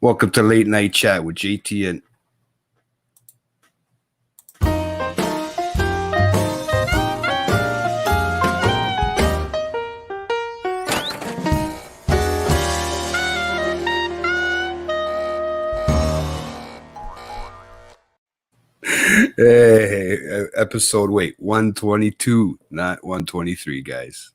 Welcome to Late Night Chat with JT and episode 122, not 123, guys.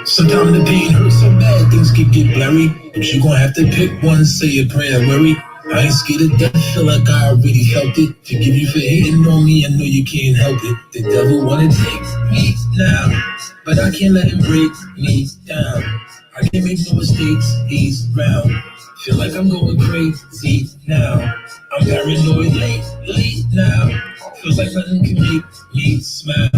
Sometimes the pain hurts so bad, things can get blurry. But you gonna have to pick one, say a prayer, worry. I ain't scared of death, feel like I already felt it. Forgive you for hating on me, I know you can't help it. The devil wanna take me now, but I can't let him break me down. I can't make no mistakes, he's round. Feel like I'm going crazy now. I'm paranoid lately now. Feels like nothing can make me smile.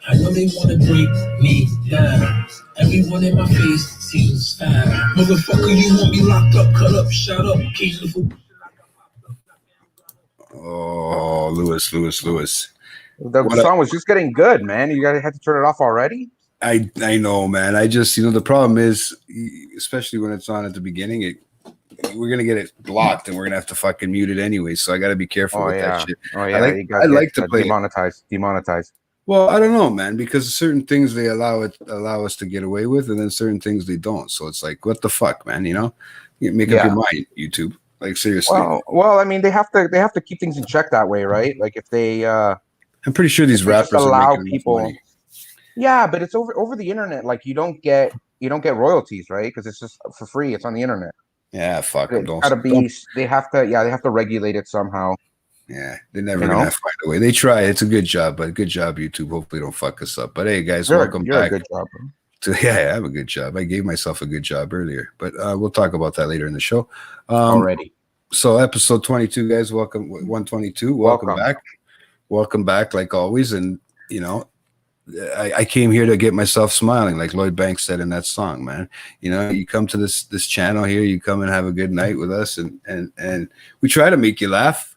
I know they wanna break me down. Everyone in my face seems fine. Motherfucker, you want me locked up, cut up, shut up, case the fool. Oh, Lewis. The song was just getting good, man. You guys had to turn it off already? I know, man. I just, the problem is, especially when it's on at the beginning, we're going to get it blocked and we're going to have to fucking mute it anyway. So I got to be careful with that shit. Oh, yeah. I like to play demonetized. Well, I don't know, man, because certain things they allow us to get away with, and then certain things they don't. So it's like, what the fuck, man? You make up your mind, YouTube. Like, seriously. Well, I mean, they have to keep things in check that way, right? Like, if they, I'm pretty sure these rappers allow are people. Money. Yeah, but it's over the internet. Like, you don't get royalties, right? Because it's just for free. It's on the internet. Yeah, fuck them. They have to regulate it somehow. Yeah, they're never gonna find a way. They try. It's a good job, but good job, YouTube. Hopefully, don't fuck us up. But hey, guys, welcome back. A good job, bro. I have a good job. I gave myself a good job earlier, but we'll talk about that later in the show. Already. So, episode 22, guys. Welcome, 122. Welcome back. Welcome back, like always. And I came here to get myself smiling, like Lloyd Banks said in that song, man. You come to this channel here, you come and have a good night with us, and we try to make you laugh.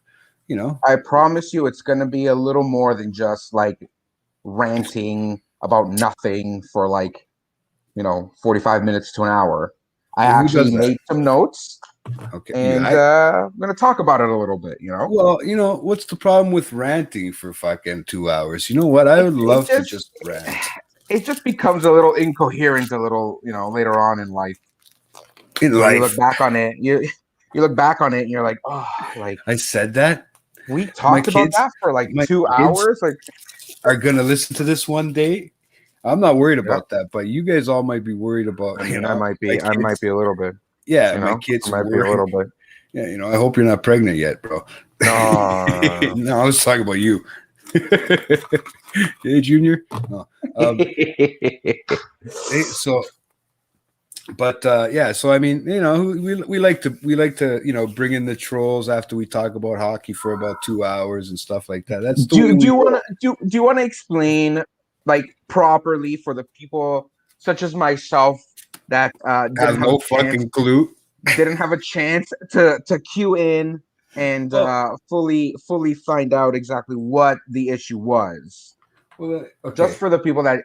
I promise you it's going to be a little more than just like ranting about nothing for 45 minutes to an hour. I actually made some notes. Okay. And I'm going to talk about it a little bit, Well, what's the problem with ranting for fucking 2 hours? You know what? I would love to just rant. It just becomes a little incoherent later on in life. You look back on it, you look back on it and you're like, oh, like I said that. We talked about that for 2 hours. Like, are gonna listen to this one day. I'm not worried about that, but you guys all might be worried about. I might be a little bit. Yeah, my kids might be a little bit. Yeah, I hope you're not pregnant yet, bro. No, no, I was talking about you. Hey, Junior. No. So. But so I mean, we like to bring in the trolls after we talk about hockey for about 2 hours and stuff like that. That's do you want to explain properly for the people such as myself that have no fucking clue, didn't have a chance to cue in and fully find out exactly what the issue was. Well, okay. Just for the people that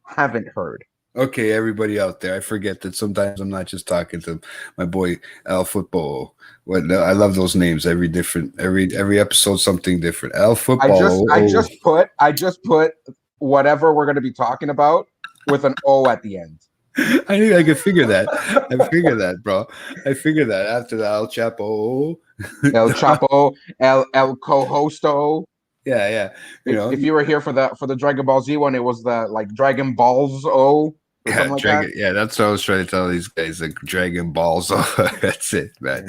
haven't heard. Okay, everybody out there, I forget that sometimes I'm not just talking to my boy Al Football. I love those names. Every episode something different. Al Football. I just put whatever we're going to be talking about with an O at the end. I knew I could figure that. I figured that, bro. I figured that after the El Chapo. El Chapo, El Co-Hosto. Yeah. If you were here for the Dragon Ball Z one, it was the Dragon Balls O. Yeah, that's what I was trying to tell these guys. Like Dragon Balls. That's it, man.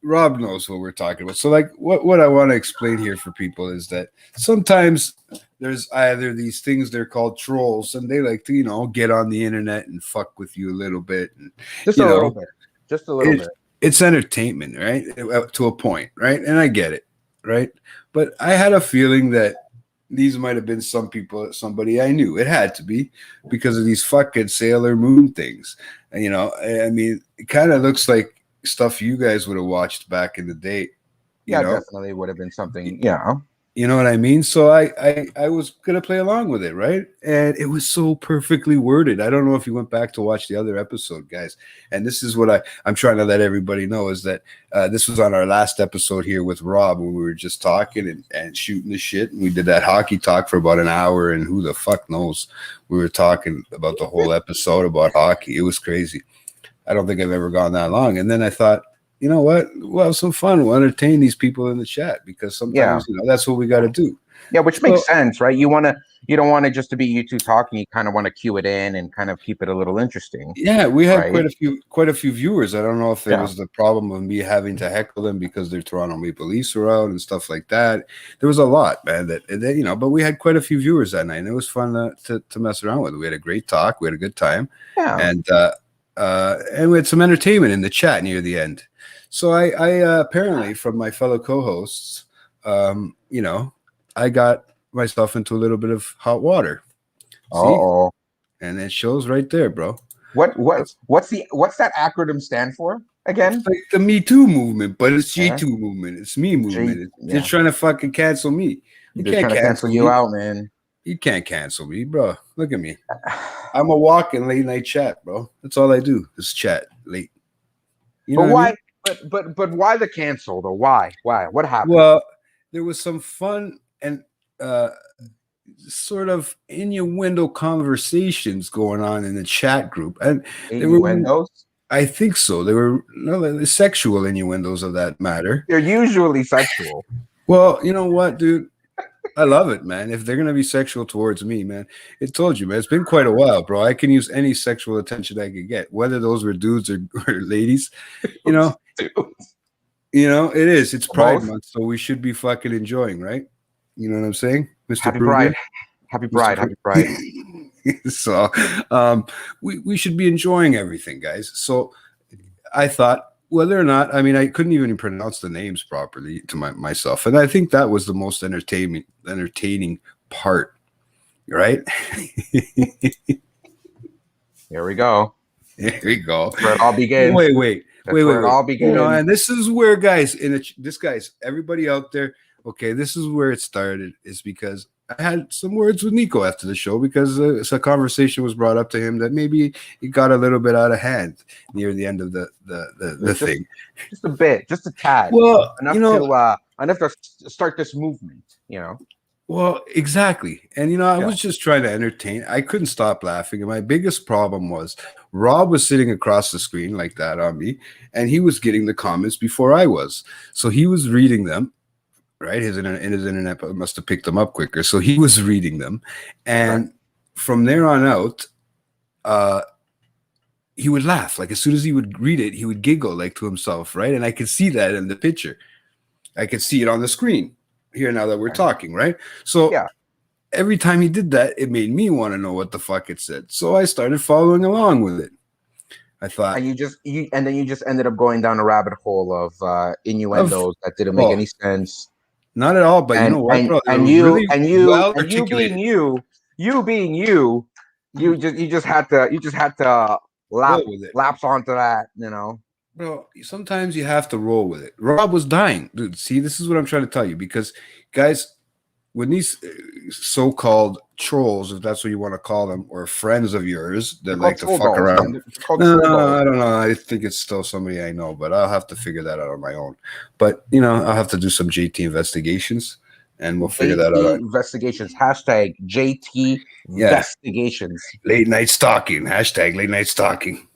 Rob knows what we're talking about. So, what I want to explain here for people is that sometimes there's either these things they're called trolls, and they like to get on the internet and fuck with you a little bit, and just a little bit. It's entertainment, right? To a point, right? And I get it, right? But I had a feeling that these might have been somebody I knew. It had to be because of these fucking Sailor Moon things. And, I mean, it kind of looks like stuff you guys would have watched back in the day. Definitely would have been something. Yeah. You know what I mean? So I was gonna play along with it, right? And it was so perfectly worded. I don't know if you went back to watch the other episode, guys. And this is what I'm trying to let everybody know is that this was on our last episode here with Rob when we were just talking and shooting the shit. And we did that hockey talk for about an hour, and who the fuck knows? We were talking about the whole episode about hockey. It was crazy. I don't think I've ever gone that long. And then I thought, you know what? We'll have some fun. We'll entertain these people in the chat because sometimes that's what we got to do. Yeah, which makes sense, right? You don't want it just to be you two talking. You kind of want to cue it in and kind of keep it a little interesting. Yeah, we had quite a few viewers. I don't know if it was the problem of me having to heckle them because their Toronto Maple Leafs were out and stuff like that. There was a lot, man. That but we had quite a few viewers that night, and it was fun to mess around with. We had a great talk. We had a good time, and we had some entertainment in the chat near the end. So I apparently from my fellow co-hosts, I got myself into a little bit of hot water. Oh, and it shows right there, bro. What's that acronym stand for again? It's like the Me Too movement, but it's G2 movement. It's me movement. They're trying to fucking cancel me. You can't cancel you out, man. You can't cancel me, bro. Look at me. I'm a walking late night chat, bro. That's all I do is chat late. But why? I mean? But why the cancel though? Why? What happened? Well, there was some fun and sort of innuendo conversations going on in the chat group, and innuendos. I think so. They were sexual innuendos of that matter. They're usually sexual. Well, you know what, dude? I love it, man. If they're gonna be sexual towards me, man, it told you, man. It's been quite a while, bro. I can use any sexual attention I could get, whether those were dudes or ladies. You know, it is. It's Pride Month, so we should be fucking enjoying, right? You know what I'm saying, Mr. Happy Pride, Happy Pride, Happy Pride. So, we should be enjoying everything, guys. So, I thought. Whether or not, I mean, I couldn't even pronounce the names properly to myself, and I think that was the most entertaining part, right? Here we go. Here we go. That's where it all begins. Wait. It all begins. And this is where, guys, everybody out there. Okay, this is where it started. Is because I had some words with Nico after the show because a conversation was brought up to him that maybe it got a little bit out of hand near the end of the thing. Just a bit, just a tad. Well, enough to start this movement. Well, exactly. And I was just trying to entertain. I couldn't stop laughing, and my biggest problem was Rob was sitting across the screen like that on me, and he was getting the comments before I was. So he was reading them. Right, his internet must have picked them up quicker, so he was reading them, and from there on out, he would laugh. Like as soon as he would read it, he would giggle like to himself, right? And I could see that in the picture. I could see it on the screen here now that we're talking, right? So every time he did that, it made me want to know what the fuck it said. So I started following along with it. I thought, and then you just ended up going down a rabbit hole of innuendos that didn't make any sense. Not at all, but you know what, bro? You being you, you just had to lapse onto that, Bro, sometimes you have to roll with it. Rob was dying, dude. See, this is what I'm trying to tell you because, guys, when these so-called trolls, if that's what you want to call them, or friends of yours that like to fuck around. No, I don't know. I think it's still somebody I know, but I'll have to figure that out on my own. But, I'll have to do some JT investigations, and we'll figure that out. Investigations. Hashtag JT investigations. Late night stalking. Hashtag late night stalking.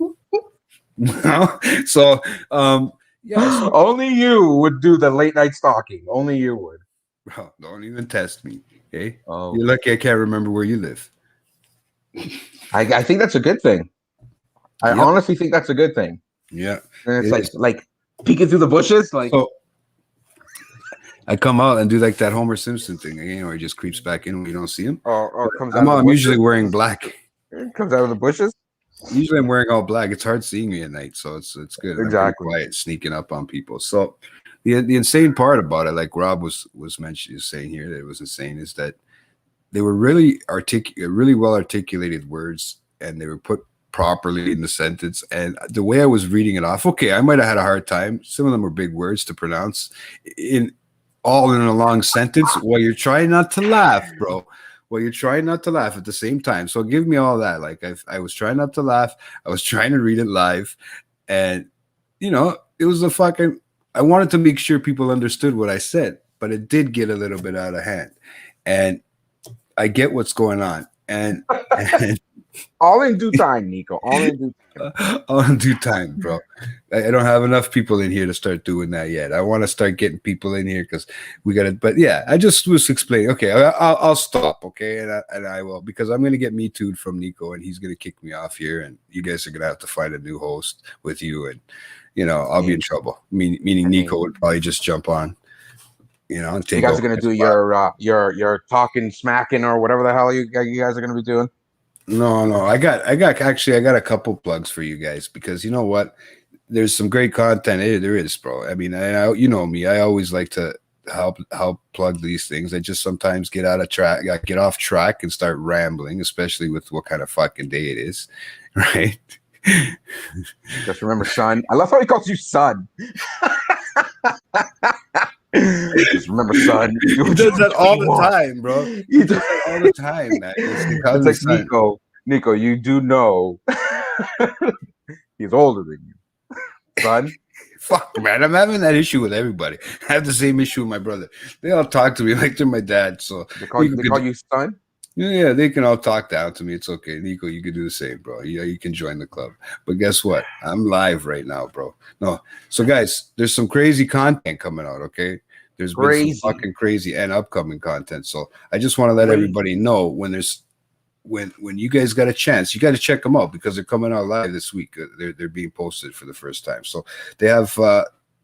So, only you would do the late night stalking. Only you would. Bro, don't even test me. Okay. Oh. You're lucky I can't remember where you live. I think that's a good thing. I honestly think that's a good thing. Yeah. And it's like peeking through the bushes. Like so, I come out and do like that Homer Simpson thing, where he just creeps back in when you don't see him. I'm usually wearing black. It comes out of the bushes. Usually I'm wearing all black. It's hard seeing me at night, so it's good. Exactly. I'm quiet, sneaking up on people. So the insane part about it, like Rob was saying here, that it was insane, is that they were really well articulated words, and they were put properly in the sentence. And the way I was reading it off, okay, I might have had a hard time. Some of them were big words to pronounce. In all in a long sentence while you're trying not to laugh, bro. While you're trying not to laugh at the same time. So give me all that. Like I was trying not to laugh. I was trying to read it live, and it was a fucking. I wanted to make sure people understood what I said, but it did get a little bit out of hand, and I get what's going on, and all in due time, Nico. All in due time. All in due time, bro. I don't have enough people in here to start doing that yet. I want to start getting people in here because we got to. But yeah, I just was explaining. Okay, I'll stop. Okay, and I will, because I'm gonna get me too'd from Nico, and he's gonna kick me off here, and you guys are gonna have to find a new host with you, and I'll be in trouble. Meaning Nico would probably just jump on. And take. You guys are gonna do your talking, smacking, or whatever the hell you guys are gonna be doing. No. I got a couple plugs for you guys, because you know what? There's some great content. There is, bro. I mean, you know me. I always like to help plug these things. I just sometimes get off track and start rambling, especially with what kind of fucking day it is, right? Just remember, son. I love how he calls you son. Just remember, son. He does that all the time, bro. He does that all the time, man. It's like, Nico, you do know he's older than you, son. Fuck, man. I'm having that issue with everybody. I have the same issue with my brother. They all talk to me like they're my dad. So they call you son? Yeah, they can all talk down to me. It's okay. Nico, you can do the same, bro. Yeah, you can join the club. But guess what? I'm live right now, bro. No. So, guys, there's some crazy content coming out, okay? There's been some fucking crazy and upcoming content. So I just want to let everybody know when you guys got a chance, you got to check them out, because they're coming out live this week. They're being posted for the first time. So they have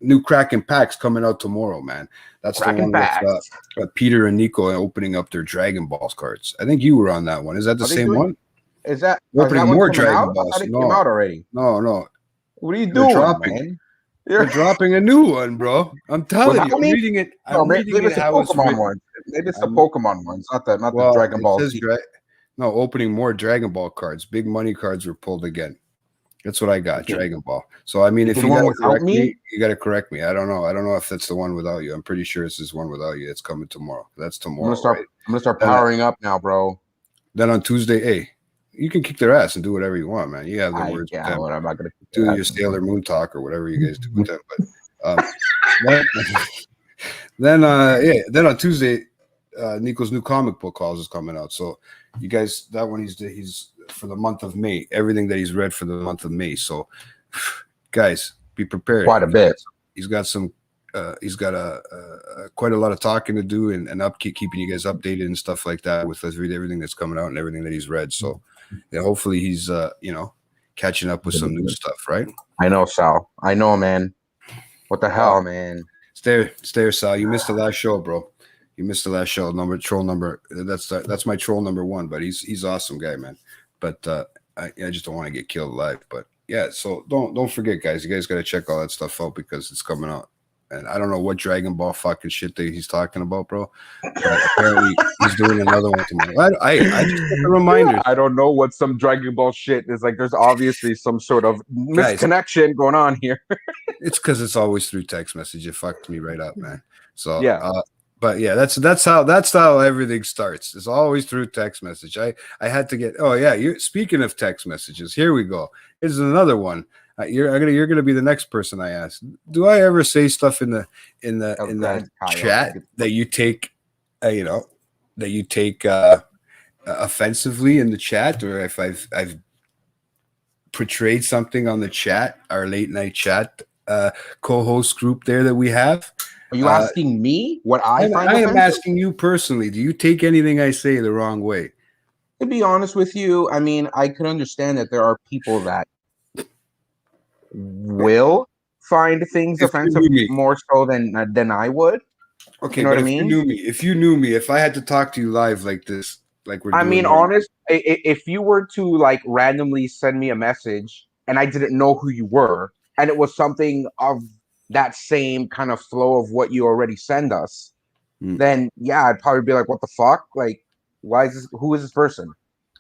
new Kraken packs coming out tomorrow, man. That's Kraken the one with Peter and Nico opening up their Dragon Balls cards. I think you were on that one. Is that the same one? Is that opening more Dragon Balls? It came out already. No. What are you doing, man? They're dropping a new one, bro. I'm telling you. I'm reading it. Maybe it's the Pokemon one. Maybe it's the Pokemon ones, not the Dragon Ball. No, opening more Dragon Ball cards. Big money cards were pulled again. That's what I got, Dragon Ball. So, I mean, if you got to correct me, you got to correct me. I don't know. I don't know if that's the one without you. I'm pretty sure it's this one without you. It's coming tomorrow. That's tomorrow. I'm gonna start powering up now, bro. Then on Tuesday, hey, you can kick their ass and do whatever you want, man. You have the words. Yeah, I'm not gonna do your Sailor Moon talk or whatever you guys do with them. But then on Tuesday, Nico's new comic book calls is coming out. So you guys, that one he's for the month of May. Everything that he's read for the month of May. So guys, be prepared. Quite a bit. He's got some. He's got quite a lot of talking to do and keeping you guys updated and stuff like that with everything that's coming out and everything that he's read. So yeah, hopefully he's catching up with some new stuff, right? I know, Sal. I know, man. What the hell, man? Stay there, Sal. You missed the last show, bro. You missed the last show. Troll number. That's my troll number one. But he's awesome guy, man. But I just don't want to get killed live. But yeah, so don't forget, guys. You guys got to check all that stuff out because it's coming out. And I don't know what Dragon Ball fucking shit that he's talking about, bro. But apparently he's doing another one tomorrow. I just put a reminder. I don't know what some Dragon Ball shit is like. There's obviously some sort of misconnection going on here. It's because it's always through text message. It fucked me right up, man. So yeah. But yeah, that's how everything starts. It's always through text message. I had to get. Oh yeah, you're speaking of text messages. Here we go. Here's another one. You're gonna be the next person I ask. Do I ever say stuff in the chat that you take, offensively in the chat, or if I've portrayed something on the chat, our late night chat co-host group there that we have? Are you asking me what I find offensive? I am asking you personally. Do you take anything I say the wrong way? To be honest with you, I mean, I could understand that there are people that will find things offensive more so than I would. Okay, you know what I mean? If you knew me, if I had to talk to you live like this, like we're doing, I mean, honest, if you were to like randomly send me a message and I didn't know who you were, and it was something of that same kind of flow of what you already send us, then yeah, I'd probably be like, what the fuck? Like, who is this person?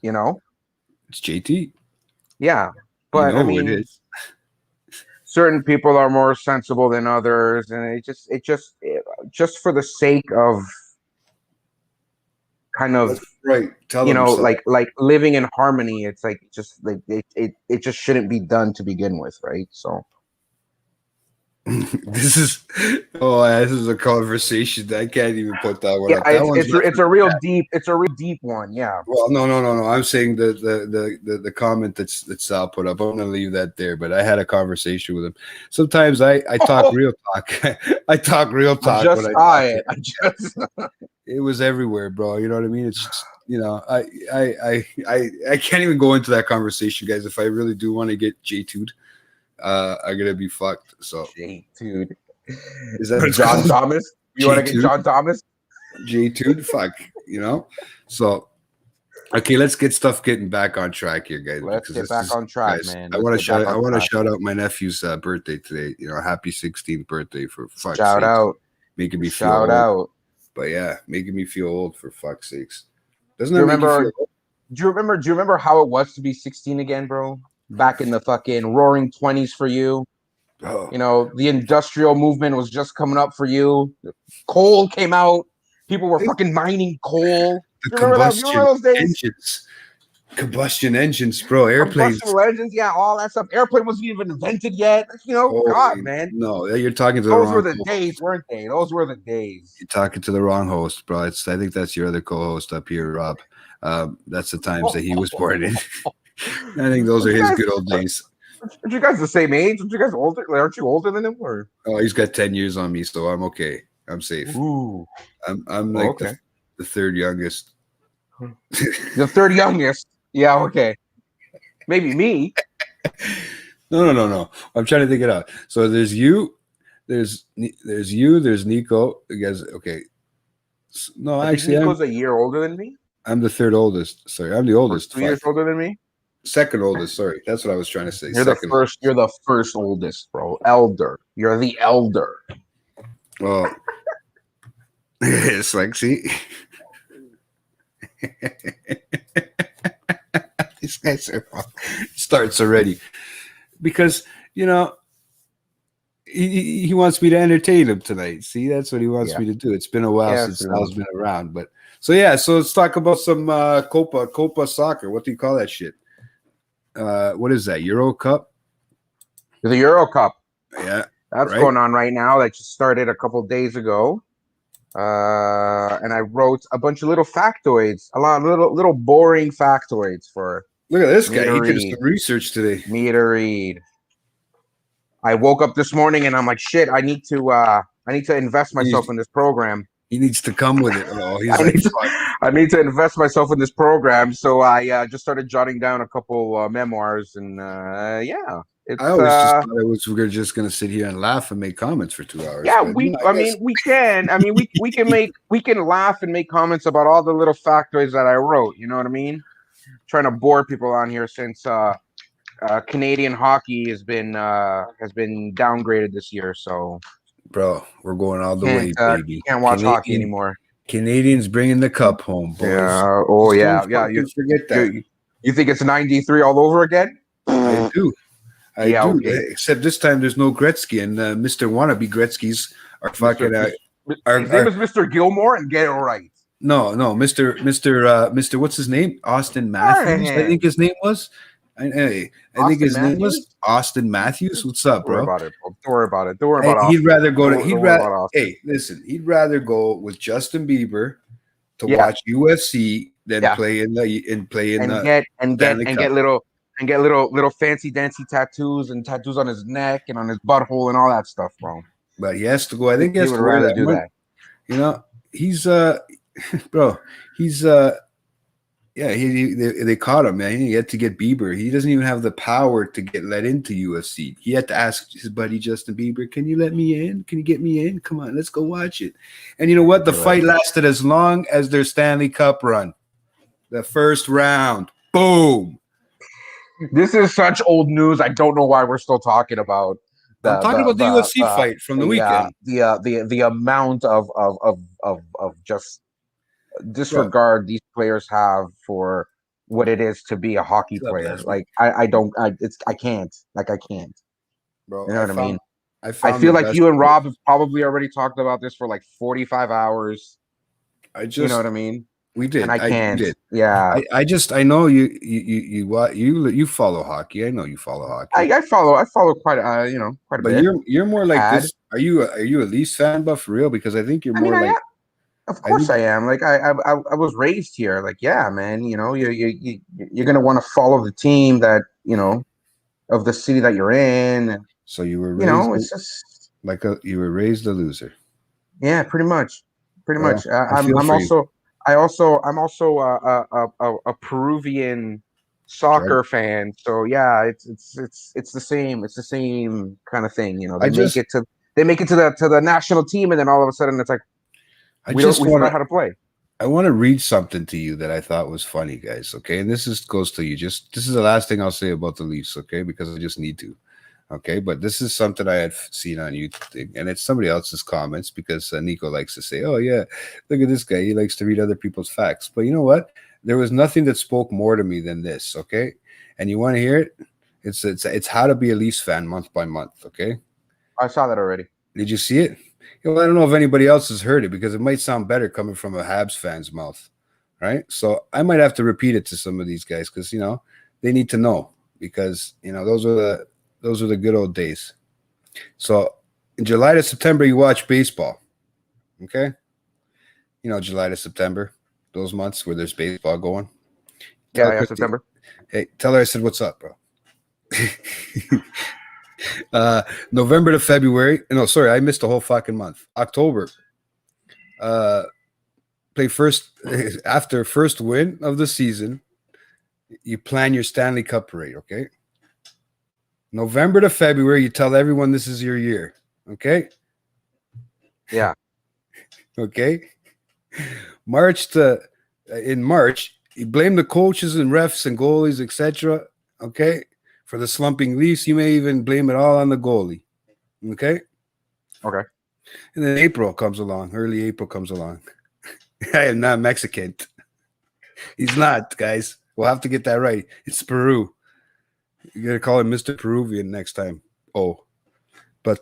It's JT. Yeah. But I mean, certain people are more sensible than others, and just for the sake of kind of That's right. Tell them so. like living in harmony. It's like just like it just shouldn't be done to begin with, right? So this is this is a conversation that I can't even put that one up. That it's a real deep one. Yeah. Well, no. I'm saying the comment that Sal put up. I'm gonna leave that there. But I had a conversation with him. Sometimes I talk real talk. I talk real talk. It was everywhere, bro. You know what I mean? It's just, I can't even go into that conversation, guys. If I really do want to get J2'd, I'm gonna be fucked. So J2'd. Is that John Thomas? You want to get John Thomas? J2'd, fuck, So okay, let's get getting back on track here, guys. Let's get back on track, guys, man. I want to shout out my nephew's birthday today. Happy 16th birthday for fuck's sake. Shout out. Making me feel old. Out. But yeah, making me feel old for fuck's sakes. Doesn't that make you feel old? Do you remember how it was to be 16 again, bro? Back in the fucking roaring 20s for you. Oh. The industrial movement was just coming up for you. Coal came out. People were fucking mining coal. The combustion engines, bro. Airplanes. Combustion engines, yeah, all that stuff. Airplane wasn't even invented yet. God, man. No, you're talking to those were the days, weren't they? Those were the days. You're talking to the wrong host, bro. I think that's your other co-host up here, Rob. That's the times that he was born in. I think those are his good old days. Aren't you guys the same age? Aren't you guys older? Aren't you older than him? Or? Oh, he's got 10 years on me, so I'm okay. I'm safe. Ooh. I'm like the third youngest. The third youngest? Yeah, okay. Maybe me. No. I'm trying to think it out. So there's you, there's Nico. You guys, okay. No, actually, Nico's a year older than me. I'm the third oldest. Sorry, I'm the oldest. 2 years older than me. Second oldest. Sorry, that's what I was trying to say. You're the first oldest, bro. Elder. You're the elder. Well, it's like, see, these guys starts already because he wants me to entertain him tonight. See, that's what he wants me to do. It's been a while since Sal's been around, but so let's talk about some Copa soccer. What do you call that shit? What is that? Euro Cup? The Euro Cup. Yeah. That's going on right now. That just started a couple days ago. And I wrote a bunch of little factoids, a lot of little boring factoids for. Look at this guy. He did some research today. Me to read. I woke up this morning and I'm like, shit, I need to invest myself in this program. He needs to come with it. Oh, I need to invest myself in this program. So I just started jotting down a couple memoirs, and yeah. I always just thought we were just going to sit here and laugh and make comments for 2 hours. Yeah, we can. I mean, we can laugh and make comments about all the little factoids that I wrote. You know what I mean? Trying to bore people on here since Canadian hockey has been downgraded this year. So. Bro, we're going all the way, baby. Can't watch hockey anymore. Canadians bringing the cup home, boys. Yeah. Oh, yeah. You forget that. You think it's 93 all over again? I do. I do. Okay. Except this time there's no Gretzky, and Mr. Wannabe Gretzky's are fucking. His name is Mr. Gilmore, and get it right. No, Mr. What's his name? Austin Matthews. I think his name was. I think his name was Austin Matthews. What's up, bro? Don't worry about it. Don't worry about it. He'd rather go to. Hey, listen. He'd rather go with Justin Bieber to watch UFC than play in get little fancy dancy tattoos and tattoos on his neck and on his butthole and all that stuff, bro. But he has to go. I think he has would to rather do that. He's bro. He's Yeah, they caught him, man. He had to get Bieber. He doesn't even have the power to get let into UFC. He had to ask his buddy Justin Bieber, "Can you let me in? Can you get me in? Come on, let's go watch it." And you know what? The fight lasted as long as their Stanley Cup run. The first round, boom. This is such old news. I don't know why we're still talking about. I'm talking about the UFC fight from the weekend. The amount of just disregard these players have for what it is to be a hockey player. Like I can't. bro. You know what I mean? I I feel like you and Rob have probably already talked about this for like 45 hours. You know what I mean? We did. And I can't. We did. Yeah. I know you follow hockey. I know you follow hockey. I follow quite a quite a But bit. you're more like this. Are you a Leafs fan, but for real? Because I think you're more like. Of course I am. Like I was raised here. Like, yeah, man, you're gonna want to follow the team that, of the city that you're in. So you were raised it's just like you were raised a loser. Yeah, pretty much. Well, I'm also a Peruvian soccer fan. So yeah, it's the same. It's the same kind of thing. They make it to the national team, and then all of a sudden it's like we forgot how to play. I want to read something to you that I thought was funny, guys. Okay, and this goes to you. This is the last thing I'll say about the Leafs. Okay, because I just need to. Okay, but this is something I had seen on YouTube, and it's somebody else's comments because Nico likes to say, "Oh yeah, look at this guy. He likes to read other people's facts." But you know what? There was nothing that spoke more to me than this. Okay, and you want to hear it? It's how to be a Leafs fan month by month. Okay, I saw that already. Did you see it? Well, I don't know if anybody else has heard it because it might sound better coming from a Habs fan's mouth, right? So I might have to repeat it to some of these guys because they need to know because those are the good old days. So in July to September, you watch baseball. Okay? July to September, those months where there's baseball going. Yeah, September. Hey, tell her I said, what's up, bro? November to February. No, sorry, I missed a whole fucking month. October. Play first after first win of the season. You plan your Stanley Cup parade, okay? November to February, you tell everyone this is your year. Okay? Yeah. Okay. In March, you blame the coaches and refs and goalies, etc. Okay? For the slumping Leafs, you may even blame it all on the goalie. Okay? Okay. And then April comes along. Early April comes along. I am not Mexican. He's not, guys. We'll have to get that right. It's Peru. You gotta call him Mr. Peruvian next time. Oh, but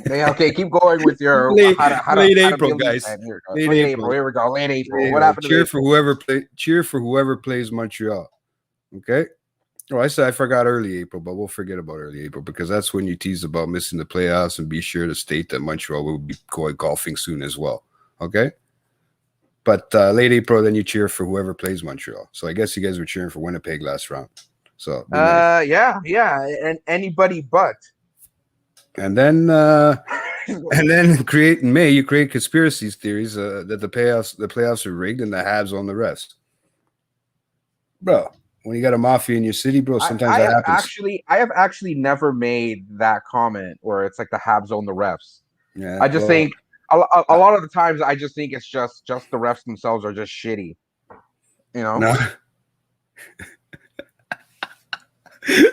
yeah, okay, keep going with your late April, guys. Late April. Here we go. Late April. What happened? Cheer for whoever plays Montreal. Okay. Oh, I said I forgot early April, but we'll forget about early April because that's when you tease about missing the playoffs and be sure to state that Montreal will be going golfing soon as well. Okay. But late April, then you cheer for whoever plays Montreal. So I guess you guys were cheering for Winnipeg last round. So nice. Yeah, and anybody but. And then in May you create conspiracy theories that the playoffs are rigged and the Habs on the refs. Bro, when you got a mafia in your city, bro, sometimes that happens. I have actually never made that comment where it's like the Habs own the refs. Yeah, I just think a lot of the times I just think it's just the refs themselves are just shitty. No.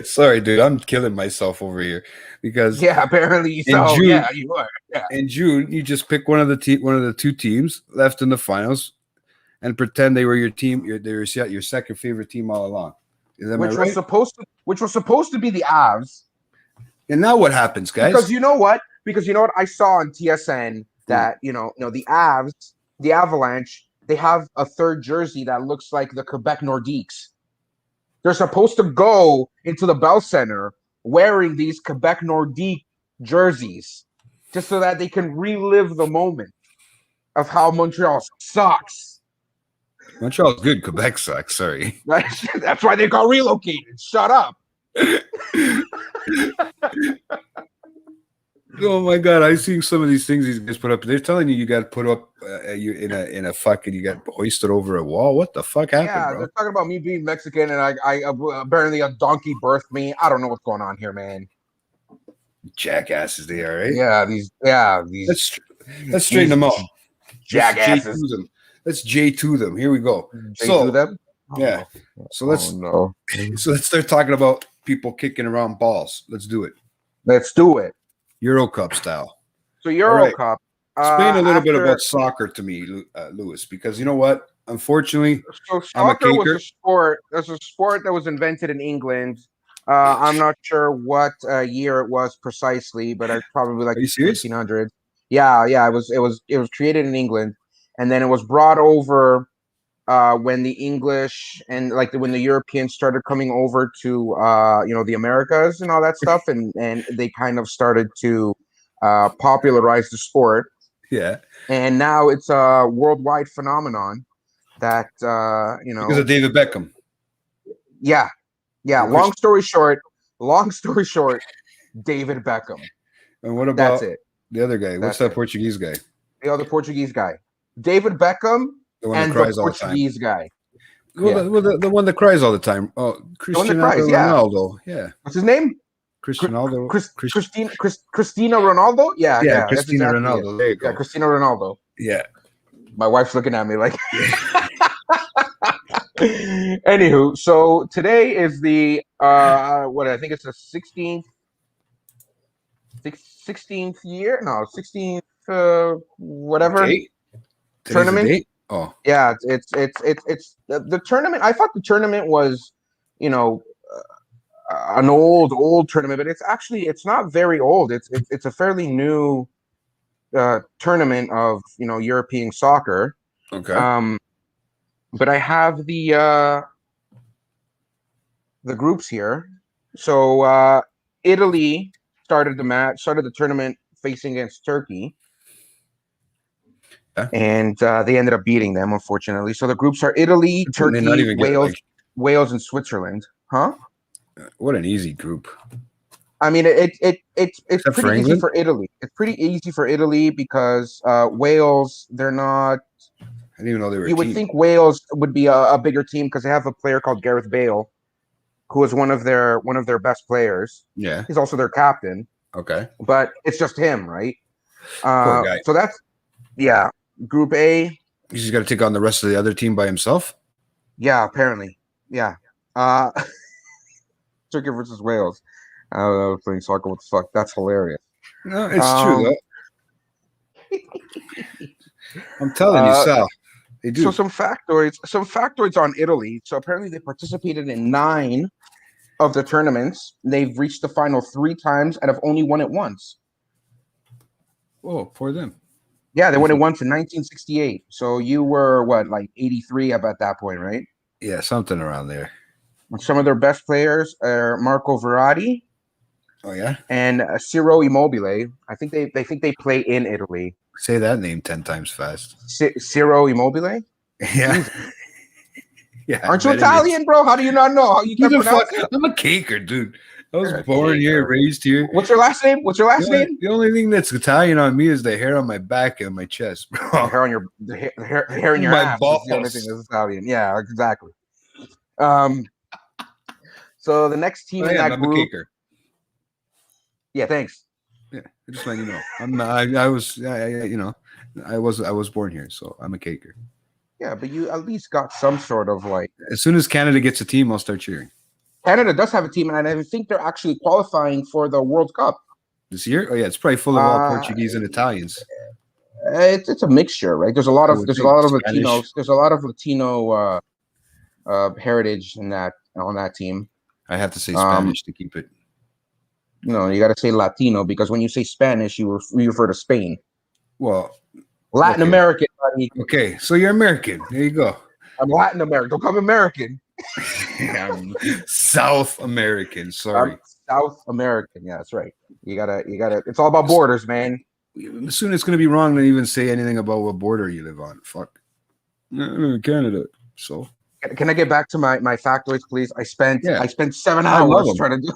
Sorry, dude, I'm killing myself over here because apparently so. June, yeah, you are. Yeah. In June, you just pick one of the two teams left in the finals and pretend they were your team. They were your second favorite team all along. Which was supposed to be the Avs. And now what happens, guys? Because you know what? I saw on TSN that the Avs, the Avalanche, they have a third jersey that looks like the Quebec Nordiques. They're supposed to go into the Bell Center wearing these Quebec Nordique jerseys just so that they can relive the moment of how Montreal sucks. Montreal's good. Quebec sucks. Sorry. That's why they got relocated. Shut up. Oh my God! I see some of these things these guys put up. They're telling you got put up you in a fucking you got hoisted over a wall. What the fuck happened, bro? They're talking about me being Mexican and I apparently a donkey birthed me. I don't know what's going on here, man. Jackasses they are, right? Yeah, these. Let's straighten them out. Jackasses. Let's J2 them. Here we go. J2 them. Yeah. So let's start talking about people kicking around balls. Let's do it. Let's do it. Euro Cup style. So Euro Cup. Explain a little bit about soccer to me, Lewis, because you know what? Unfortunately, soccer was a sport. There's a sport that was invented in England I'm not sure what year it was precisely, but it's probably like Are you serious? 1900s. Yeah, yeah. It was created in England, and then it was brought over when the English and like when the Europeans started coming over to the Americas and all that stuff, and they kind of started to popularize the sport, Yeah, and now it's a worldwide phenomenon that because of David Beckham. yeah, yeah. And Long story short, David Beckham. And what about That's it. the other guy? What's That's that it. Portuguese guy? The other Portuguese guy, David Beckham, The one that and the cries all the time. Portuguese guy. Well, Yeah. The one that cries all the time. Oh, The one that Cristiano cries, yeah. Ronaldo. Yeah, What's his name? Cristiano. Christina Ronaldo? Yeah, Yeah, that's Cristiano exactly it. Ronaldo. There you go. Yeah, Cristiano Ronaldo. Yeah. My wife's looking at me like. Anywho, so today is the what I think it's the 16th year. No, 16th whatever Date? Today's tournament. the date? Oh, Yeah, it's the tournament. I thought the tournament was, an old tournament, but it's not very old. It's a fairly new tournament of European soccer. okay. But I have the groups here. So Italy started the tournament facing against Turkey. Yeah. And they ended up beating them, unfortunately. So the groups are Italy, They not Turkey, even get, Wales, and Switzerland. Huh? what an easy group. I mean, it's Except for pretty easy England? for Italy. It's pretty easy for Italy because Wales, they're not. I didn't even know they were. You would think Wales would be a bigger team because they have a player called Gareth Bale, who is one of their best players. Yeah. He's also their captain, Okay. but it's just him, right? Poor guy. So that's Group A. He's got to take on the rest of the other team by himself. Yeah, apparently. Yeah. Turkey versus Wales. I don't know, playing soccer. What the fuck? That's hilarious. No, it's true though. I'm telling you, Sal. They do. So some factoids on Italy. So apparently they participated in 9 of the tournaments. They've reached the final 3 times and have only won it once. Oh, poor them. Yeah, they won it once in 1968. So you were what, like 83 at that point, right? Yeah, something around there. Some of their best players are Marco Verratti. Oh yeah. And Ciro Immobile. I think they play in Italy. Say that name 10 times fast. Ciro Immobile. Yeah. Yeah. Aren't you Italian, bro? How do you not know? How you can't pronounce it? I'm a caker, dude. I was born here, raised here. What's your last name? The only thing that's Italian on me is the hair on my back and my chest, bro. The hair on the hair in your My ass. balls. Is the only thing that's Italian. Yeah, exactly. So the next team in that I'm group. a caker. Yeah, thanks. Yeah, just letting you know. I was born here, so I'm a caker. Yeah, but you at least got some sort of like. As soon as Canada gets a team, I'll start cheering. Canada does have a team, and I think they're actually qualifying for the World Cup This year? Oh yeah, it's probably full of all Portuguese and Italians. It's a mixture, right? There's a lot of Spanish. Latinos. There's a lot of Latino heritage on that team. I have to say Spanish to keep it. No, you got to say Latino because when you say Spanish, you refer to Spain. Well, Latin American, buddy. Okay, so you're American. There you go. I'm Latin American. Don't come American. I'm South American. Sorry. I'm South American. Yeah, that's right. You gotta. It's all about borders, man. Soon it's gonna be wrong to even say anything about what border you live on. Fuck. Canada. So. Can I get back to my factoids, please? I spent 7 I love hours them. trying to do.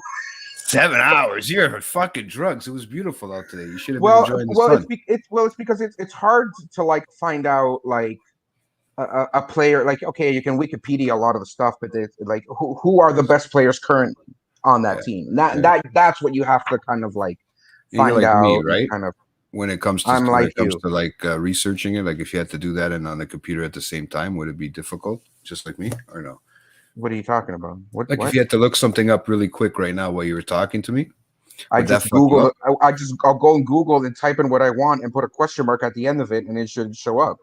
7 hours. You're fucking drugs. It was beautiful out today. You should have been enjoying the sun. It's because it's hard to like find out like a player. Like, okay, you can Wikipedia a lot of the stuff, but like who are the best players currently on that team? That's what you have to kind of like find out. Me, right? Kind of. When it comes to researching it, like if you had to do that and on the computer at the same time, would it be difficult, just like me, or no? What are you talking about? What? If you had to look something up really quick right now while you were talking to me, I'll go and Google and type in what I want and put a question mark at the end of it, and it should show up.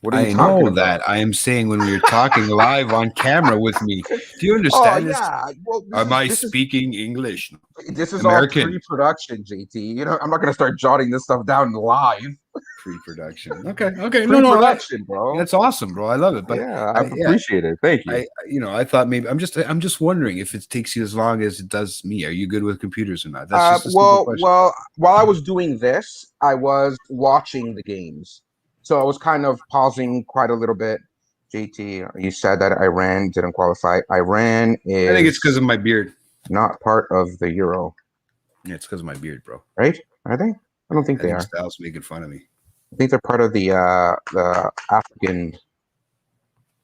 What are you I talking know about? that. I am saying when we were talking live on camera with me. Do you Oh understand this? yeah. Well, Am I speaking English? this is all American pre-production, JT. You know, I'm not gonna start jotting this stuff down live. pre-production. Okay. No, Pre-production, bro. that's awesome, bro. I love it. But Yeah, I appreciate it. Thank you. I thought maybe I'm just wondering if it takes you as long as it does me. Are you good with computers or not? That's just a simple question. Well, while I was doing this, I was watching the games, so I was kind of pausing quite a little bit. JT, you said that Iran didn't qualify. Iran is. I think it's because of my beard. Not part of the Euro. Yeah, it's because of my beard, bro. Right? Are they? I don't think I they think are. Styles making fun of me. I think they're part of the African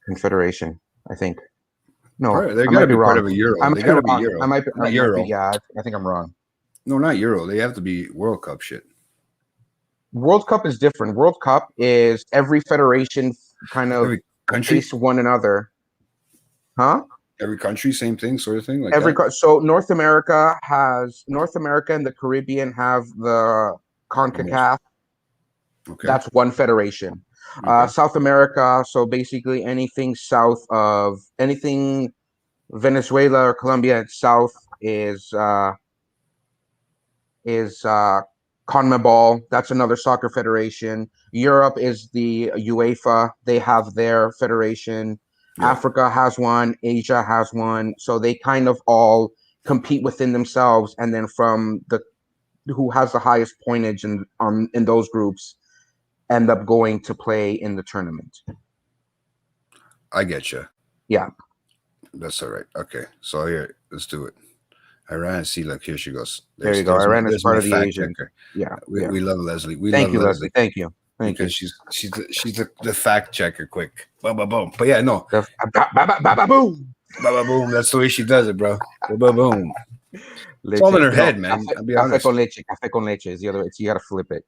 Confederation. I think. No, They're going to be part of a Euro. They got to be Euro. I might be Euro. Yeah, I think I'm wrong. No, not Euro. They have to be World Cup shit. World Cup is different. World Cup is every federation kind of every country face one another. Huh? Every country, same thing, sort of thing. Like so North America and the Caribbean have the CONCACAF. Okay. That's one federation. Okay. South America, so basically anything south of anything Venezuela or Colombia south is CONMEBOL. That's another soccer federation. Europe is the UEFA. They have their federation. Yeah. Africa has one. Asia has one. So they kind of all compete within themselves, and then from who has the highest pointage in those groups end up going to play in the tournament. I get you. Yeah. That's all right. Okay. So here, let's do it. Iran, see, look, here she goes. There you go. Iran is part of the Asian. Yeah. We love Leslie. Thank you, Leslie. Thank you. Because she's the fact checker quick. Boom, boom, boom. But yeah, no. Boom. Boom. That's the way she does it, bro. Boom, boom. It's all in her head, man. I'll be honest. Café con leche is the other way. You gotta flip it.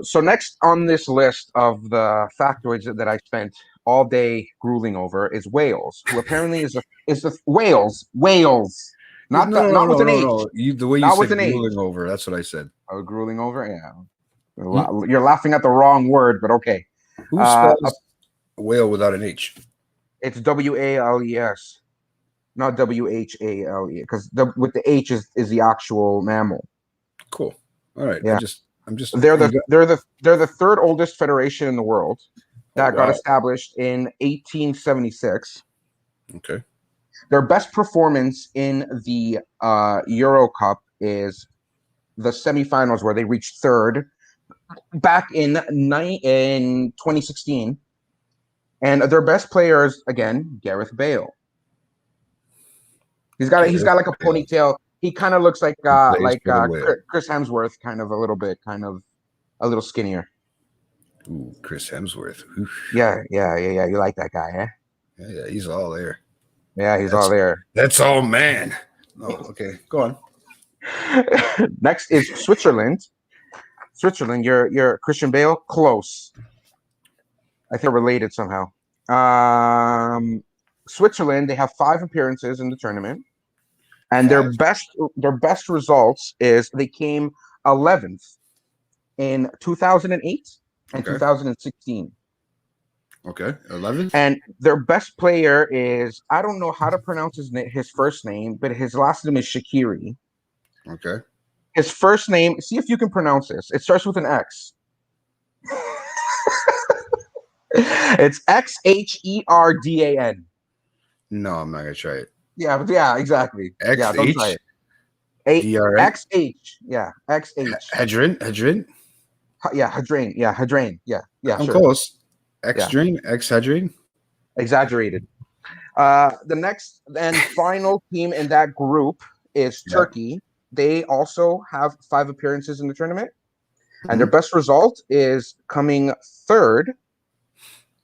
So next on this list of the factoids that I spent all day grueling over is Wales, who apparently is the Wales. Not with an H. No. The way you said grueling over, that's what I said. Oh, grueling over? Yeah. You're laughing at the wrong word, but okay. Who spells whale without an H? It's WALES, not WHALE, because with the H is the actual mammal. Cool. All right. Yeah. I'm just. They're the third oldest federation in the world that got established in 1876. Okay. Their best performance in the Euro Cup is the semifinals, where they reached third back in 2016. And their best players, again, Gareth Bale. He's got like a ponytail. He kind of looks like Chris Hemsworth, kind of a little little skinnier. Ooh, Chris Hemsworth. Oof. Yeah. You like that guy, eh? Yeah, he's all there. Yeah, he's all there. That's all, man. Oh, okay, go on. Next is Switzerland. You're Christian Bale, close. I think they're related somehow. Switzerland, they have 5 appearances in the tournament, and their best results is they came 11th in 2008 and 2016. Okay, 11th. And their best player is, I don't know how to pronounce his first name, but his last name is Shaqiri. Okay. His first name, see if you can pronounce this. It starts with an X. It's XHERDAN. No, I'm not gonna try it. Yeah, exactly. X-H? Yeah, don't try it. XH. Yeah, XH. Hadrin? Yeah, Hadrain. Yeah, Hadrain. Yeah. I'm close. X-Hadrin? Exaggerated. The next and final team in that group is Turkey. They also have 5 appearances in the tournament, and their best result is coming third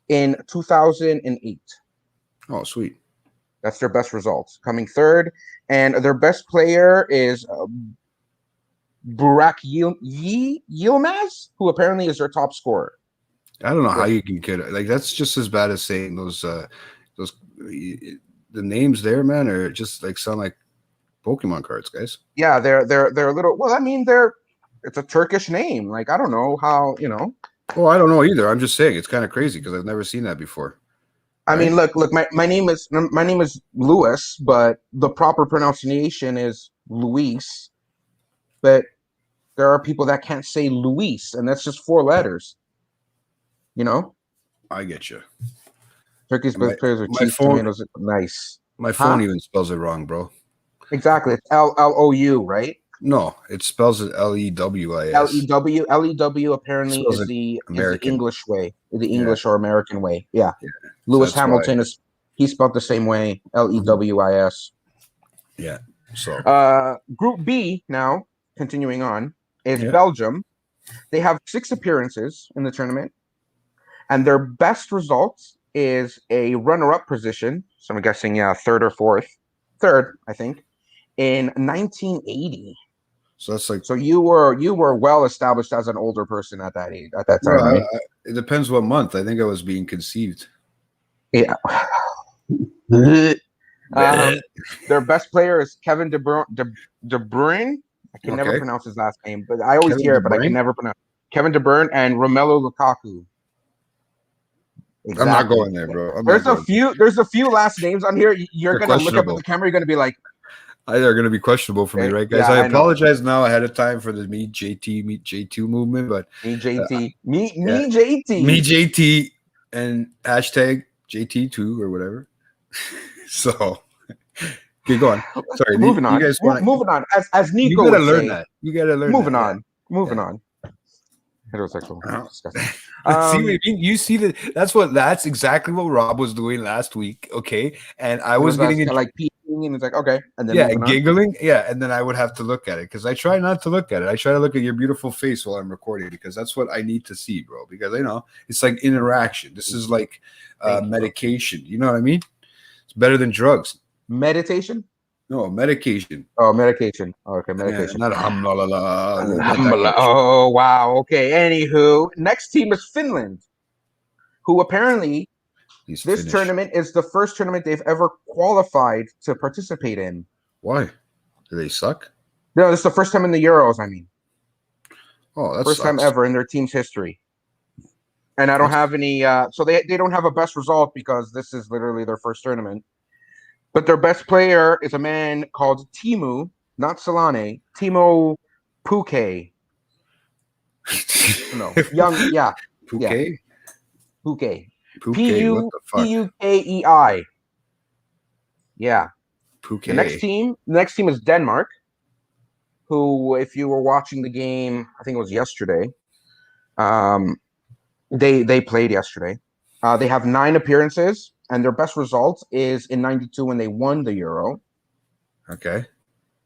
in 2008. Oh, sweet. That's their best results, coming third. And their best player is Burak Yilmaz, who apparently is their top scorer. I don't know how you can get it. Like, that's just as bad as saying those the names there, man, are just like sound like Pokemon cards, guys. Yeah, they're a little. Well, I mean, it's a Turkish name. Like, I don't know how, Well, I don't know either. I'm just saying it's kind of crazy because I've never seen that before. I mean, Right? look. My name is Louis, but the proper pronunciation is Luis. But there are people that can't say Luis, and that's just 4 letters. You know, I get you. turkey's My best players with my cheese, phone tomatoes. Nice. my Huh? phone even spells it wrong, bro. Exactly. It's LLOU, right? No, it spells it Lewis. Lew It apparently spells is it the American. English way, the Yeah, English or American way. Yeah. yeah. So Lewis that's why. Hamilton is he's spelled the same way, Mhm. Lewis. Yeah. So Group B now, continuing on, is yeah. Belgium. They have 6 appearances in the tournament, and their best results is a runner-up position. So I'm guessing, yeah, third or fourth, third, I think, in 1980. So that's like So you were well established as an older person at that age, at that no. time, right? It depends what month. I think I was being conceived. Yeah. Their best player is Kevin De Bruyne. I can never Okay. pronounce his last name, but I always Kevin hear De it, but I can Bruyne. never pronounce. Kevin De Bruyne and Romelu Lukaku. I'm not Exactly. going there, bro. I'm not There's a going. few. There's a few last names on here. You're They're gonna look up at questionable. the camera. You're gonna be like, They're going to be questionable for me, right, guys? yeah, I I know. apologize now ahead of time for the Meet J2 movement, but Me uh, JT. Me yeah, me JT. me JT and hashtag JT2 or whatever. So, okay, go on. Sorry, Moving you on. guys want to. Moving on. As You Nico got to would learn say. that. You got to learn Moving that. on. Moving Yeah. on. Heterosexual. Uh-huh. Disgusting. See what I mean? You see that that's exactly what Rob was doing last week. Okay. And I It was was us getting in, like peeing, and it's like okay, and then yeah, moving on. giggling. Yeah. And then I would have to look at it because I try not to look at it. I try to look at your beautiful face while I'm recording because that's what I need to see, bro. Because it's like interaction. This is like Thank you, bro. medication. You know what I mean? It's better than drugs. Meditation. No, medication. Oh, medication. Oh, okay, Yeah, medication. not a hum la la la. Not that Alhamdulillah. kind of shit. Oh, wow. Okay. Anywho, next team is Finland, who apparently He's this finished. tournament is the first tournament they've ever qualified to participate in. Why? Do they suck? No, this is the first time in the Euros. I mean, Oh, that's first time ever in their team's history. And I don't have any. So they don't have a best result because this is literally their first tournament. But their best player is a man called Timu, not Solane, Timo Pukei. No, young, yeah, Pukei? Pukei. Pukei, what the fuck? Pukei. Yeah. Pukei. The next team is Denmark, who, if you were watching the game, I think it was yesterday. They played yesterday. They have 9 appearances, and their best result is in '92 when they won the Euro. Okay.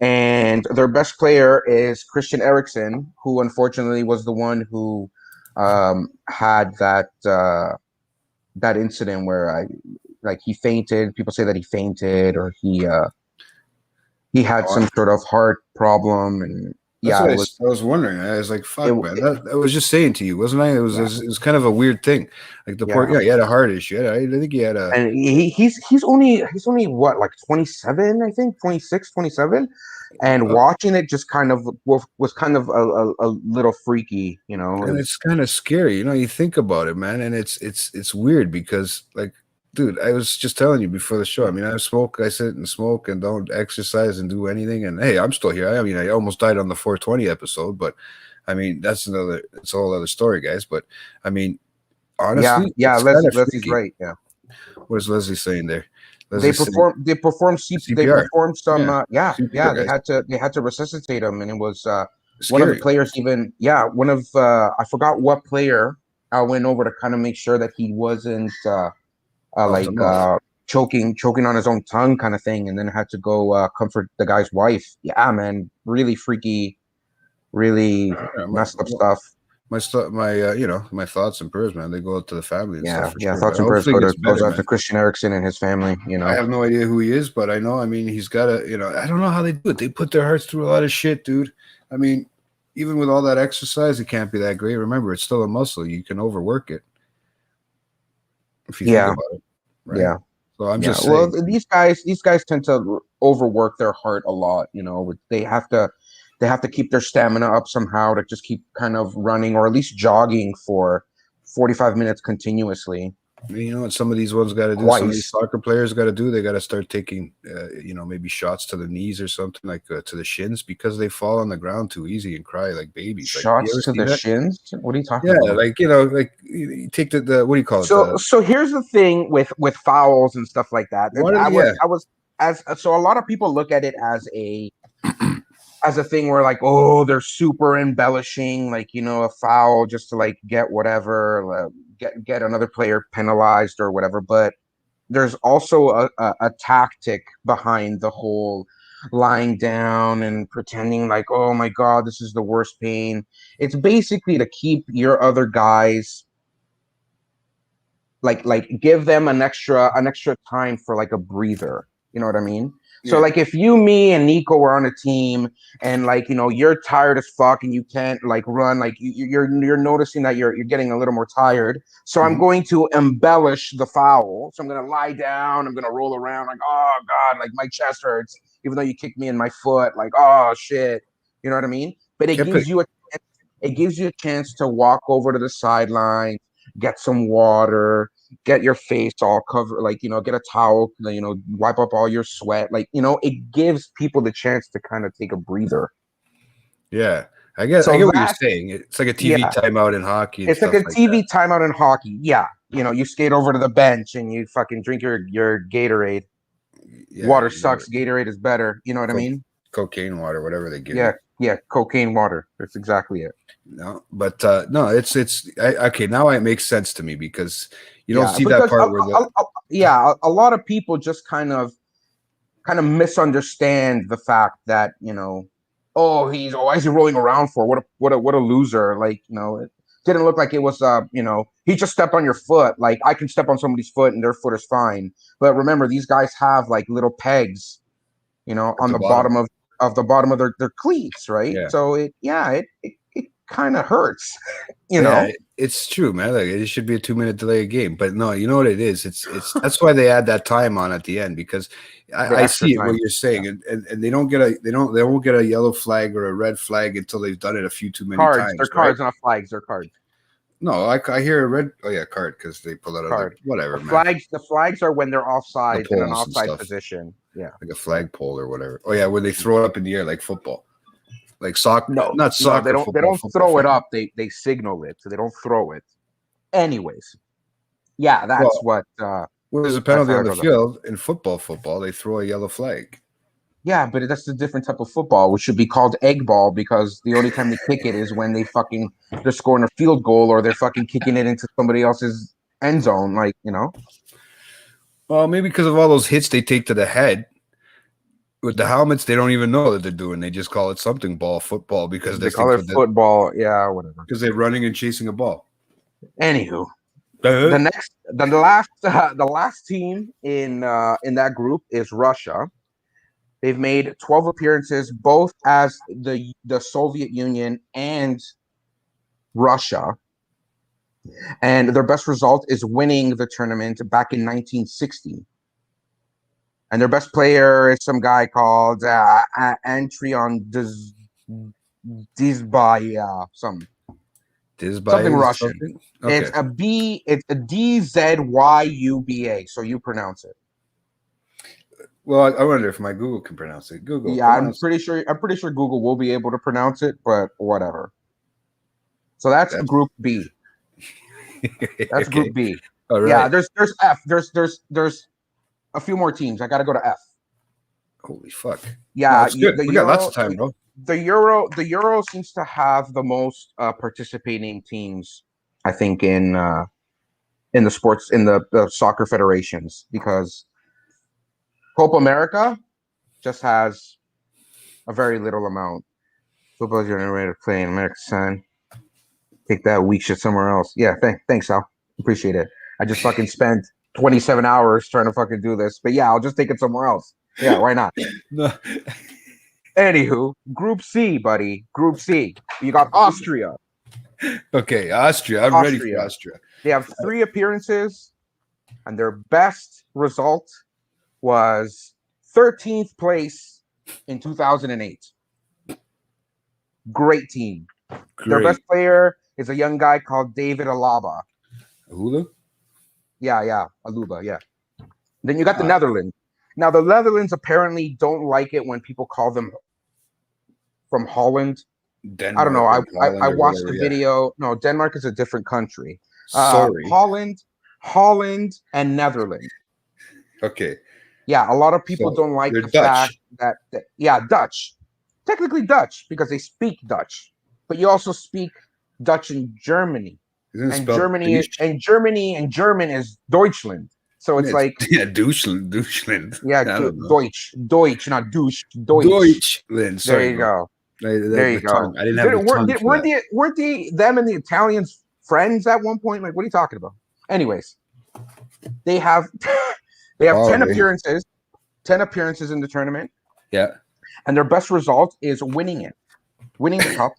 And their best player is Christian Eriksen, who unfortunately was the one who had that incident where he fainted. People say that he fainted, or he had some sort of heart problem, and that's what I was wondering. I was like, "Fuck, man!" I was just saying to you, wasn't I? It was kind of a weird thing. Like the poor, he had a heart issue. I think he had a. And he's only what, like 27, I think 26, 27, and watching it just kind of was kind of a little freaky, you know. And it's kind of scary, you think about it, man, and it's weird because, like, dude, I was just telling you before the show. I mean, I sit and smoke and don't exercise and do anything. And hey, I'm still here. I mean, I almost died on the 420 episode, but I mean, it's a whole other story, guys. But I mean, honestly, yeah, Leslie's right. Yeah. What is Leslie saying there? They performed CPR. They performed some. CPR, They had to resuscitate him, and it was scary. One of the players even. Yeah, one of I forgot what player went over to kind of make sure that he wasn't. Choking on his own tongue kind of thing, and then had to go comfort the guy's wife. Yeah, man, really freaky, really messed up stuff. My thoughts and prayers, man, they go out to the family and stuff. Yeah, thoughts and prayers goes out to Christian Eriksen and his family. I have no idea who he is, but I know. I mean, he's got a. I don't know how they do it. They put their hearts through a lot of shit, dude. I mean, even with all that exercise, it can't be that great. Remember, it's still a muscle. You can overwork it if you think about it. Right? Yeah. So I'm just saying. Well, these guys tend to overwork their heart a lot. They have to keep their stamina up somehow to just keep kind of running or at least jogging for 45 minutes continuously. You know what some of these ones got to do? Twice. Some of these soccer players got to do. They got to start taking, maybe shots to the knees or something, like to the shins, because they fall on the ground too easy and cry like babies. Like, Shots to the shins? What are you talking yeah, about? like like you take the what do you call it? So here's the thing with fouls and stuff like that. So a lot of people look at it as a thing where like, oh, they're super embellishing, like, a foul just to like get whatever, get another player penalized or whatever. But there's also a tactic behind the whole lying down and pretending like, oh my God, this is the worst pain. It's basically to keep your other guys like give them an extra time for like a breather. You know what I mean? Yeah. So like if you, me, and Nico were on a team and like, you're tired as fuck and you can't like run, like you're noticing that you're getting a little more tired. So I'm going to embellish the foul. So I'm going to lie down. I'm going to roll around like, oh God, like my chest hurts, even though you kicked me in my foot. Like, oh shit. You know what I mean? But it gives you a chance to walk over to the sideline, get some water, get your face all covered, like, get a towel, wipe up all your sweat. Like, it gives people the chance to kind of take a breather. Yeah. I get what you're saying. It's like a TV timeout in hockey. It's like a TV timeout in hockey. Yeah. You skate over to the bench and you fucking drink your Gatorade. Yeah, water sucks. Gatorade is better. You know what I mean? Cocaine water, whatever they give. Yeah, cocaine water. That's exactly it. No, but no, it's okay. Now it makes sense to me because you don't see that part where a lot of people just kind of misunderstand the fact that why is he rolling around for? What a loser! Like it didn't look like it was he just stepped on your foot. Like I can step on somebody's foot and their foot is fine. But remember, these guys have like little pegs, on the bottom of their cleats, right? Yeah. So it kind of hurts, It's true, man. Like it should be a 2-minute delay game, but no, you know what it is. It's that's why they add that time on at the end, because I see what you're saying, and they won't get a yellow flag or a red flag until they've done it a few too many times. They're cards, not flags. They're cards. No, I hear a red. Oh yeah, card, because they pull out card. Whatever. The flags are when they're offside in an offside position. Yeah, like a flagpole or whatever. Oh yeah, when they throw it up in the air like football. Like soccer, not soccer. No, they don't throw it up. They signal it, so they don't throw it. Anyways, yeah, that's what. Well, there's a penalty on the field in football. They throw a yellow flag. Yeah, but that's a different type of football, which should be called egg ball, because the only time they kick it is when they're scoring a field goal or they're fucking kicking it into somebody else's end zone, like Well, maybe because of all those hits they take to the head. With the helmets, they don't even know that they're doing. They just call it something ball football because they call it football. Yeah, whatever. Because they're running and chasing a ball. Anywho, the last team in that group is Russia. They've made 12 appearances, both as the Soviet Union and Russia, and their best result is winning the tournament back in 1960. And their best player is some guy called Antrion Dizbaya, something Russian. Okay. It's a DZYUBA, so you pronounce it. Well, I wonder if my Google can pronounce it. Google. Yeah, I'm pretty sure Google will be able to pronounce it, but whatever. So that's Group B. That's okay. Group B. All right. Yeah, there's F. There's a few more teams. I got to go to F. Holy fuck! Yeah, no, we got lots of time, bro. The Euro seems to have the most participating teams, I think, in the sports, in the soccer federations, because Copa America just has a very little amount. Football's generated playing American son. Take that weak shit somewhere else. Yeah, thanks, Al. Appreciate it. I just fucking spent 27 hours trying to fucking do this, but yeah, I'll just take it somewhere else. Yeah, why not? No. Anywho, Group C, buddy. Group C. You got Austria. Okay, Austria. I'm ready for Austria. They have 3 appearances, and their best result was 13th place in 2008. Great team. Great. Their best player is a young guy called David Alaba. Hula? Yeah, Aruba, yeah. Then you got the Netherlands. Now, the Netherlands apparently don't like it when people call them from Holland. Denmark. I don't know. I watched whatever, the video. No, Denmark is a different country. Sorry. Holland, and Netherlands. Okay. Yeah, a lot of people So, don't like they're the Dutch. fact that Dutch. Technically Dutch because they speak Dutch, but you also speak Dutch in Germany. Isn't it And spelled German is Deutschland. So it's like Deutschland. yeah, I don't know. Deutsch, not douche, Deutsch. Deutschland. Sorry, There you go. There you go. I didn't have the tongue for that. Weren't them and the Italians friends at one point? Like, what are you talking about? Anyways, they have 10 appearances, 10 appearances in the tournament. Yeah. And their best result is winning the cup.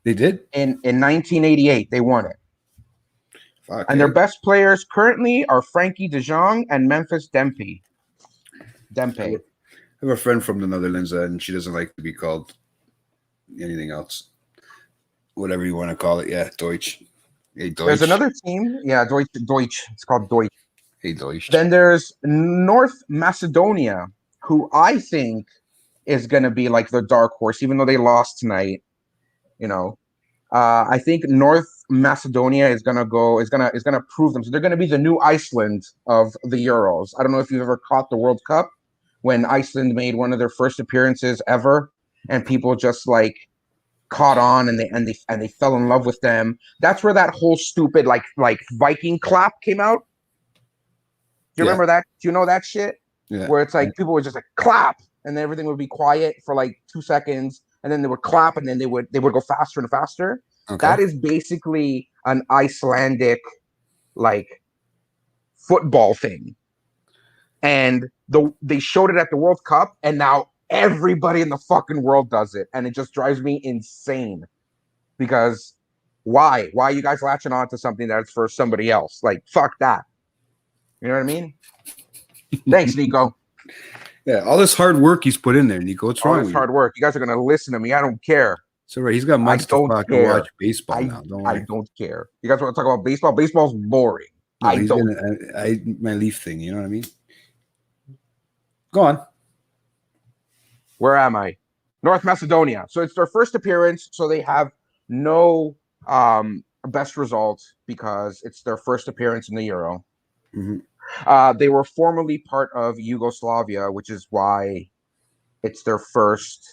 They did? In 1988, they won it. Fuck, and their best players currently are Frankie de Jong and Memphis Depay. I have a friend from the Netherlands, and she doesn't like to be called anything else. Whatever you want to call it. Yeah, Deutsch. Hey, Deutsch. There's another team. Yeah, Deutsch. It's called Deutsch. Hey, Deutsch. Then there's North Macedonia, who I think is going to be like the dark horse, even though they lost tonight. You know, I think North Macedonia is gonna prove them. So they're gonna be the new Iceland of the Euros. I don't know if you've ever caught the World Cup when Iceland made one of their first appearances ever, and people just like caught on and they fell in love with them. That's where that whole stupid like Viking clap came out. Do you remember that? Do you know that shit? Yeah. Where it's like people would just like clap and then everything would be quiet for like 2 seconds. And then they would clap, and then they would go faster and faster. Okay. That is basically an Icelandic like football thing, and they showed it at the World Cup, and now everybody in the fucking world does it, and it just drives me insane. Because why are you guys latching on to something that's for somebody else? Like fuck that. You know what I mean? Thanks, Nico. Yeah, all this hard work he's put in there, Nico. What's wrong with you? Hard work. You guys are going to listen to me. I don't care. So right, he's got months to fucking watch baseball now. Don't worry. I don't care. You guys want to talk about baseball? Baseball's boring. No, my Leaf thing. You know what I mean? Go on. Where am I? North Macedonia. So it's their first appearance. So they have no best result because it's their first appearance in the Euro. Mm-hmm. They were formerly part of Yugoslavia, which is why it's their first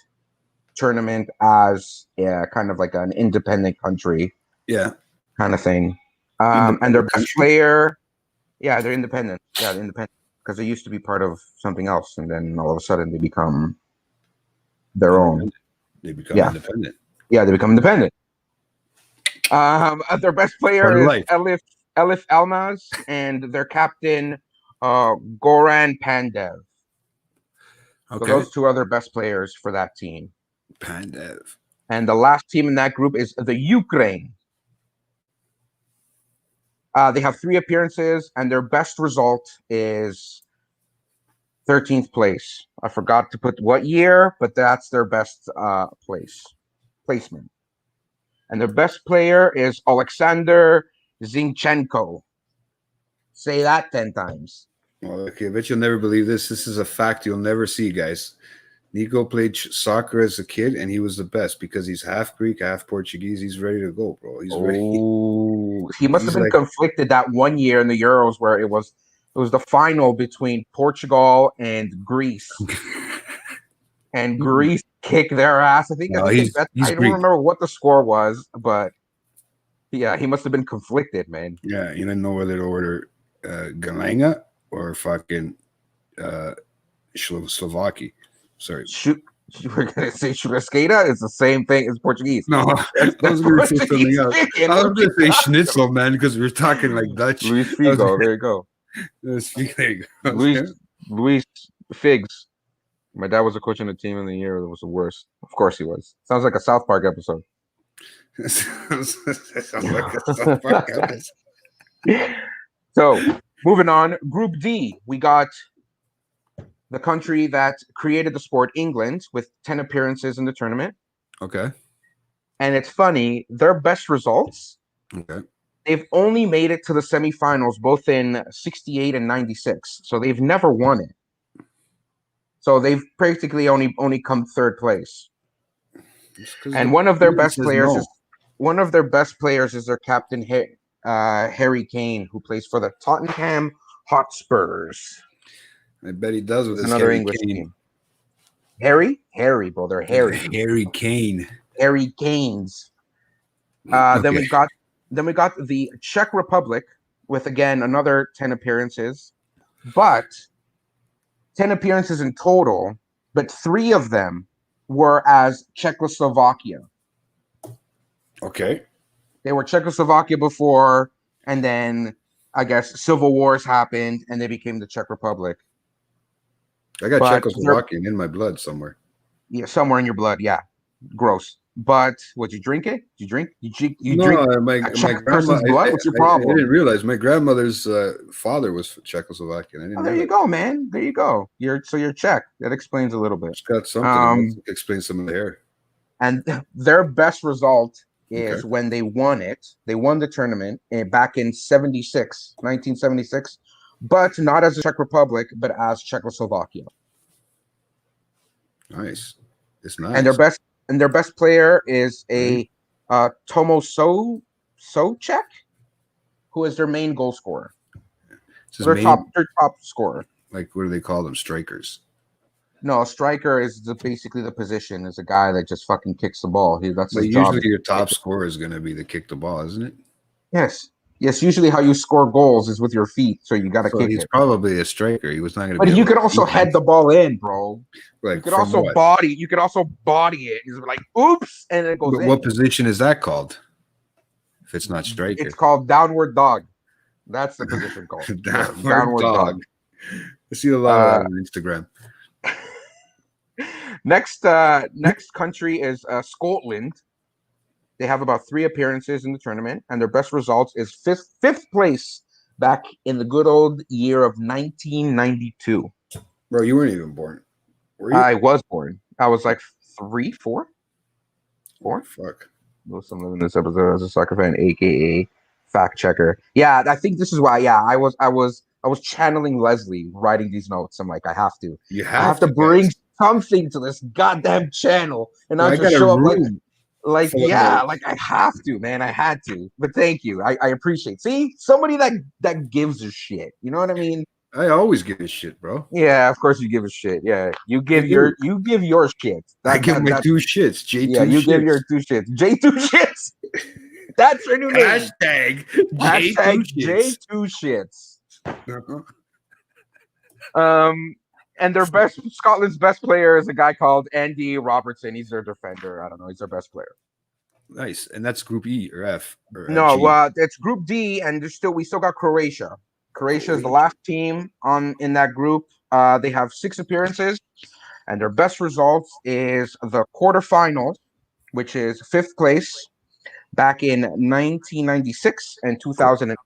tournament as kind of like an independent country. Yeah. Kind of thing. And their best player, they're independent. Yeah, they're independent because they used to be part of something else. And then all of a sudden they become their own. They become independent. Yeah, they become independent. Their best player is Elif Elmas, and their captain, Goran Pandev. Okay. So those two are their best players for that team. Pandev. And the last team in that group is the Ukraine. They have 3 appearances, and their best result is 13th place. I forgot to put what year, but that's their best placement. And their best player is Alexander Zinchenko. Say that 10 times. Well, okay, I bet you'll never believe this. This is a fact you'll never see, guys. Nico played soccer as a kid, and he was the best because he's half Greek, half Portuguese. He's ready to go, bro. He's ready. He must have been conflicted that one year in the Euros where it was the final between Portugal and Greece. And Greece kicked their ass. I don't remember what the score was, but yeah, he must have been conflicted, man. Yeah, you didn't know whether to order Galanga or fucking Slovakia. Sorry. You were going to say Churrasqueira? It's the same thing as Portuguese. No, I was going to say something else. I was going to say schnitzel, man, because we were talking like Dutch. Luis Figo, there you go. There you go. Luis Figs. My dad was a coach in the team in the year. It was the worst. Of course he was. Sounds like a South Park episode. So, moving on. Group D, we got the country that created the sport, England, with 10 appearances in the tournament. Okay. And it's funny, their best results they've only made it to the semifinals, both in 68 and 96. So they've never won it. So they've practically only come third place. And one of their best players is their captain, Harry Kane, who plays for the Tottenham Hotspurs. I bet he does with his another English team. Harry, bro, they're Harry. Harry Kane. Harry Kanes. Then we got the Czech Republic with again another 10 appearances, but 10 appearances in total, but 3 of them were as Czechoslovakia. Okay. They were Czechoslovakia before, and then I guess civil wars happened, and they became the Czech Republic. I got Czechoslovakian in my blood somewhere. Yeah, somewhere in your blood. Yeah, gross. But would you drink it? You drink? You no, drink my person's blood? What's your problem? I didn't realize my grandmother's father was Czechoslovakian. There you go, man. There you go. You're Czech. That explains a little bit. It's got something. Explains some of the hair. And their best result is when they won it. They won the tournament back in 1976, but not as the Czech Republic, but as Czechoslovakia. Nice. It's nice. And their best player is a Tomo Souček, who is their main goal scorer. Their top scorer. Like, what do they call them? Strikers. No, a striker is basically the position. Is a guy that just fucking kicks the ball. That's his job. Usually your top scorer is going to be the kick the ball, isn't it? Yes. Usually how you score goals is with your feet, so you got to kick it. He's probably a striker. He was not going to. But you could also head the ball in, bro. Like, you could also body. You could also body it. He's like, oops, and it goes in. What position is that called? If it's not striker, it's called downward dog. That's the position called downward dog. I see a lot of that on Instagram. Next country is Scotland. They have about 3 appearances in the tournament, and their best results is fifth place back in the good old year of 1992. Bro, you weren't even born. Were you? I was born. I was like 3, 4. Fuck. I'm living this episode as a soccer fan, aka fact checker. Yeah, I think this is why. Yeah, I was channeling Leslie writing these notes. I'm like, I have to. You have I have to bring something to this goddamn channel, and I'll just show up like I have to, man. I had to. But thank you. I appreciate. See, somebody that gives a shit. You know what I mean? I always give a shit, bro. Yeah, of course you give a shit. Yeah, you give your shit. I give my 2 shits. J2 yeah, you shits. give your 2 shits. J2 shits. That's your new name. J2 shits. And Scotland's best player is a guy called Andy Robertson. He's their defender. I don't know. He's their best player. Nice. And that's Group E or F? Or no, it's Group D, and we still got Croatia. Croatia is the last team in that group. They have 6 appearances, and their best results is the quarterfinals, which is 5th place back in 1996 and 2000.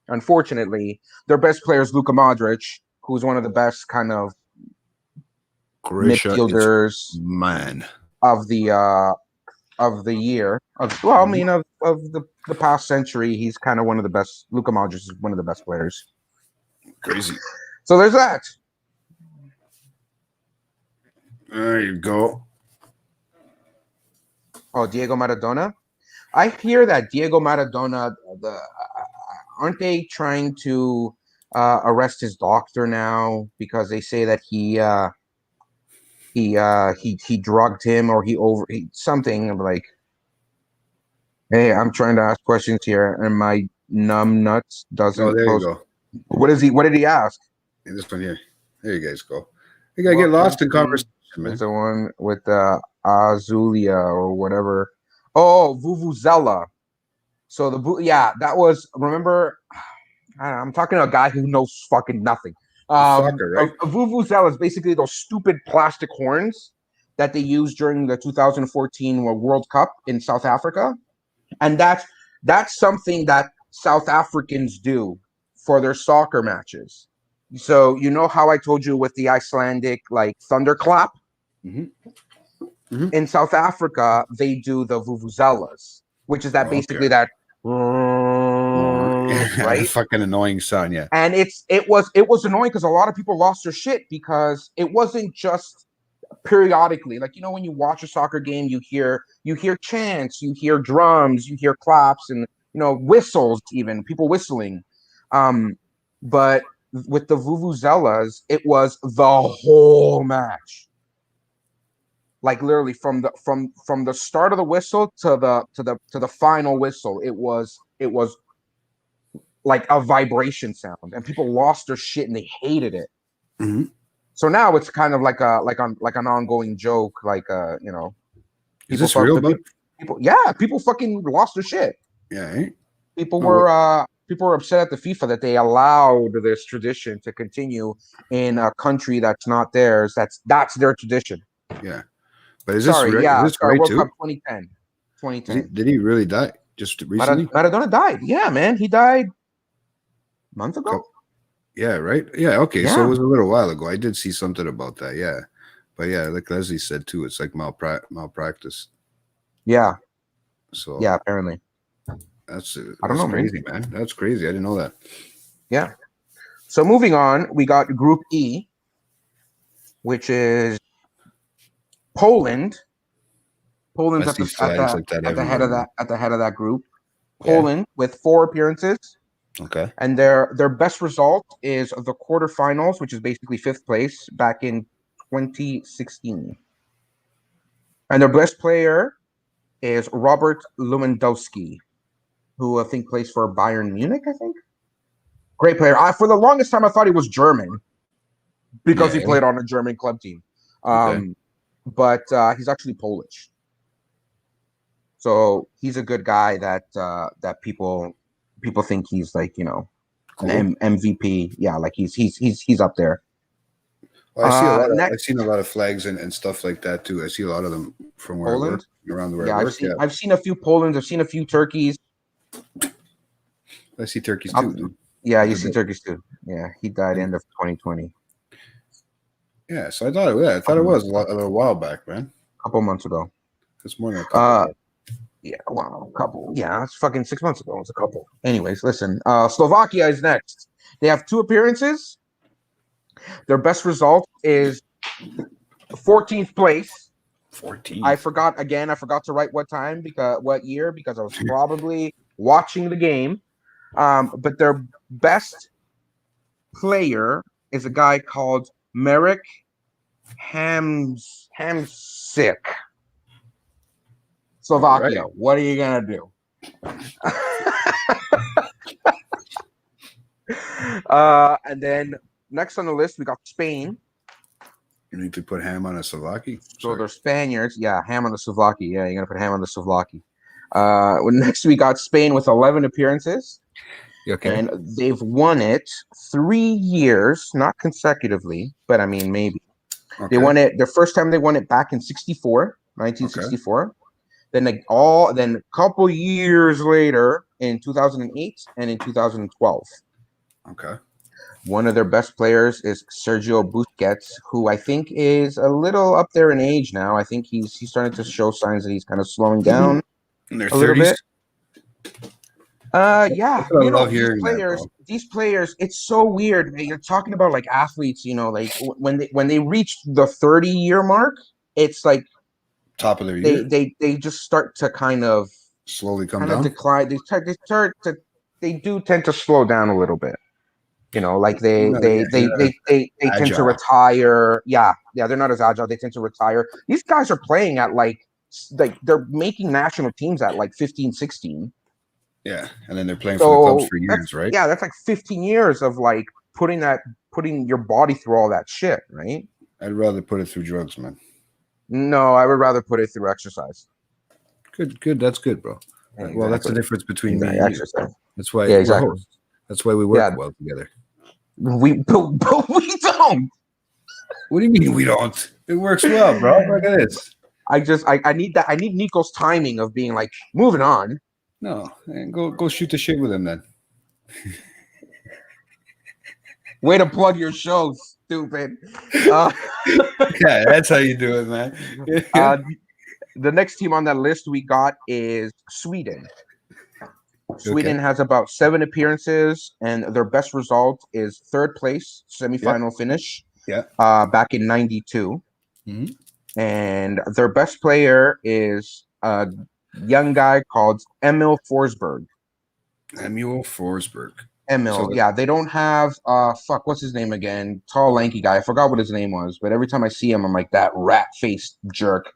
Unfortunately, their best player is Luka Modric, who's one of the best kind of midfielders of the year. Of the past century. He's kind of one of the best. Luka Modric is one of the best players. Crazy. So there's that. There you go. Oh, Diego Maradona. I hear that Diego Maradona. Aren't they trying to arrest his doctor now because they say that he drugged him or he something like. Hey, I'm trying to ask questions here, and my numb nuts doesn't. Oh, there you go. What did he ask? In this one here. There you guys go. You gotta get lost in conversation, man. It's the one with Azulia or whatever. Oh, Vuvuzela. So that was. Remember, I'm talking to a guy who knows fucking nothing. Soccer, right? A Vuvuzela is basically those stupid plastic horns that they used during the 2014 World Cup in South Africa. And that's something that South Africans do for their soccer matches. So you know how I told you with the Icelandic thunderclap? Mm-hmm. Mm-hmm. In South Africa, they do the vuvuzelas, which is that basically that right? Fucking annoying son, yeah. And it was annoying because a lot of people lost their shit because it wasn't just periodically. Like, when you watch a soccer game, you hear chants, you hear drums, you hear claps, and whistles, even people whistling. But with the vuvuzelas, it was the whole match. Like literally from the start of the whistle to the final whistle, it was like a vibration sound, and people lost their shit and they hated it. Mm-hmm. So now it's kind of like an ongoing joke, Is this real, bud? People fucking lost their shit. Yeah, eh? People were upset at the FIFA that they allowed this tradition to continue in a country that's not theirs. That's their tradition. Yeah, but is this right World too? Cup 2010. Did he really die just recently? Maradona died. Yeah, man, he died a month ago. Yeah, right. Yeah, okay. Yeah. So it was a little while ago. I did see something about that. Yeah, but yeah, like Leslie said too, it's like malpractice. Yeah. So yeah, apparently. That's I don't know, crazy, man. That's crazy. I didn't know that. Yeah. So moving on, we got Group E, which is Poland. Poland's at the head of that group. Poland with 4 appearances. Okay. And their best result is the quarterfinals, which is basically 5th place back in 2016. And their best player is Robert Lewandowski, who I think plays for Bayern Munich, I think. Great player. For the longest time, I thought he was German because he played on a German club team. But he's actually Polish. So he's a good guy that people think he's like, cool. an MVP. Yeah, like he's up there. Well, I see I've seen a lot of flags and stuff like that too. I see a lot of them from where Poland? I work, around the where I work. I've seen a few Polands. I've seen a few Turkeys. I see turkeys too, dude. Yeah, you see turkeys too. Yeah, he died end of 2020. Yeah, so I thought it was a little while back, man. A couple months ago. It's more than a couple. Yeah, well, a couple. Yeah, it's fucking 6 months ago. It's a couple. Anyways, listen. Slovakia is next. They have 2 appearances. Their best result is 14th place. 14. I forgot to write what year because I was probably watching the game. But their best player is a guy called Marek Hamsik. Slovakia. Right. What are you gonna do? And then next on the list we got Spain. You need to put ham on a Slovakia. So they're Spaniards. Yeah, ham on the Slovakia. Yeah, you're gonna put ham on the Slovakia. Next we got Spain with 11 appearances. Okay. And they've won it 3 years, not consecutively, but I mean maybe. Okay. They won it the first time they won it back in 1964. Okay. Then a couple years later in 2008 and in 2012. Okay. One of their best players is Sergio Busquets, who I think is a little up there in age now. I think he's starting to show signs that he's kind of slowing down in their 30s. Yeah. I love hearing these players, it's so weird. You're talking about like athletes, like when they reach the 30-year mark, it's like top of their year. They just start to kind of slowly come down. Decline. They do tend to slow down a little bit. Like they tend to retire. Yeah, they're not as agile. They tend to retire. These guys are playing at like they're making national teams at like 15, 16. Yeah, and then they're playing for the clubs for years, right? Yeah, that's like 15 years of like putting your body through all that shit, right? I'd rather put it through drugs, man. No, I would rather put it through exercise. Good. That's good, bro. Exactly. Well, that's the difference between me and exercise. You. That's why. Yeah, exactly. That's why we work well together. But we don't. What do you mean we don't? It works well, bro. Look at this. I need that. I need Nico's timing of being like moving on. No, and go shoot the shit with him then. Way to plug your show, stupid. Yeah, that's how you do it, man. The next team on that list we got is Sweden. Sweden has about 7 appearances, and their best result is third place, semifinal finish. Yeah. Back in '92. Mhm. And their best player is a young guy called Emil Forsberg. Emil Forsberg. Emil, yeah, they don't have what's his name again? Tall, lanky guy. I forgot what his name was, but every time I see him, I'm like, that rat-faced jerk.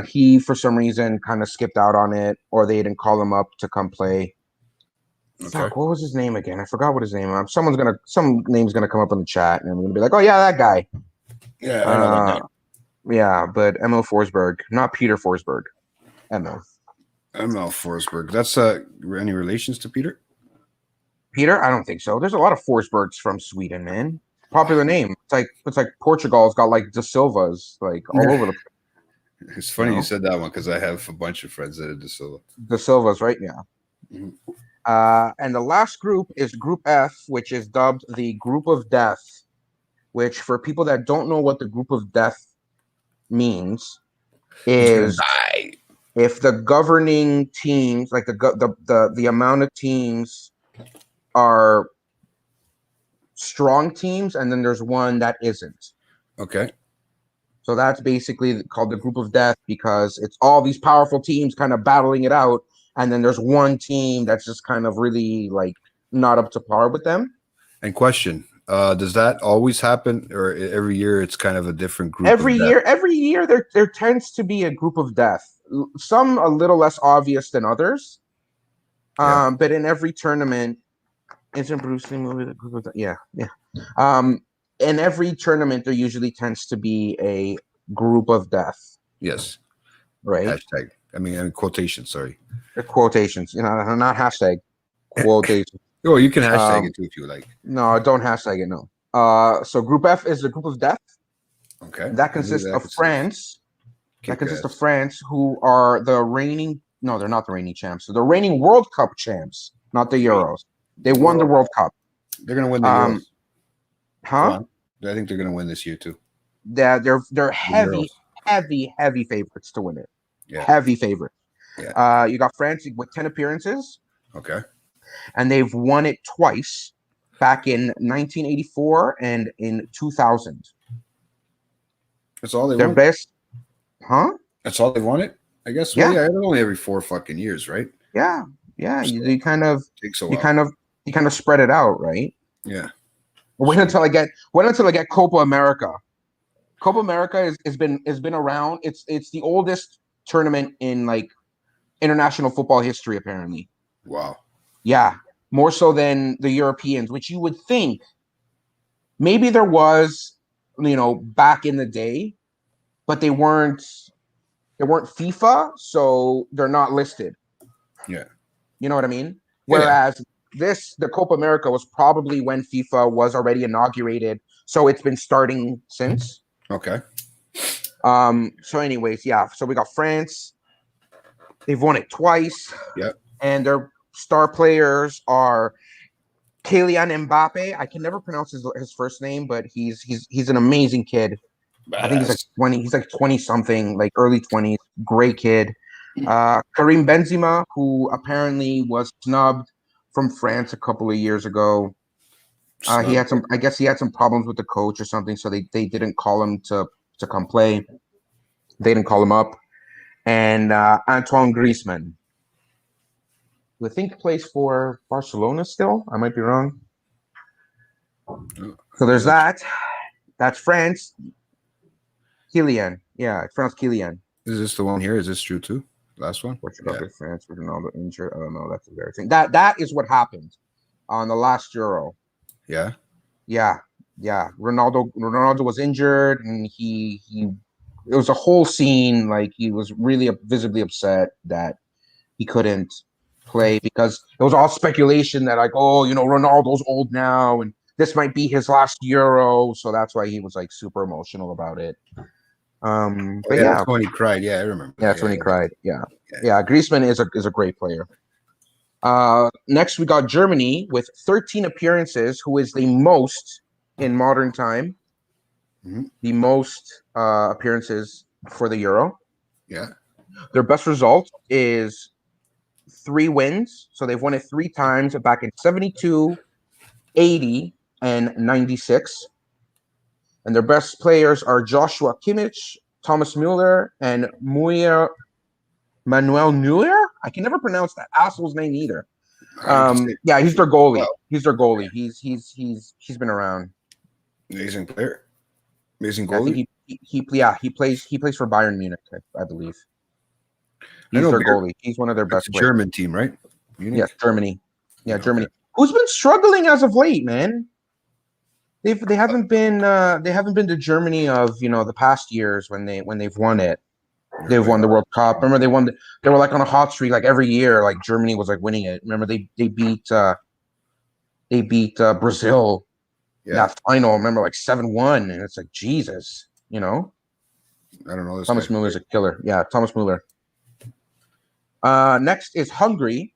He for some reason kind of skipped out on it, or they didn't call him up to come play. Okay. Fuck, what was his name again? I forgot what his name was. Some name's gonna come up in the chat, and I'm gonna be like, oh yeah, that guy. Yeah, I know that guy. Yeah, but Emil Forsberg, not Peter Forsberg. Emil. Emil Forsberg. That's any relations to Peter? Peter? I don't think so. There's a lot of Forsbergs from Sweden, man. Popular name. It's like Portugal's got like De Silvas, like all over the place. It's funny you said that one because I have a bunch of friends that are De Silva. De Silvas, right? Yeah. Mhm. And the last group is Group F, which is dubbed the Group of Death, which for people that don't know what the Group of Death means is if the governing teams, like the amount of teams are strong teams, and then there's one that isn't. Okay. So that's basically called the Group of Death because it's all these powerful teams kind of battling it out, and then there's one team that's just kind of really like not up to par with them. And question, does that always happen, or every year it's kind of a different group? Every year there tends to be a Group of Death. Some a little less obvious than others. But in every tournament, isn't Bruce Lee movie the Group of Death? Yeah. In every tournament, there usually tends to be a Group of Death. Yes. Right. Hashtag. I mean, in quotations. Sorry. Quotations. Not hashtag. Quotations. Oh, you can hashtag it too if you like. No, don't hashtag it. No. So Group F is the Group of Death. Okay. That consists of France. That consists of France, who are the reigning. No, they're not the reigning champs. So the reigning World Cup champs, not the Euros. They won the World Cup. They're gonna win the Euros. Huh? I think they're gonna win this year too. They're heavy favorites to win it. Yeah. Heavy favorite. Yeah. You got France with 10 appearances. Okay. And they've won it twice, back in 1984 and in 2000. That's all they Their want? best, huh? That's all they wanted, I guess. Yeah. Well, yeah, it's only every 4 fucking years, right? Yeah. So you kind of takes a while. You kind of spread it out, right? Yeah. Wait until I get Copa America. Copa America has been around. It's the oldest tournament in like international football history, apparently. Wow. Yeah, more so than the Europeans, which you would think maybe there was, back in the day, but they weren't FIFA, so they're not listed. Yeah. You know what I mean? Whereas the Copa America was probably when FIFA was already inaugurated, so it's been starting since. Okay. So anyways, yeah. So we got France. They've won it twice. Yep. And their star players are Kylian Mbappe. I can never pronounce his first name, but he's an amazing kid. Badass. I think he's like 20. He's like 20 something, like early 20s. Great kid. Karim Benzema, who apparently was snubbed from France a couple of years ago. He had some problems with the coach or something, so they didn't call him to come play. They didn't call him up. And Antoine Griezmann, who I think plays for Barcelona still. I might be wrong. So there's that. That's France. Kylian. Yeah, it's pronounced Kylian. Is this the one here? Is this true too? Last one? Portugal, France, Ronaldo injured. Oh no, that's embarrassing. That is what happened on the last Euro. Yeah. Ronaldo was injured, and it was a whole scene. Like, he was really visibly upset that he couldn't play because it was all speculation that like, Ronaldo's old now and this might be his last Euro, so that's why he was like super emotional about it. But that's when he cried. Yeah, I remember. Yeah, that's when he cried. Yeah. Griezmann is a great player. Next, we got Germany with 13 appearances, who is the most in modern time. Mm-hmm. The most appearances for the Euro. Yeah. Their best result is 3 wins. So they've won it 3 times back in 72, 80, and 96. And their best players are Joshua Kimmich, Thomas Mueller, and Manuel Neuer. I can never pronounce that asshole's name either. Yeah, he's their goalie. Wow. He's their goalie. He's been around. Amazing player. Amazing goalie. He plays for Bayern Munich, I believe. He's their goalie. He's one of their best players. German team, right? Munich? Yes, Germany. Yeah, Germany. Who's been struggling as of late, man? They haven't been to Germany of the past years when they've won it. They've won the World Cup. Remember they were like on a hot streak like every year. Like Germany was like winning it. Remember they beat Brazil. Yeah. That final. Remember like 7-1, and it's like Jesus. I don't know. Thomas Mueller's a killer. Yeah, Thomas Mueller. Next is Hungary,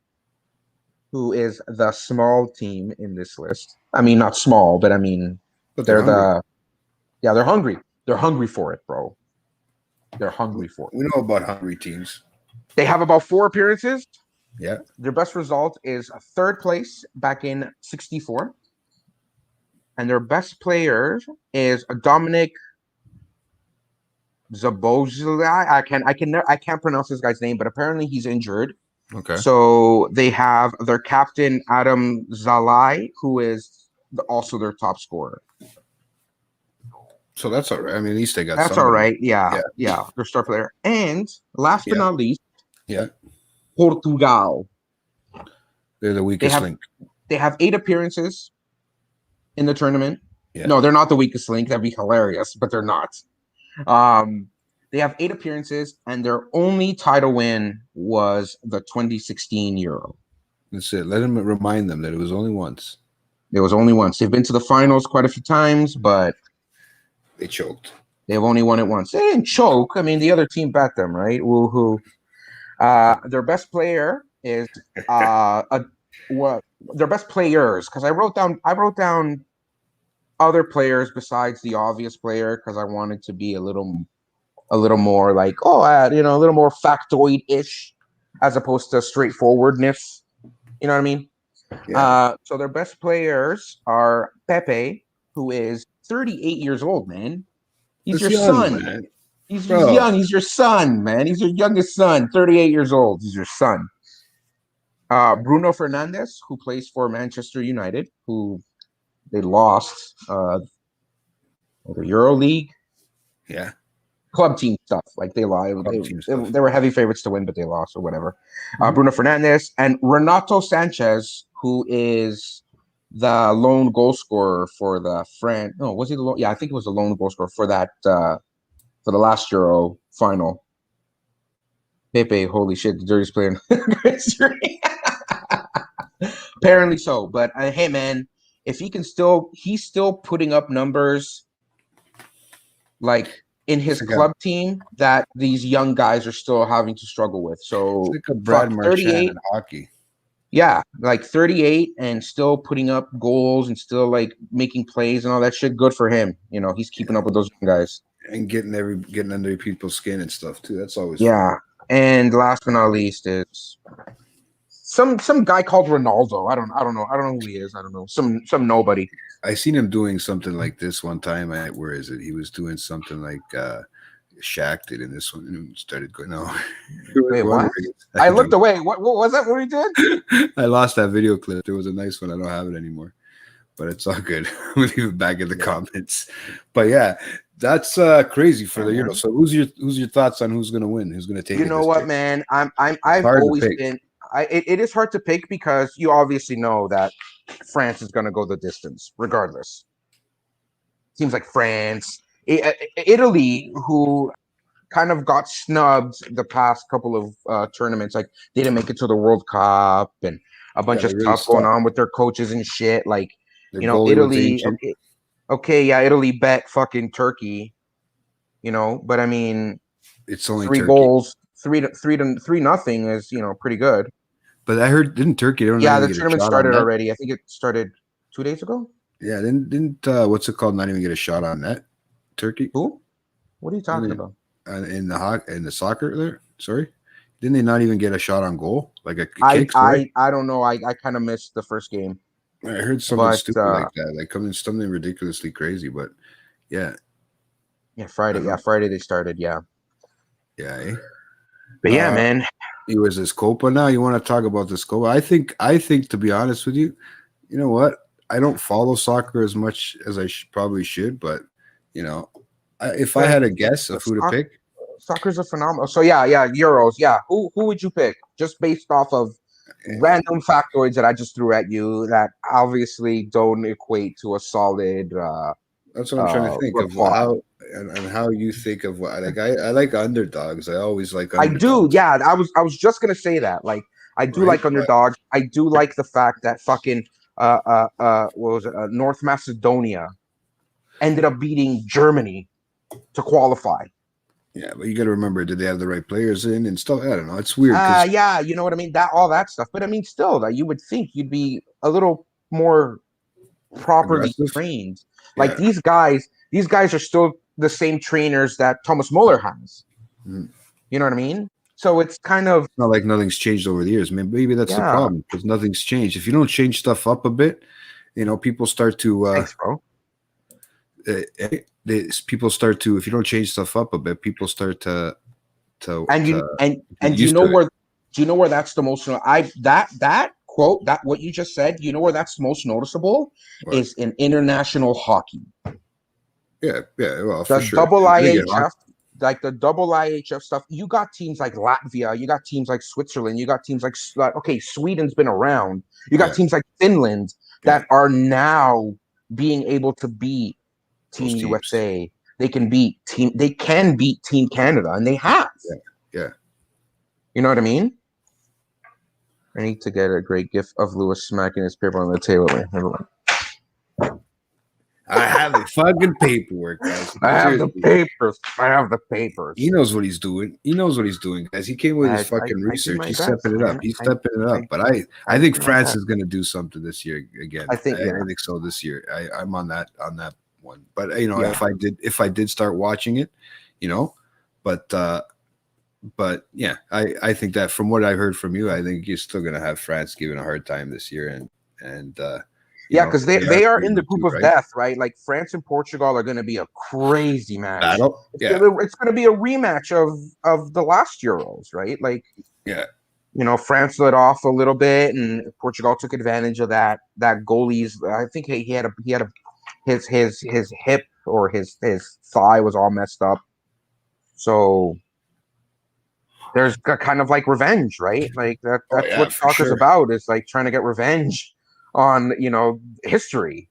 who is the small team in this list. I mean, not small, but I mean, they're hungry. They're hungry for it, bro. They're hungry for it. We know about hungry teams. They have about 4 appearances. Yeah. Their best result is 3rd place back in 64. And their best player is Dominic Zabozlai. I can't pronounce this guy's name, but apparently he's injured. Okay. So they have their captain Adam Zalai, who is also their top scorer. So that's all right. I mean, at least they got. That's somebody. All right. Yeah. Their star player. And last but not least, Portugal. They're the weakest link. They have 8 appearances in the tournament. Yeah. No, they're not the weakest link. That'd be hilarious, but they're not. They have 8 appearances, and their only title win was the 2016 Euro. That's it. Let them remind them that it was only once. It was only once. They've been to the finals quite a few times, but they choked. They've only won it once. They didn't choke. I mean, the other team backed them, right? Woohoo! Their best player is their best players, because I wrote down other players besides the obvious player because I wanted to be a little more like a little more factoid-ish as opposed to straightforwardness. You know what I mean? Yeah. So their best players are Pepe, who is 38 years old, man. He's your son. Man. He's young. He's your son, man. He's your youngest son. 38 years old. He's your son. Bruno Fernandes, who plays for Manchester United, who they lost the Euro League. Yeah. Club team stuff. Like they lied. They were heavy favorites to win, but they lost or whatever. Bruno Fernandes and Renato Sanchez, who is the lone goal scorer for the France. No, was he the lone? Yeah, I think it was the lone goal scorer for that for the last Euro final. Pepe, holy shit, the dirtiest player in history. Apparently so, but hey, man, if he's still putting up numbers like in his club team that these young guys are still having to struggle with. So it's like a Brad Marchand in hockey. Yeah, like 38 and still putting up goals and still like making plays and all that shit. Good for him. He's keeping up with those guys and getting under people's skin and stuff too. That's always fun. And last but not least is some guy called Ronaldo. I don't know who he is. I don't know. Some nobody. I seen him doing something like this one time. Where is it? He was doing something like Shaq did in this one and started going. No, wait, what? I looked away. What was that? What he did? I lost that video clip. There was a nice one. I don't have it anymore, but it's all good. We'll leave it back in the comments. But yeah, that's crazy for the Euro. So who's your thoughts on who's going to win? Who's going to take it? You know what, man? I've always been. It is hard to pick because you obviously know that France is going to go the distance regardless. Seems like France, Italy, who kind of got snubbed the past couple of tournaments, like they didn't make it to the World Cup and a bunch of stuff going on with their coaches and shit. Like, Italy. Italy bet fucking Turkey, but I mean, it's only 3 goals, 3-0 is pretty good. But I heard, didn't Turkey? The tournament started already. I think it started 2 days ago. Yeah, didn't what's it called? Not even get a shot on net. Turkey. Who? What are you talking about? In the soccer there. Sorry, Didn't they not even get a shot on goal? Like a kick? I don't know. I kind of missed the first game. I heard something stupid like that, like something ridiculously crazy. But yeah, Friday. Yeah, Friday they started. Yeah. Eh? But yeah, man. You was this Copa now? You want to talk about this Copa? I think to be honest with you, you know what? I don't follow soccer as much as I probably should, but you know, if I had a guess of who to pick, soccer's a phenomenal. So yeah, Euros. Yeah, who would you pick? Just based off of random factoids that I just threw at you that obviously don't equate to a solid. That's what I'm trying to think of how and how you think of what like I like underdogs. I always like underdogs. I do, yeah. I was just gonna say that. Like I do like underdogs. I do like the fact that fucking what was it? North Macedonia ended up beating Germany to qualify. Yeah, but you got to remember, did they have the right players in and stuff? I don't know. It's weird. Yeah, you know what I mean. All that stuff. But I mean, still, that you would think you'd be a little more properly trained. Like these guys are still the same trainers that Thomas Muller has. Mm-hmm. You know what I mean? So it's kind of not like nothing's changed over the years. I mean, maybe that's the problem because nothing's changed. If you don't change stuff up a bit, you know, people start to. Thanks, bro. People start to, if you don't change stuff up a bit, people start to and do you know where that's the most that quote, that what you just said, you know where that's most noticeable is in international hockey. Yeah, well, the double IHF, like the double IHF stuff. You got teams like Latvia, you got teams like Switzerland, you got teams like Sweden's been around. You got teams like Finland that are now being able to beat Team USA. They can beat Team Canada, and they have. Yeah. You know what I mean? I need to get a great gif of Lewis smacking his paper on the table. I have the fucking paperwork, guys. I have the papers. He knows what he's doing. Guys. He came with his fucking research. He's stepping it up. But I think France is going to do something this year again. I think so this year. I'm on that one. But you know, if I did start watching it, you know, but yeah, I think that from what I heard from you, I think you're still going to have France giving a hard time this year, and because they are in the group of death, right? Like France and Portugal are going to be a crazy match. Battle. It's going to be a rematch of the last Euros, right? Like, you know, France led off a little bit, and Portugal took advantage of that. That goalie's, I think he had his hip or his thigh was all messed up. So there's kind of like revenge, right? Like that's what soccer's about, is like trying to get revenge on, you know, history,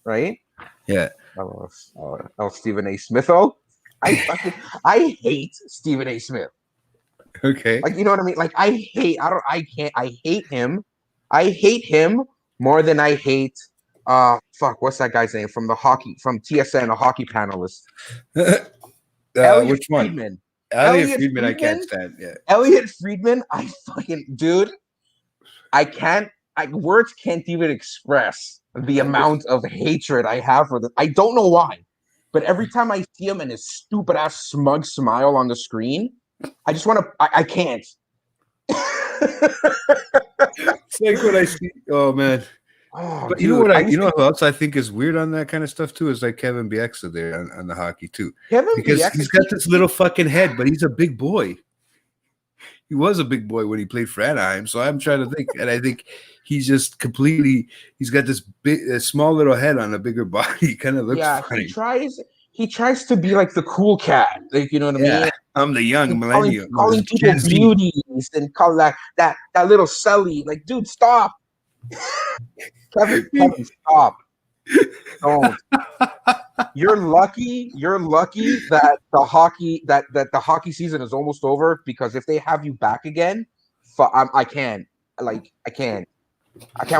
right? Yeah. Stephen A. Smith. I hate Stephen A. Smith. Okay. Like, you know what I mean? Like I hate him. I hate him more than I hate what's that guy's name from TSN, a hockey panelist? Which one? Friedman. Elliot Friedman, I can't stand. Yeah. Elliot Friedman, I fucking dude. Words can't even express the amount of hatred I have for this. I don't know why, but every time I see him and his stupid ass smug smile on the screen, I just want to. I can't. It's like when I see. Oh man. Oh, but dude, you know who else I think is weird on that kind of stuff too is like Kevin Bieksa there on the hockey too. Because he's got this little fucking head, but he's a big boy. He was a big boy when he played for Anaheim, so I'm trying to think, and I think he's just completely. He's got this small little head on a bigger body. He kind of looks funny. He tries to be like the cool cat, like, you know what I mean? I'm the young millennial. Calling people beauties and calling that little Selly. Like, dude, stop. Kevin, stop. Don't. You're lucky that the hockey season is almost over, because if they have you back again, I can't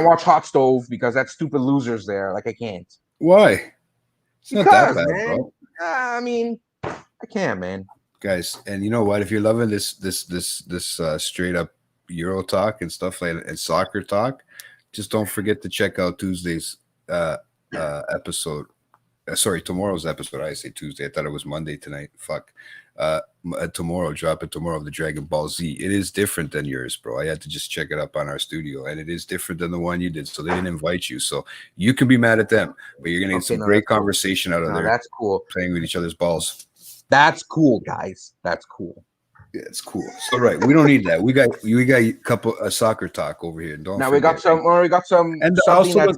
watch Hot Stove because that stupid loser's there. Like, I can't. Why? It's not that bad, man. bro. I mean, I can't, man. Guys, and you know what? If you're loving this straight up Euro talk and stuff like that, and soccer talk, just don't forget to check out Tuesday's episode Sorry, tomorrow's episode. I say Tuesday. I thought it was Monday tonight. Fuck. Tomorrow, drop it tomorrow of the Dragon Ball Z. It is different than yours, bro. I had to just check it up on our studio, and it is different than the one you did. So they didn't invite you. So you can be mad at them, but you're gonna get some great conversation out of there. That's cool. Playing with each other's balls. That's cool, guys. That's cool. Yeah, it's cool. So right, we don't need that. We got a couple soccer talk over here. Don't now forget. we got some, and also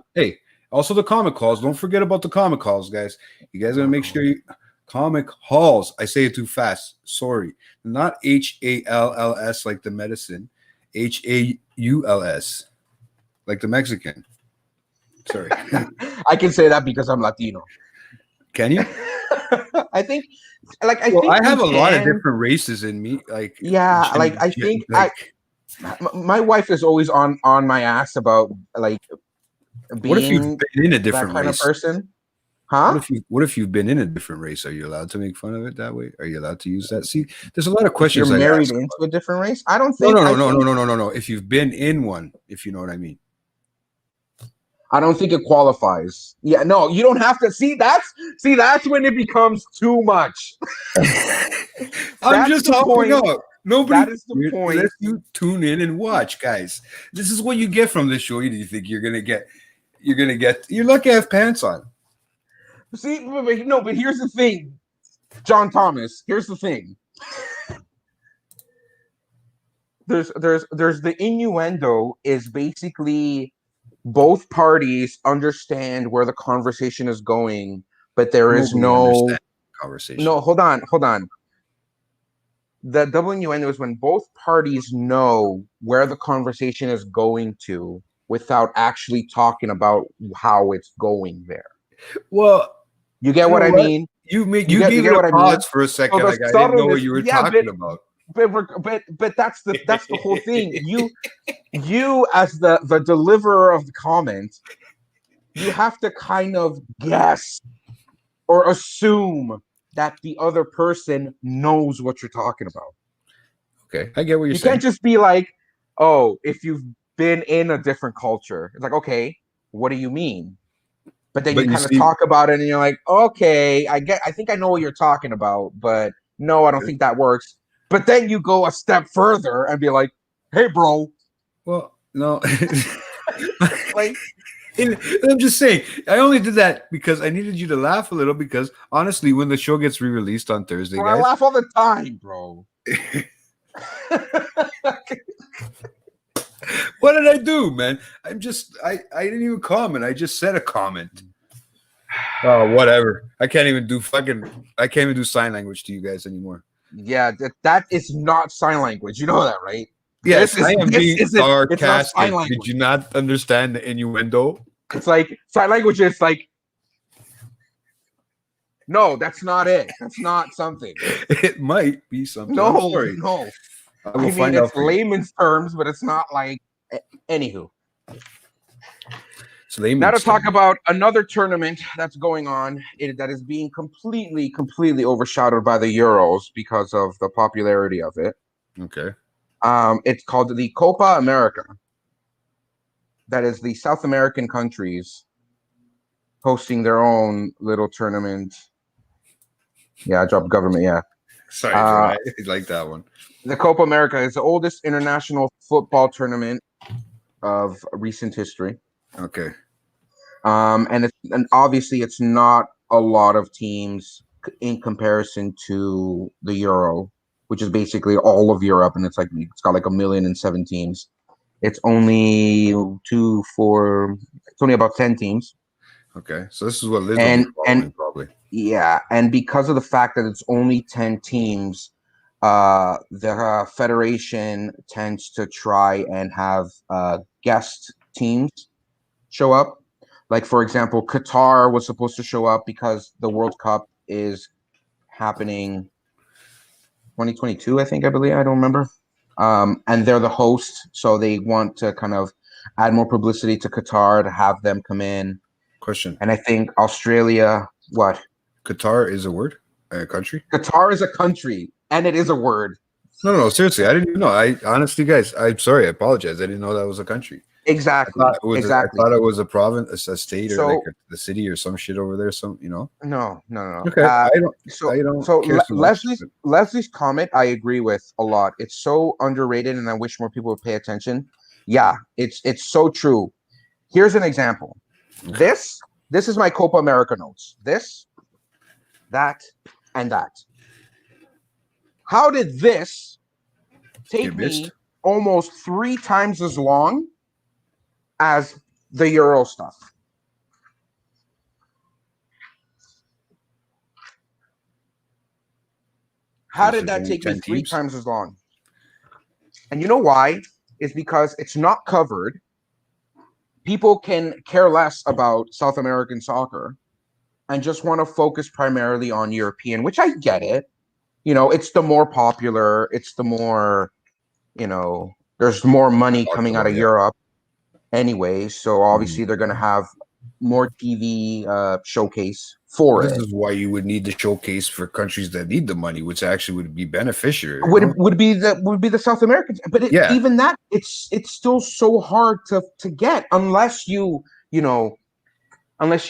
also the comic calls. Don't forget about the comic calls, guys. You guys gotta make sure you comic halls. I say it too fast. Sorry, not HALLS like the medicine, HAULS like the Mexican. Sorry, I can say that because I'm Latino. Can you? I think I have a lot of different races in me. Like I think my wife is always on my ass about like being what if you've been in a different kind race? Of person. Huh? What if you've been in a different race? Are you allowed to make fun of it that way? Are you allowed to use that? See, there's a lot of questions. You're married into a different race? I don't think. No. If you've been in one, if you know what I mean. I don't think it qualifies. Yeah, no, you don't have to see. That's when it becomes too much. I'm just talking up. Nobody. That is the point. Let you tune in and watch, guys. This is what you get from this show. You think you're gonna get? You're lucky I have pants on. See, but here's the thing, John Thomas. Here's the thing. There's the innuendo is basically both parties understand where the conversation is going, but there is no conversation. No, hold on. The double innuendo is when both parties know where the conversation is going to without actually talking about how it's going there. Well, you get what I mean? You gave it a pause for a second. Like I didn't know what you were talking about. But that's the whole thing. You as the deliverer of the comment, you have to kind of guess or assume that the other person knows what you're talking about. Okay, I get what you're saying. You can't just be like, oh, if you've been in a different culture. It's like, okay, what do you mean? But then you kind of talk about it and you're like, okay, I think I know what you're talking about, but no, I don't think that works. But then you go a step further and be like, hey, bro. Well, no. I'm just saying, I only did that because I needed you to laugh a little because, honestly, when the show gets re-released on Thursday, bro, guys. I laugh all the time, bro. What did I do, man? I didn't even comment. I just said a comment. Oh, whatever. I can't even do sign language to you guys anymore. Yeah, that is not sign language. You know that, right? Yes, I am being sarcastic. Did you not understand the innuendo? It's like sign language is like, no, that's not it. That's not something. It might be something. No. I mean, it's layman's terms, but it's not like. Anywho. Now to talk about another tournament that's going on that is being completely overshadowed by the Euros because of the popularity of it. Okay. It's called the Copa America. That is the South American countries hosting their own little tournament. Yeah, I dropped government. Yeah. Sorry, I like that one. The Copa America is the oldest international football tournament of recent history. Okay. And obviously it's not a lot of teams in comparison to the Euro, which is basically all of Europe, and it's got like 1,000,007 teams. It's only about 10 teams. Okay, so this is what Liz and probably. Yeah, and because of the fact that it's only 10 teams, the federation tends to try and have guest teams show up. Like, for example, Qatar was supposed to show up because the World Cup is happening 2022, I believe. I don't remember. And they're the host, so they want to kind of add more publicity to Qatar to have them come in. Question. And I think Australia, what? Qatar is a word? A country? Qatar is a country, and it is a word. No, seriously, I didn't even know. I honestly, guys, I'm sorry, I apologize. I didn't know that was a country. Exactly. I Exactly. thought it was a province, a state, or like So the city or some shit over there. Some, no, no, no. Okay, I don't care so much. Leslie's comment, I agree with a lot. It's so underrated, and I wish more people would pay attention. Yeah, it's so true. Here's an example. Okay. This is my Copa America notes. This, that, and that. How did this take me almost 3 times as long as the Euro stuff? How did that take me 3 times as long? And you know why? It's because it's not covered. People can care less about South American soccer and just want to focus primarily on European, which I get it. It's the more popular, it's the more, there's more money coming out of Europe anyway. So obviously they're going to have more TV showcase for it. This is why you would need the showcase for countries that need the money, which actually would be beneficiary. Would be the South Americans, but even that, it's still so hard to get unless you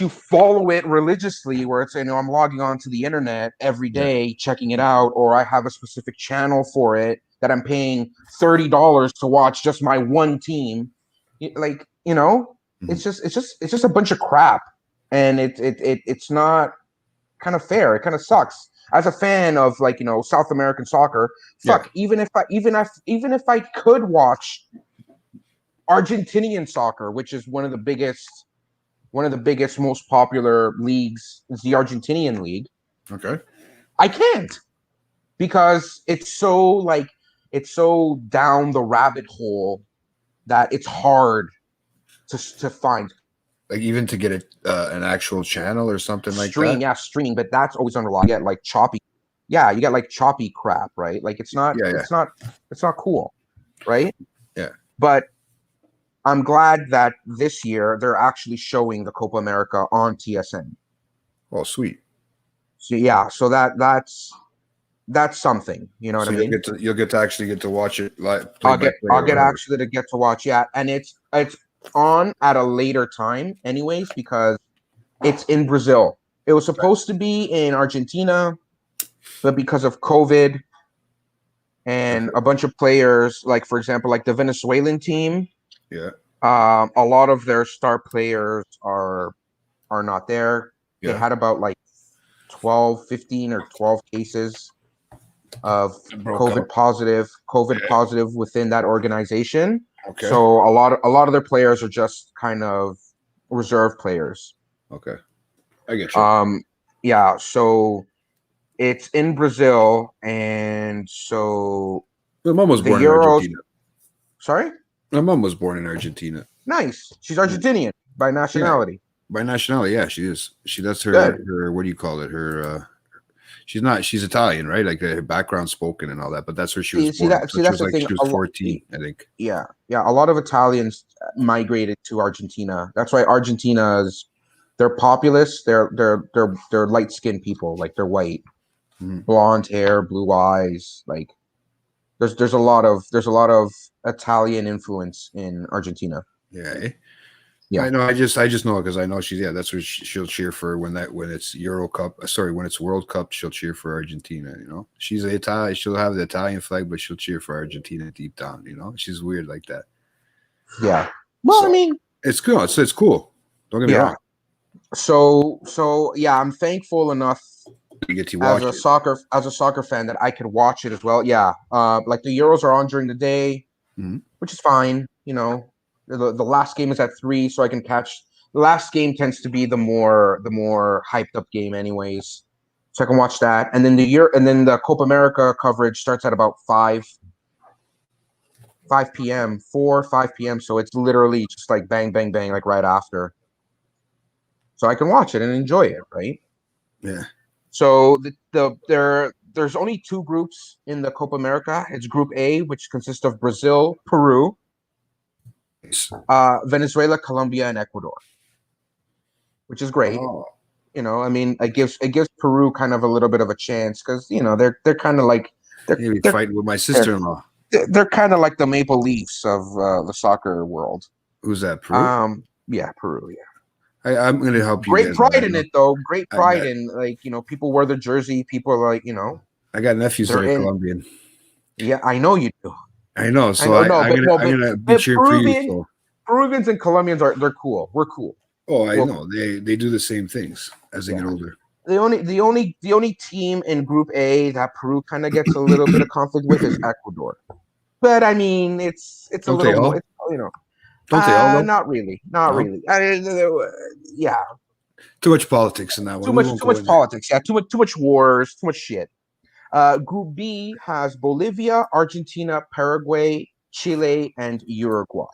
follow it religiously, where it's I'm logging onto the internet every day checking it out, or I have a specific channel for it that I'm paying $30 to watch just my one team. It's just a bunch of crap, and it's not kind of fair. It kind of sucks. As a fan of South American soccer, even if I could watch Argentinian soccer, which is one of the biggest, most popular leagues, is the Argentinian league. Okay. I can't, because it's so down the rabbit hole that it's hard to find. Like even to get an actual channel or something like that. Yeah, streaming, but that's always under lock. You get choppy. Yeah, you get choppy crap, right? It's not cool, right? Yeah. But I'm glad that this year they're actually showing the Copa America on TSN. Oh, sweet. So yeah, so that's something. You know what I mean? You'll get to actually get to watch it live. I'll get to watch. Yeah, and it's on at a later time, anyways, because it's in Brazil. It was supposed to be in Argentina, but because of COVID and a bunch of players, for example, the Venezuelan team. Yeah. A lot of their star players are not there. Yeah. They had about 15 or 12 cases of COVID positive within that organization. Okay. So a lot of their players are just kind of reserve players. Okay. I get you. Yeah, so it's in Brazil, and so my mom was born in Argentina. Sorry? My mom was born in Argentina. Nice. She's Argentinian by nationality. Yeah. By nationality, yeah, she is. That's her what do you call it? Her she's Italian, right? Her background spoken and all that, but that's where she was born. That's the thing. She was 14, I think. Yeah. A lot of Italians migrated to Argentina. That's why they're populous. They're light skinned people, they're white, blonde hair, blue eyes. There's a lot of Italian influence in Argentina. Yeah. Yeah, I know. I just know because I know that's what she'll cheer for when it's Euro Cup. Sorry, when it's World Cup, she'll cheer for Argentina. She's Italian. She'll have the Italian flag, but she'll cheer for Argentina deep down. She's weird like that. Yeah. Well, I mean, it's cool. It's cool. Don't get me wrong. So yeah, I'm thankful enough you get to watch as a soccer fan that I could watch it as well. Yeah. The Euros are on during the day, which is fine. The last game is at 3, so I can catch. The last game tends to be the more hyped up game, anyways. So I can watch that, and then the Copa America coverage starts at about 5 p.m. 5 p.m. So it's literally just bang, bang, bang, right after. So I can watch it and enjoy it, right? Yeah. So there's only 2 groups in the Copa America. It's Group A, which consists of Brazil, Peru, Venezuela, Colombia, and Ecuador, which is great. Oh. It gives Peru kind of a little bit of a chance because they're kind of they're fighting with my sister-in-law. They're kind of like the Maple Leafs of the soccer world. Who's that? Peru? Yeah, Peru. Yeah. I'm going to help you. Great pride in it, though. Great pride in, like, people wear the jersey. People are like, I got nephews that are Colombian. Yeah, I know you do. I know. So I'm gonna be cheering for you. So. Peruvians and Colombians they're cool. We're cool. Oh, I know. They do the same things as they get older. The only team in Group A that Peru kind of gets a little bit of conflict with is Ecuador. But I mean, it's a little more, Don't they all? Not really. Not really. Yeah. Too much politics in that one. Too much politics. Yeah. Too much wars. Too much shit. Group B has Bolivia, Argentina, Paraguay, Chile, and Uruguay.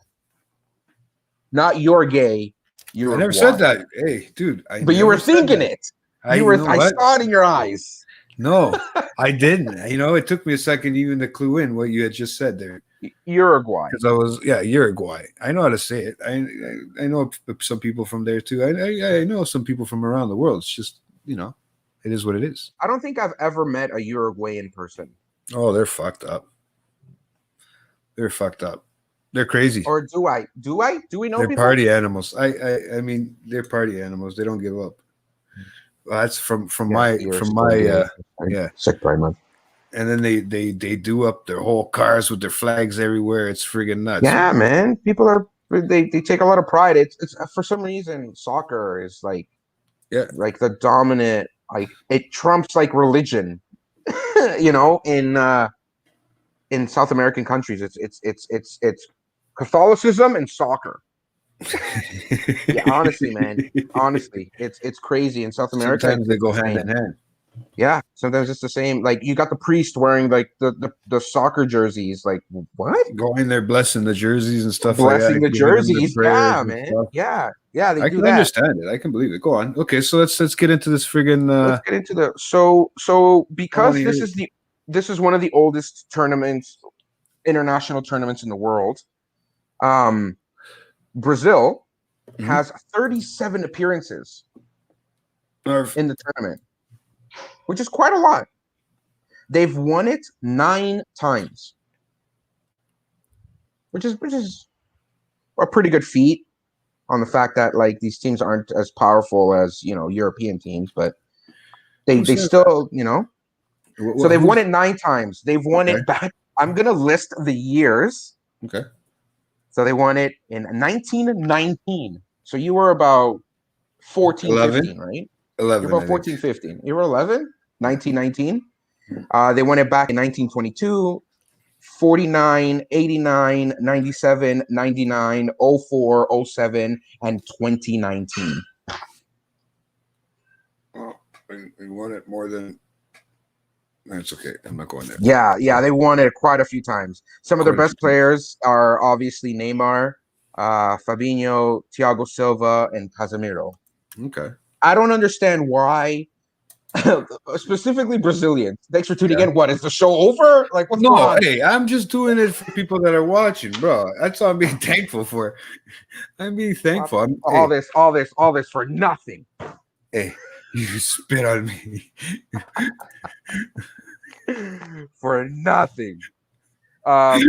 Not Uruguay. I never said that. Hey, dude. But you were thinking it. I saw it in your eyes. No, I didn't. It took me a second even to clue in what you had just said there. Uruguay. Because Uruguay. I know how to say it. I know some people from there too. I know some people from around the world. It's just, it is what it is. I don't think I've ever met a Uruguayan person. Oh, they're fucked up. They're fucked up. They're crazy. Or do I? Do we know? They're people? Party animals. I mean, they're party animals. They don't give up. Well, that's from my Sick Pride Month. And then they do up their whole cars with their flags everywhere. It's friggin' nuts. Yeah, man. People they take a lot of pride. It's for some reason soccer is like the dominant, like it trumps like religion. In South American countries, it's Catholicism and soccer. Yeah, honestly, man. Honestly, it's crazy in South America. Sometimes they go hand in hand. Yeah, sometimes it's the same. Like you got the priest wearing like the soccer jerseys. Like what? Going there blessing the jerseys and stuff. Blessing like the jerseys. Yeah, man. Yeah. I can understand it. I can believe it. Go on. Okay, so let's get into this friggin'. Let's get into the so because this is one of the oldest international tournaments in the world. Brazil has 37 appearances in the tournament, which is quite a lot. They've won it 9 times, which is a pretty good feat on the fact that like these teams aren't as powerful as European teams, but they still so they've won it 9 times. They've won it back. I'm gonna list the years. Okay. So they won it in 1919. So you were about 14, 11? 15, right? 11. You were about 14, 15. You were 11? 1919? They won it back in 1922, 49, 89, 97, 99, 04, 07, and 2019. Oh, they won it more than... That's okay. I'm not going there. Yeah, they won it quite a few times. Some of their best players are obviously Neymar, Fabinho, Thiago Silva, and Casemiro. Okay. I don't understand why, specifically Brazilians. Thanks for tuning in. What, is the show over? Like, what's going on? Hey, I'm just doing it for people that are watching, bro. That's what I'm being thankful for. I'm being thankful. All this for nothing. Hey. You spit on me for nothing. So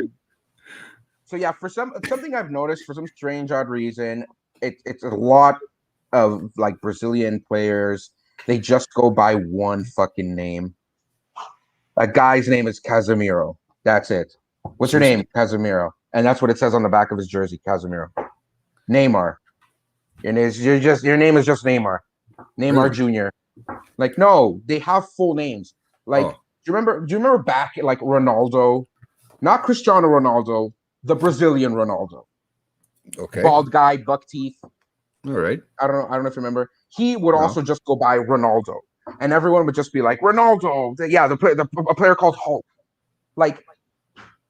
yeah, for something I've noticed for some strange odd reason, it's a lot of like Brazilian players. They just go by one fucking name. That guy's name is Casemiro. That's it. What's your name? Casemiro. And that's what it says on the back of his jersey, Casemiro. Neymar. Your name is just Neymar. Neymar Jr. Like, no, they have full names. Like, do you remember back at like Ronaldo, not Cristiano Ronaldo, the Brazilian Ronaldo. Okay. Bald guy, buck teeth. All right. I don't know if you remember. He would also just go by Ronaldo. And everyone would just be like, Ronaldo. Yeah, a player called Hulk. Like,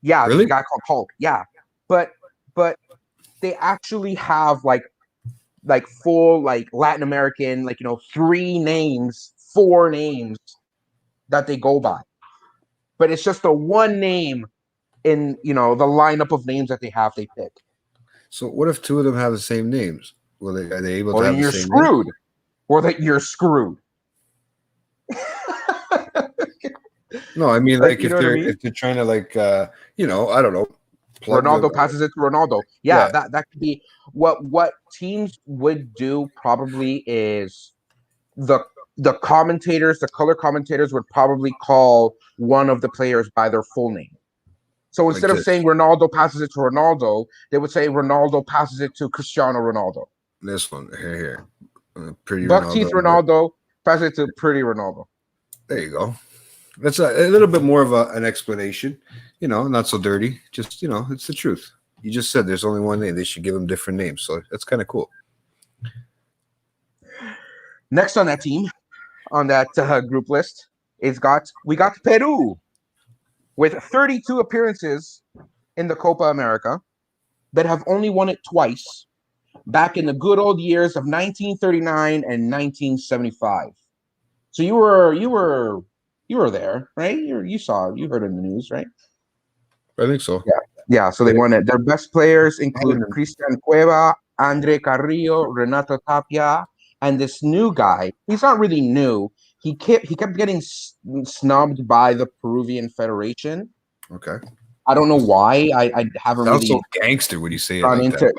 yeah, really? The guy called Hulk. Yeah. But they actually have like full like Latin American, like 4 names that they go by, but it's just the one name in the lineup of names that they pick. So what if 2 of them have the same names? Are they able to have the same screwed, name? Or that you're screwed. No, I mean like if they're trying to like I don't know, Ronaldo passes it to Ronaldo. Yeah, that could be what teams would do probably is the commentators, the color commentators would probably call one of the players by their full name. So instead of saying Ronaldo passes it to Ronaldo, they would say Ronaldo passes it to Cristiano Ronaldo. This one here. Pretty Buck Teeth Ronaldo passes it to Pretty Ronaldo. There you go. That's a little bit more of an explanation. Not so dirty. Just, it's the truth. You just said there's only one name. They should give them different names. So that's kind of cool. Next on that team, on that group list, we got Peru with 32 appearances in the Copa America that have only won it twice, back in the good old years of 1939 and 1975. So you were there, right? You heard in the news, right? I think so. Yeah. So they won it. Their best players include Cristian Cueva, Andre Carrillo, Renato Tapia, and this new guy. He's not really new. He kept getting snubbed by the Peruvian Federation. Okay. I don't know why. I haven't really. So gangster when you say it like that.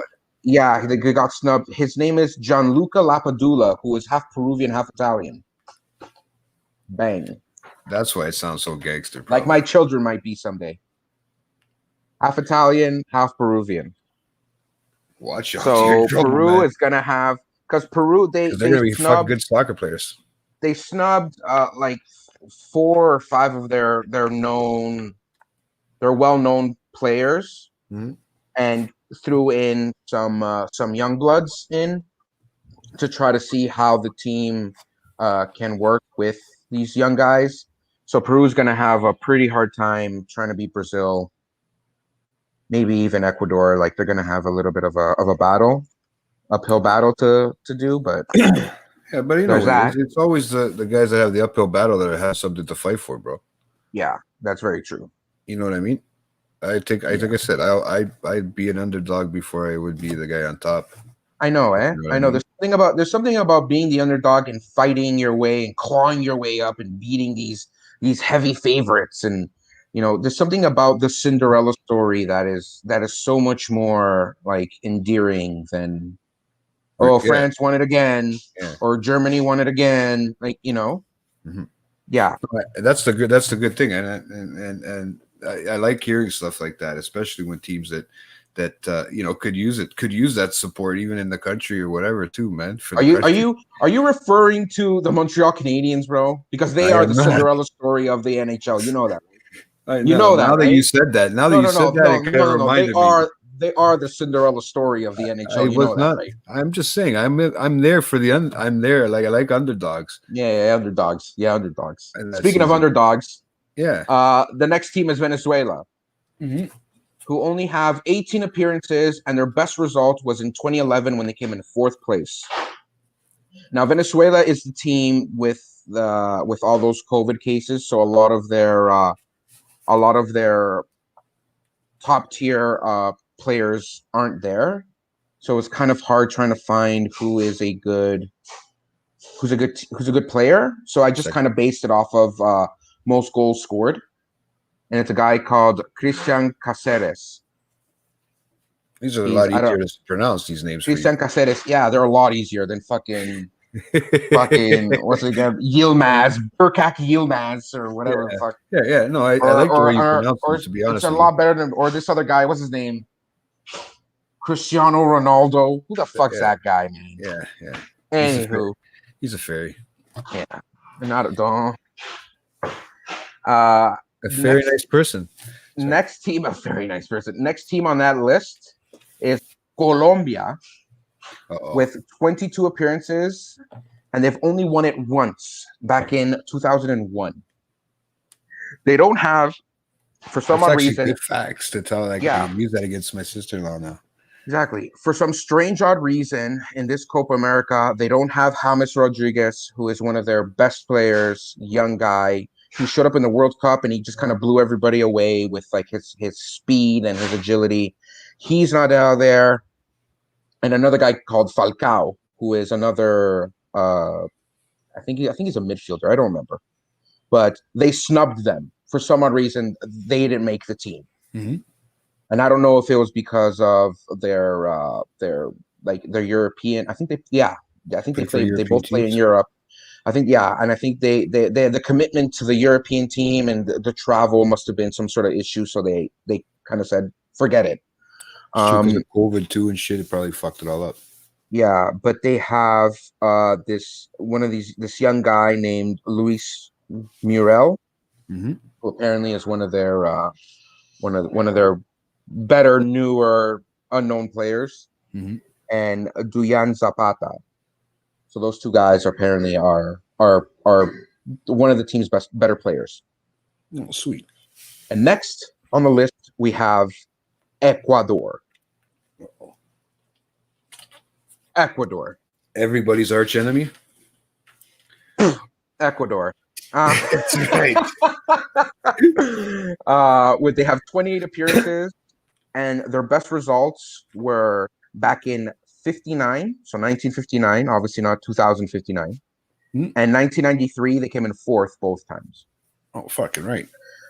Yeah, they got snubbed. His name is Gianluca Lapadula, who is half Peruvian, half Italian. Bang. That's why it sounds so gangster. Probably. Like my children might be someday. Half Italian, half Peruvian. Watch out. So Peru is gonna have, because Peru they're gonna be fucking good soccer players. They snubbed like 4 or 5 of their well-known players, and threw in some young bloods in to try to see how the team can work with these young guys. So Peru's going to have a pretty hard time trying to beat Brazil, maybe even Ecuador. Like they're going to have a little bit of a battle, uphill battle to do, but yeah, but it's always the guys that have the uphill battle that have something to fight for, bro. Yeah, that's very true. You know what I mean? I think I said I'd be an underdog before I would be the guy on top. I know, eh? You know I know. Mean? There's something about being the underdog and fighting your way and clawing your way up and beating these heavy favorites, and there's something about the Cinderella story that is so much more like endearing than France won it again, or Germany won it again, like Yeah, that's the good thing, and I like hearing stuff like that, especially when teams that could use that support even in the country or whatever too, man. Are you referring to the Montreal Canadiens, bro? Because they are the Cinderella story of the NHL. You know that. Right? Now that you said that, it kind of reminded me. They are the Cinderella story of the NHL. Right? I'm just saying. I'm there for I'm there. Like I like underdogs. Yeah, underdogs. Yeah, underdogs. Speaking of underdogs, the next team is Venezuela, who only have 18 appearances, and their best result was in 2011 when they came in 4th place. Now, Venezuela is the team with all those COVID cases, so a lot of their top tier players aren't there. So it's kind of hard trying to find who's a good player. So I just kind of based it off of most goals scored, and it's a guy called Cristian Cáceres. These are a lot easier to pronounce, these names. Cristian Cáceres, yeah, they're a lot easier than fucking what's it again? Yilmaz, Burkak Yilmaz, or whatever the fuck. Yeah. No, I like the way you pronounce it, to be honest. It's a lot better than, or this other guy, what's his name? Cristiano Ronaldo. Who the fuck's that guy, man? Yeah. Anywho. He's a fairy. Yeah. Not a dog. A very nice person. Next team, a very nice person. Next team on that list is Colombia. With 22 appearances, and they've only won it once, back in 2001. They don't have, for some odd reason, good facts to tell. I can use that against my sister-in-law now. Exactly. For some strange odd reason, in this Copa America, they don't have James Rodriguez, who is one of their best players, young guy. He showed up in the World Cup and he just kind of blew everybody away with like his speed and his agility. He's not out there. And another guy called Falcao, who is another, I think he's a midfielder. I don't remember, but they snubbed them for some odd reason. They didn't make the team. And I don't know if it was because of their European. I think they Like for play. They European both play in teams. Europe. I think and I think they the commitment to the European team and the travel must have been some sort of issue. So they kind of said forget it. It's true because of COVID too and shit. It probably fucked it all up. Yeah, but they have this young guy named Luis Muriel, Mm-hmm. who apparently is one of their better, newer, unknown players, Mm-hmm. and Duyan Zapata. So those two guys apparently are one of the team's better players. Oh, sweet. And next on the list we have Ecuador. Ecuador. Everybody's arch enemy. Ecuador. That's right. They have 28 appearances, and their best results were back in 59, so 1959, obviously not 2059, and 1993. They came in fourth both times. Oh, fucking right.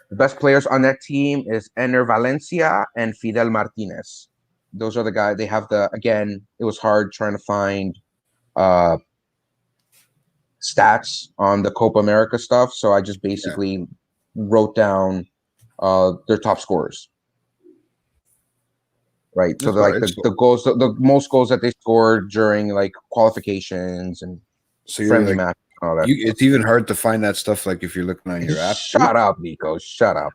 The best players on that team is Ener Valencia and Fidel Martinez. Those are the guys. They have again, it was hard trying to find stats on the Copa America stuff, so I just basically wrote down their top scorers. Right, so the goals, the most goals that they scored during like qualifications and friendly matches. All that. It's even hard to find that stuff. Like if you're looking on your app. Shut up, Nico. Shut up.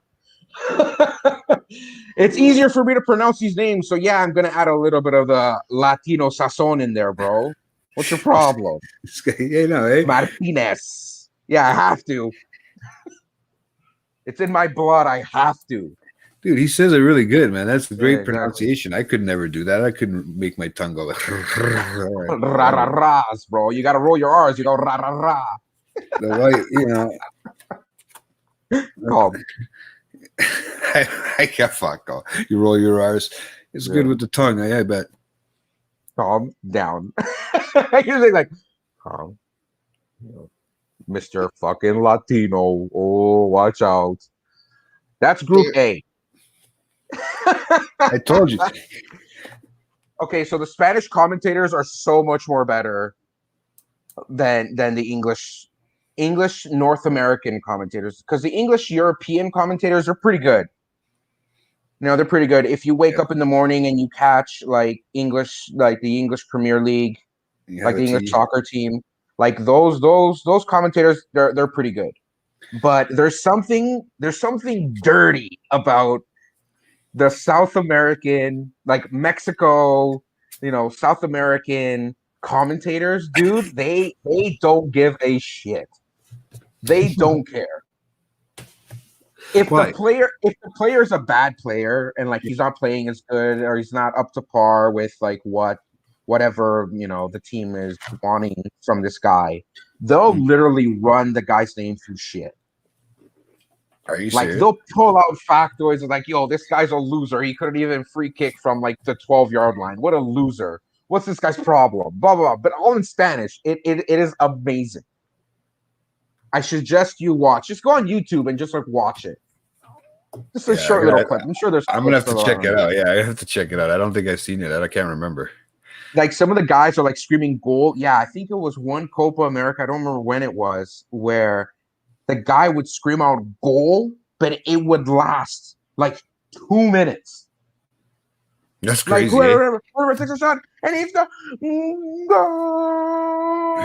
It's easier for me to pronounce these names, so yeah, I'm gonna add a little bit of the Latino sazon in there, bro. What's your problem? Martinez. Yeah, I have to. It's in my blood. I have to. Dude, he says it really good, man. That's a great pronunciation. I could never do that. I couldn't make my tongue go like ra-ra-ras, bro. You got to roll your R's. You go ra-ra-ra. I can't fuck off. You roll your R's. It's good with the tongue, I bet. Calm down. You're like, calm. Mr. fucking Latino. Oh, watch out. That's Group A. I told you. Okay, so the Spanish commentators are so much more better than the English North American commentators, because the English European commentators are pretty good. They're pretty good. If you wake up in the morning and you catch like the English Premier League, like the English soccer team, like those commentators, they're pretty good. But there's something dirty about the South American, like Mexico, South American commentators, dude. They don't give a shit. They don't care. If the player is a bad player and like he's not playing as good or he's not up to par with like whatever the team is wanting from this guy, they'll literally run the guy's name through shit. Are you like serious? They'll pull out factoids of like, yo, this guy's a loser. He couldn't even free kick from like the 12-yard line. What a loser. What's this guy's problem? Blah, blah, blah. But all in Spanish. It is amazing. I suggest you watch. Just go on YouTube and just like watch it. Just a short little clip. I'm sure there's. I'm gonna have to check it out. Yeah, I have to check it out. I don't think I've seen it. I can't remember. Like some of the guys are like screaming goal. Yeah, I think it was one Copa America. I don't remember when it was, where the guy would scream out goal, but it would last like 2 minutes. That's crazy. Like whoever takes a shot, and he's the goal.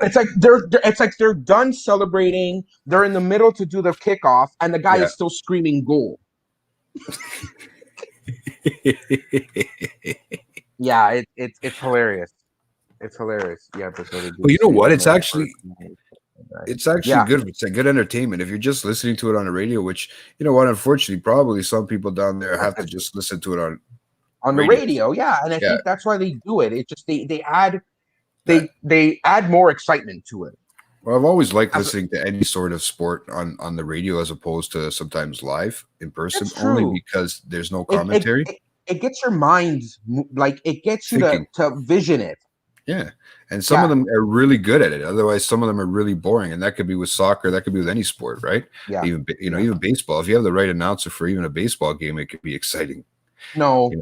It's like they're done celebrating. They're in the middle to do the kickoff, and the guy is still screaming goal. Yeah, it's hilarious. It's hilarious. Yeah, but you know what? It's actually good. It's a good entertainment. If you're just listening to it on the radio, which unfortunately, probably some people down there have to just listen to it on the radio. Yeah, and I think that's why they do it. It just they add more excitement to it. Well, I've always liked listening to any sort of sport on the radio as opposed to sometimes live in person, only because there's no commentary. It gets your mind, like it gets you to vision it. Yeah. And some of them are really good at it. Otherwise, some of them are really boring. And that could be with soccer. That could be with any sport, right? Yeah. Even, even baseball. If you have the right announcer for even a baseball game, it could be exciting. No.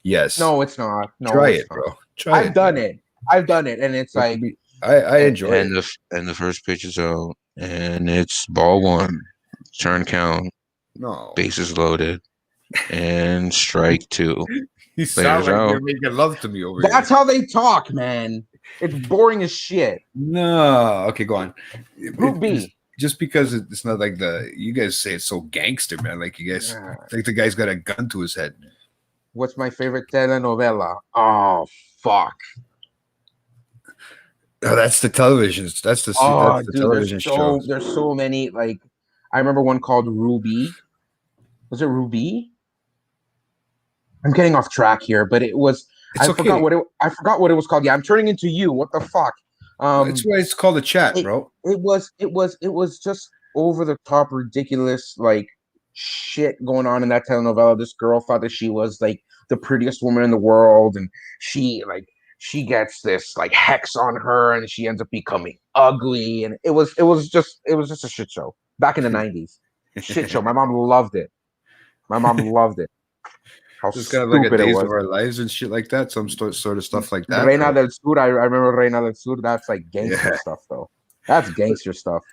Yes. No, it's not. No, try it's it, not. bro. Try I've done it. I've done it. And it's like, I enjoy it. And the first pitch is out, and it's ball one, turn count, no bases loaded, and strike two. You sound like you're making love to me over here. That's how they talk, man. It's boring as shit. No. Okay, go on. Group B. Just because it's not like you guys say it's so gangster, man. Like you guys think the guy's got a gun to his head. What's my favorite telenovela? Oh, fuck. Oh, that's the television. That's the television show. There's so many. Like, I remember one called Ruby. Was it Ruby? I'm getting off track here, but it was. I forgot what it was called. Yeah, I'm turning into you. What the fuck? That's why it's called a chat, bro. It was just over the top, ridiculous, like shit going on in that telenovela. This girl thought that she was like the prettiest woman in the world, and she gets this like hex on her, and she ends up becoming ugly, and it was just a shit show back in the 90s. Shit show. My mom loved it. How just kind of like a Days of Our Lives and shit like that. Some sort of stuff like that. Reina del Sur. I remember Reina del Sur. That's like gangster stuff, though. That's gangster stuff.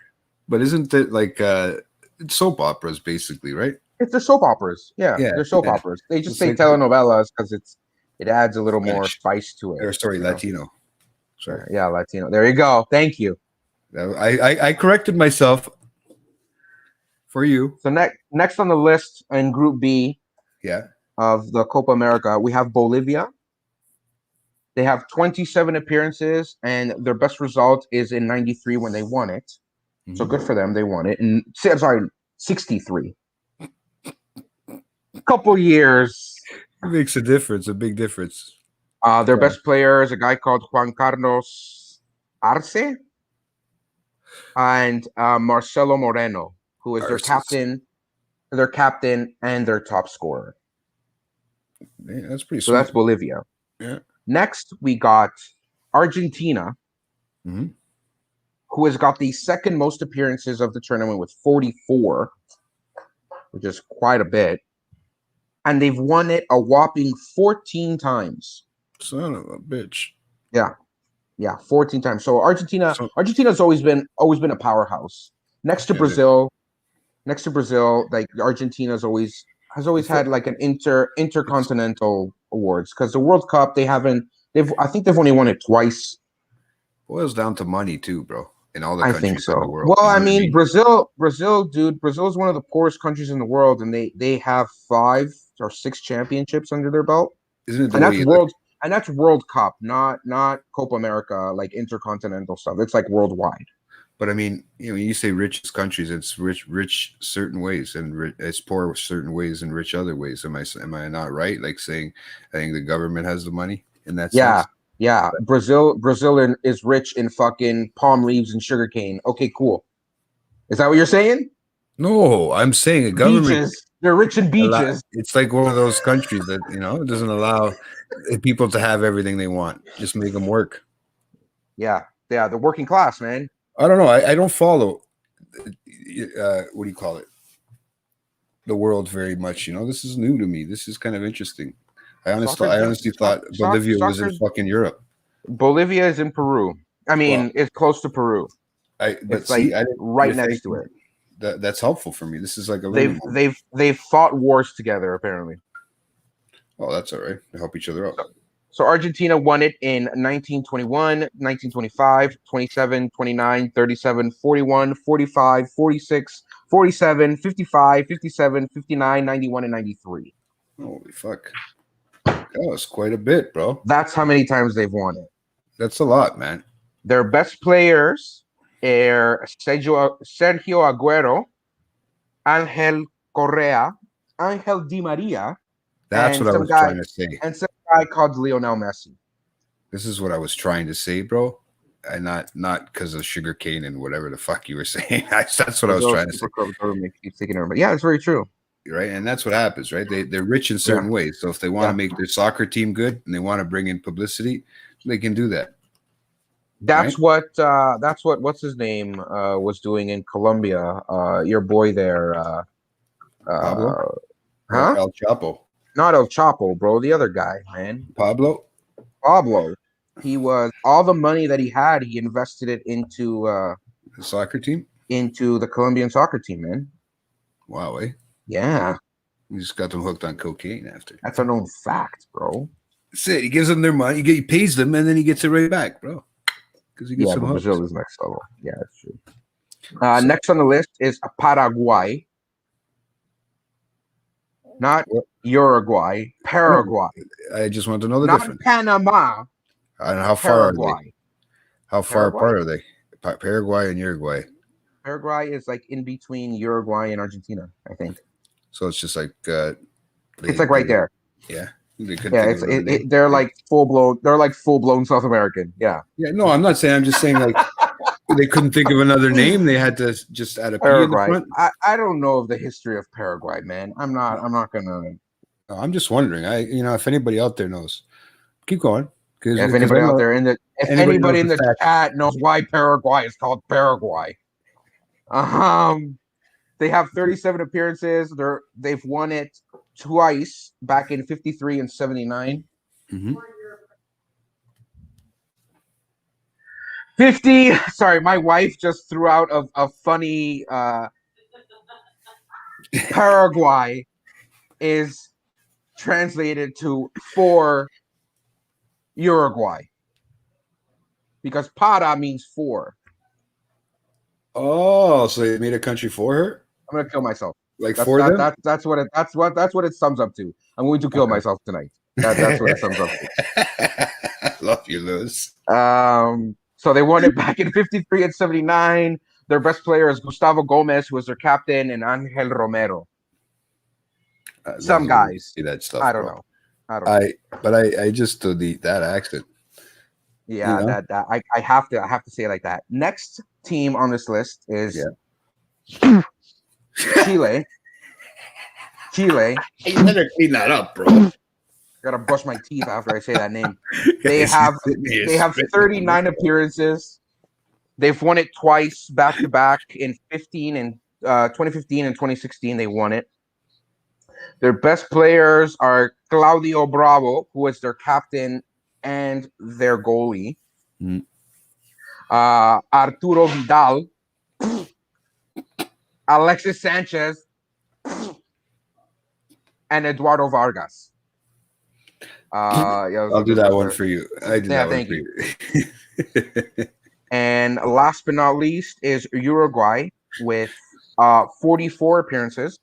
But isn't it like it's soap operas, basically, right? It's the soap operas. Yeah, they're soap operas. They just say telenovelas because it adds a little more spice to it. Or sorry, Latino. Sorry. Yeah, Latino. There you go. Thank you. I corrected myself for you. So next on the list in Group B. Yeah. Of the Copa America, we have Bolivia. They have 27 appearances, and their best result is in 93 when they won it. Mm-hmm. So good for them. They won it. And I'm sorry, 63. Couple years. It makes a difference, a big difference. Their best player is a guy called Juan Carlos Arce and Marcelo Moreno, who is their captain and their top scorer. Yeah, that's pretty. So that's Bolivia. Yeah. Next, we got Argentina, who has got the second most appearances of the tournament with 44, which is quite a bit, and they've won it a whopping 14 times. Son of a bitch. Yeah, 14 times. So Argentina's always been a powerhouse. Next to Brazil, like Argentina's always had like an intercontinental awards, because the World Cup I think they've only won it twice. Boils down to money too, bro. In all the countries think so. in the world. Well, I mean, Brazil, dude, Brazil is one of the poorest countries in the world, and they have 5 or 6 championships under their belt. Isn't it? And that's World Cup, not Copa America, like intercontinental stuff. It's like worldwide. But I mean, when you say richest countries, it's rich certain ways, and it's poor certain ways, and rich other ways. Am I not right? Like saying, I think the government has the money in that sense. Yeah. Brazil is rich in fucking palm leaves and sugarcane. Okay, cool. Is that what you're saying? No, I'm saying a government. Beaches. They're rich in beaches. It's like one of those countries that it doesn't allow people to have everything they want. Just make them work. Yeah, the working class, man. I don't know. I don't follow. What do you call it? The world very much. This is new to me. This is kind of interesting. I honestly thought Bolivia was in fucking Europe. Bolivia is in Peru. I mean, it's close to Peru. It's right next to it. That's helpful for me. This is like they've fought wars together, apparently. Oh, that's all right. They help each other out. So Argentina won it in 1921, 1925, 27, 29, 37, 41, 45, 46, 47, 55, 57, 59, 91, and 93. Holy fuck. That was quite a bit, bro. That's how many times they've won it. That's a lot, man. Their best players are Sergio Aguero, Angel Correa, Angel Di Maria. That's what I was trying to say. And some guy called Lionel Messi. This is what I was trying to say, bro. And not because of sugarcane and whatever the fuck you were saying. That's what I was trying to say. But yeah, it's very true. Right, and that's what happens, right? They're rich in certain ways. So if they want to make their soccer team good and they want to bring in publicity, they can do that. That's what what's his name was doing in Colombia. Your boy there, Pablo? huh? El Chapo. Not El Chapo, bro. The other guy, man. Pablo? Pablo. He was all the money that he had. He invested it into The soccer team? into the Colombian soccer team, man. Wow, eh? Yeah, You just got them hooked on cocaine after. that's a known fact, bro. That's it. He gives them their money. He pays them, and then he gets it right back, bro. Because he gets Yeah, some but hooks. Brazil is next level. Yeah, that's true. Next on the list is Paraguay. Not What? Uruguay, Paraguay. I just want to know the Not difference. Panama, And how far are they? Paraguay. How far Paraguay? apart are they? Paraguay and Uruguay. Paraguay is like in between Uruguay and Argentina, I think. So it's just like It's like right there. Yeah. They couldn't Yeah, think of another name. they're like full blown. They're like full blown South American. Yeah, Yeah, no, I'm not saying. I'm just saying like they couldn't think of another name. They had to just add a P in the Paraguay. front. I don't know of the history of Paraguay, man. I'm not gonna. No, I'm just wondering. If anybody out there knows, keep going. Because If anybody out there if anybody in the chat knows why Paraguay is called Paraguay, they have 37 appearances. They've won it twice back in 53 and 79. 50. Sorry, my wife just threw out a funny. Paraguay is translated to for Uruguay because para means for. Oh, so they made a country for her, I'm gonna kill myself. like for them. That's what it sums up to. I'm going to kill myself tonight. That's what it sums up to. I love you, Lewis. So they won it back in 53 and 79. Their best player is Gustavo Gomez, who was their captain, and Angel Romero. Some guys see that stuff. I don't know. I just do that accent. Yeah, you know? that I have to say it like that. Next team on this list is Chile. Chile. You better clean that up, bro. Gotta brush my teeth after I say that name. They have 39 appearances. They've won it twice back to back in 2015 and 2016. They won it. Their best players are Claudio Bravo, who is their captain and their goalie. Arturo Vidal, Alexis Sanchez, and Eduardo Vargas. I'll do that one for you. I do that one for you. And last but not least is Uruguay with 44 appearances.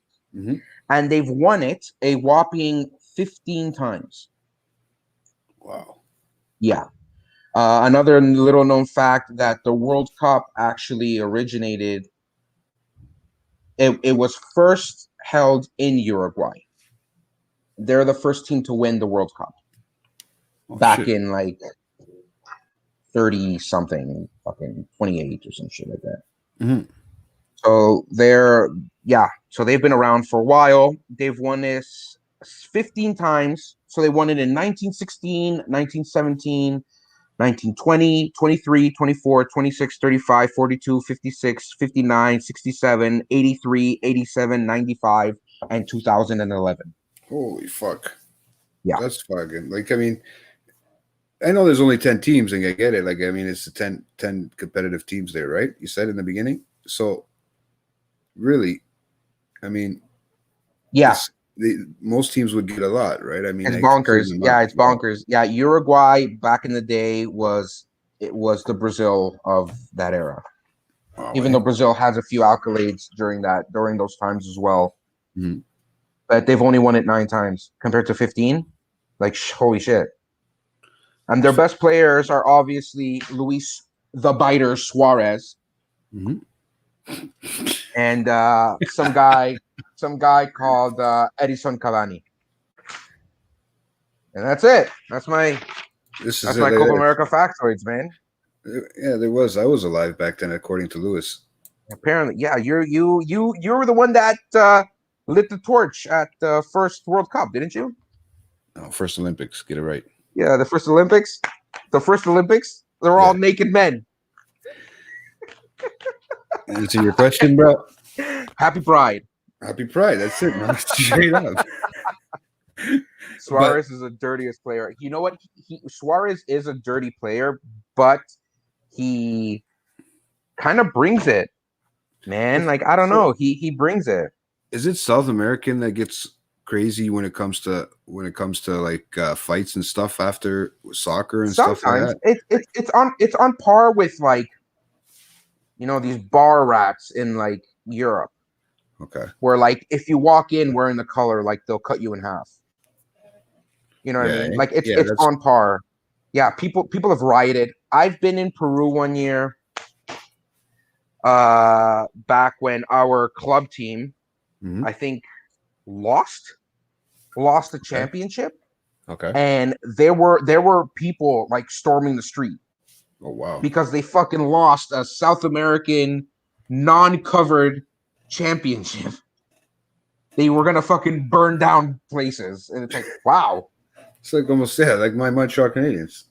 And they've won it a whopping 15 times. Wow. Yeah. Another little known fact that the World Cup actually originated. It was first held in Uruguay. They're the first team to win the World Cup back in like 30 something, fucking 28 or some shit like that. So so they've been around for a while. They've won this 15 times. So they won it in 1916, 1917, 1920, 23, 24, 26, 35, 42, 56, 59, 67, 83, 87, 95, and 2011. Holy fuck. Yeah. That's fucking, like, I mean, I know there's only 10 teams, and I get it. Like, I mean, it's the 10 competitive teams there, right? You said in the beginning. So, really, I mean, yeah, most teams would get a lot, right? I mean, it's bonkers. Yeah, it's bonkers. Yeah, Uruguay back in the day was the Brazil of that era. Even though Brazil has a few accolades during those times as well, but they've only won it 9 times compared to 15. Like, holy shit! And their best players are obviously Luis the Biter Suarez, and some guy called Edison Cavani. And that's it. That's my Copa America factoids, man. Yeah, there was. I was alive back then, according to Lewis. Apparently, yeah. You were the one that lit the torch at the first World Cup, didn't you? Oh, first Olympics. Get it right. Yeah, the first Olympics. The first Olympics. They're all naked men. Answer your question, bro. Happy Pride. Happy Pride. That's it, man. Straight up. Suarez is the dirtiest player. You know what? Suarez is a dirty player, but he kind of brings it, man. Like, I don't know. He brings it. Is it South American that gets crazy when it comes to like fights and stuff after soccer and stuff like that? It's on par with like, you know, these bar rats in like Europe. Okay. Where like if you walk in wearing the color, like they'll cut you in half. You know what I mean? Like it's on par. Yeah, people have rioted. I've been in Peru one year. Back when our club team, I think, lost the championship. Okay. And there were people like storming the street. Oh wow. Because they fucking lost a South American non-covered championship. They were gonna fucking burn down places. And it's like, wow. It's like almost like my Montreal Canadiens.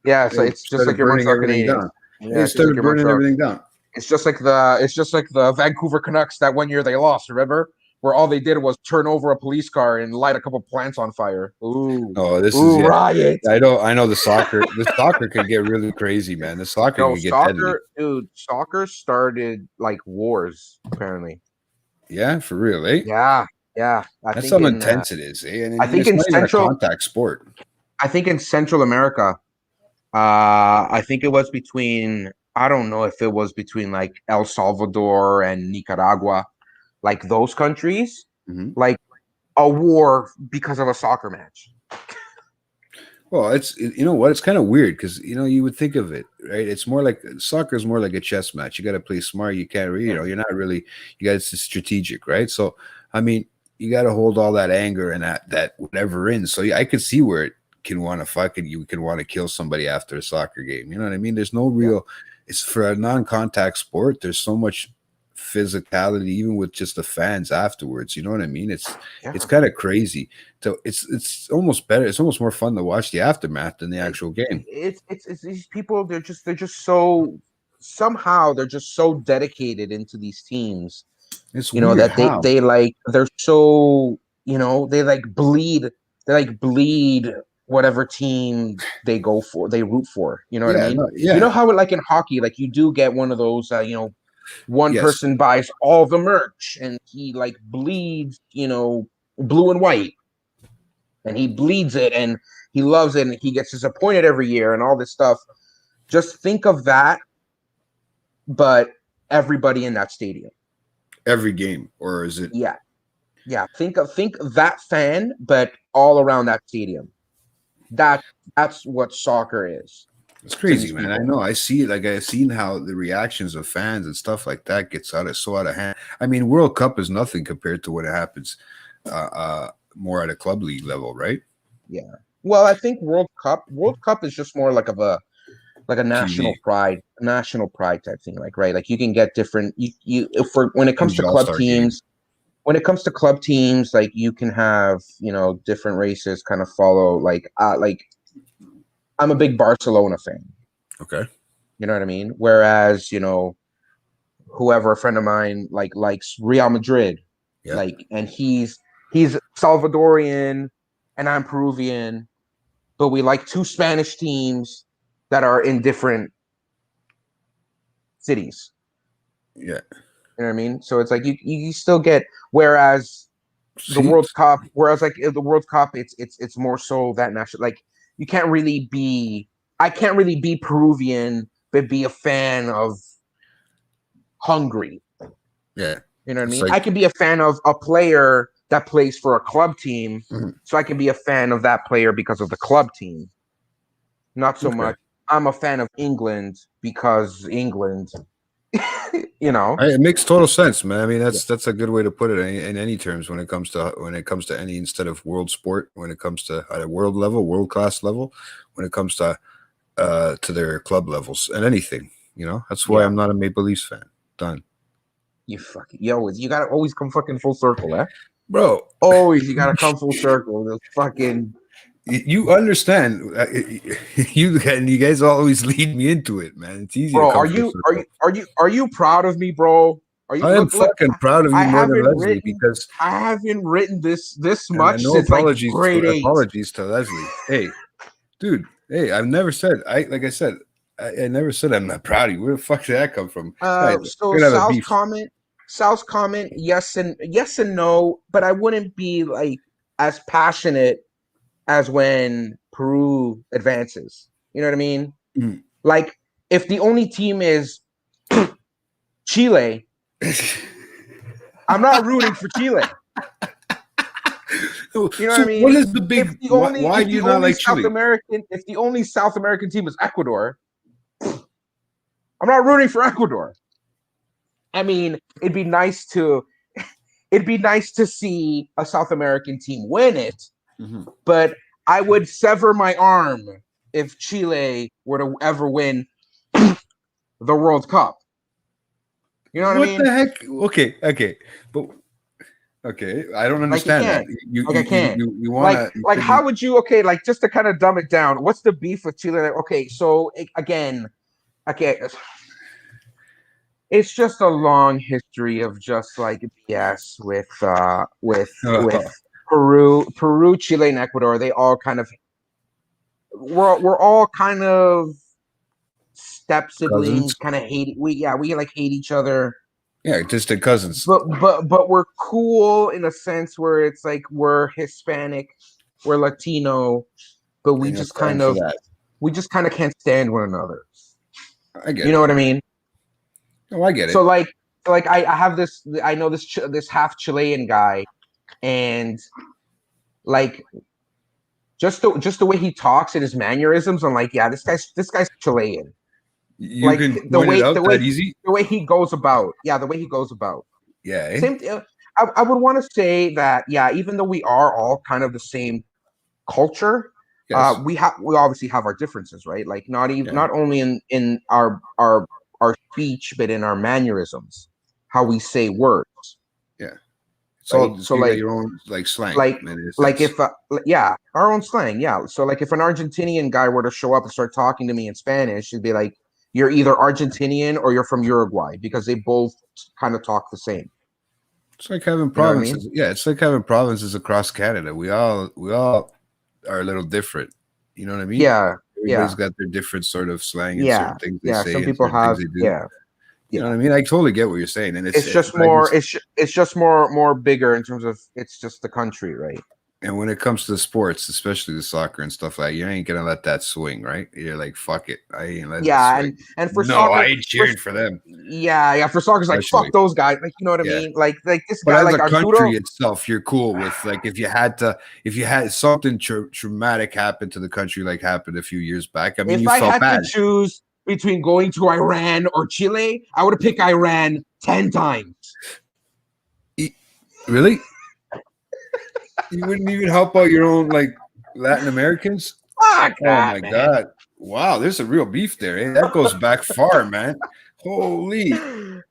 Yeah, so it's just like your Montreal Canadiens. Yeah, they started burning everything down. It's just like the Vancouver Canucks that one year they lost, remember? Where all they did was turn over a police car and light a couple plants on fire. Ooh. Oh, this is riot. I know the soccer. The soccer can get really crazy, man. The soccer can get deadly. Dude, soccer started like wars, apparently. Yeah, for real, eh? Yeah. That's how intense it is, eh? And I think in Central contact sport. I think in Central America, I think it was between, I don't know if it was between like El Salvador and Nicaragua, like those countries, like a war because of a soccer match. Well, you know what? It's kind of weird because, you know, you would think of it, right? It's more like soccer is more like a chess match. You got to play smart. You can't really, you know, you're not really, it's strategic, right? So, I mean, you got to hold all that anger and that whatever in. So I could see where it can want to fuck and you can want to kill somebody after a soccer game. You know what I mean? There's no real, it's for a non-contact sport. There's so much physicality, even with just the fans afterwards. You know what I mean? It's kind of crazy. So it's almost better. It's almost more fun to watch the aftermath than the actual game. It's these people. They're just so somehow they're just so dedicated into these teams. It's you know that they like they're so, you know, they bleed whatever team they go for, they root for. You know what I mean? You know how like in hockey, like you do get one of those, you know, one person buys all the merch and he like bleeds, you know, blue and white, and he bleeds it and he loves it and he gets disappointed every year and all this stuff. Just think of that, but everybody in that stadium. Every game, or is it? Yeah. Think that fan, but all around that stadium. That's what soccer is. It's crazy, man. I know. I see it. Like I've seen how the reactions of fans and stuff like that gets so out of hand. I mean, World Cup is nothing compared to what happens more at a club league level, right? Yeah. Well, I think World Cup is just more like a national pride type thing, like, right? Like you can get different when it comes to club teams. When it comes to club teams, like you can have, you know, different races kind of follow. Like I'm a big Barcelona fan. Okay. You know what I mean? Whereas, you know, whoever, a friend of mine likes Real Madrid, and he's Salvadorian and I'm Peruvian, but we like two Spanish teams that are in different cities. Yeah. You know what I mean? So it's like you still get, whereas the World Cup, it's more so that national, like I can't really be Peruvian but be a fan of Hungary. Yeah. You know what I mean? Like, I can be a fan of a player that plays for a club team, so I can be a fan of that player because of the club team. Not so much I'm a fan of England because England. You know, it makes total sense, man. I mean, that's a good way to put it in any terms when it comes to any, instead of world sport, when it comes to at a world level, world class level, when it comes to their club levels and anything, you know. That's why I'm not a Maple Leafs fan. Done. You gotta always come fucking full circle, eh? Bro. Always, you gotta come full circle. The fucking You understand? You guys always lead me into it, man. It's easy Bro, to come are full you circle. are you proud of me, bro? Are you I am look? fucking proud of you I more than haven't Leslie written because, I haven't written this and much no since like apologies grade 8. to Leslie. Hey, dude. Hey, I've never said like I said. I never said I'm not proud of you. Where the fuck did that come from? Guys, So we're gonna have a beef. Sal's comment, yes and no, but I wouldn't be like as passionate as when Peru advances. You know what I mean? Mm. Like if the only team is Chile, I'm not rooting for Chile. You know what I mean? What is the big? Why do you not like Chile? If the only South American team is Ecuador, I'm not rooting for Ecuador. I mean, it'd be nice to see a South American team win it, but I would sever my arm if Chile were to ever win the World Cup. You know what I mean? What the heck? Okay, but okay, I don't understand that. I can't. You want to like how would you? Okay, like just to kind of dumb it down. What's the beef with Chile? Okay, so again, it's just a long history of just like BS with Peru, Chile, and Ecuador. They all kind of we're all kind of step siblings, kind of hate. We like hate each other. Yeah, distant cousins. But we're cool in a sense where it's like we're Hispanic, we're Latino, but we just kind of can't stand one another. I get it. You know what I mean? Oh, I get it. So like I have this. I know this half Chilean guy, and like just the way he talks and his mannerisms. I'm like, yeah, this guy's Chilean. You like can the way easy. The way he goes about, the way he goes about. Yeah. Same. I would want to say that, even though we are all kind of the same culture, yes. We obviously have our differences, right? Like not only in our speech, but in our mannerisms, how we say words. Yeah. So like your own like slang. Our own slang. Yeah. So like if an Argentinian guy were to show up and start talking to me in Spanish, he'd be like, you're either Argentinian or you're from Uruguay, because they both kind of talk the same. It's like having provinces. You know what I mean? Yeah, it's like having provinces across Canada. We all are a little different. You know what I mean? Yeah. Everybody's got their different sort of slang and certain things they say. Some people have. You know what I mean? I totally get what you're saying, and it's just more. It's just more bigger in terms of it's just the country, right? And when it comes to sports, especially the soccer and stuff like that, you ain't gonna let that swing, right? You're like, fuck it, I ain't letting it swing. and for soccer, I ain't cheering for them. Yeah, for soccer, it's like fuck those guys. Like, you know what I mean? Like this guy, but as like a Arturo, country itself, you're cool with like if you had something traumatic happen to the country, like happened a few years back. I mean, if I had to choose between going to Iran or Chile, I would have picked Iran 10 times. Really? You wouldn't even help out your own like Latin Americans? Oh my God. Wow, there's a real beef there. Eh? That goes back far, man. Holy.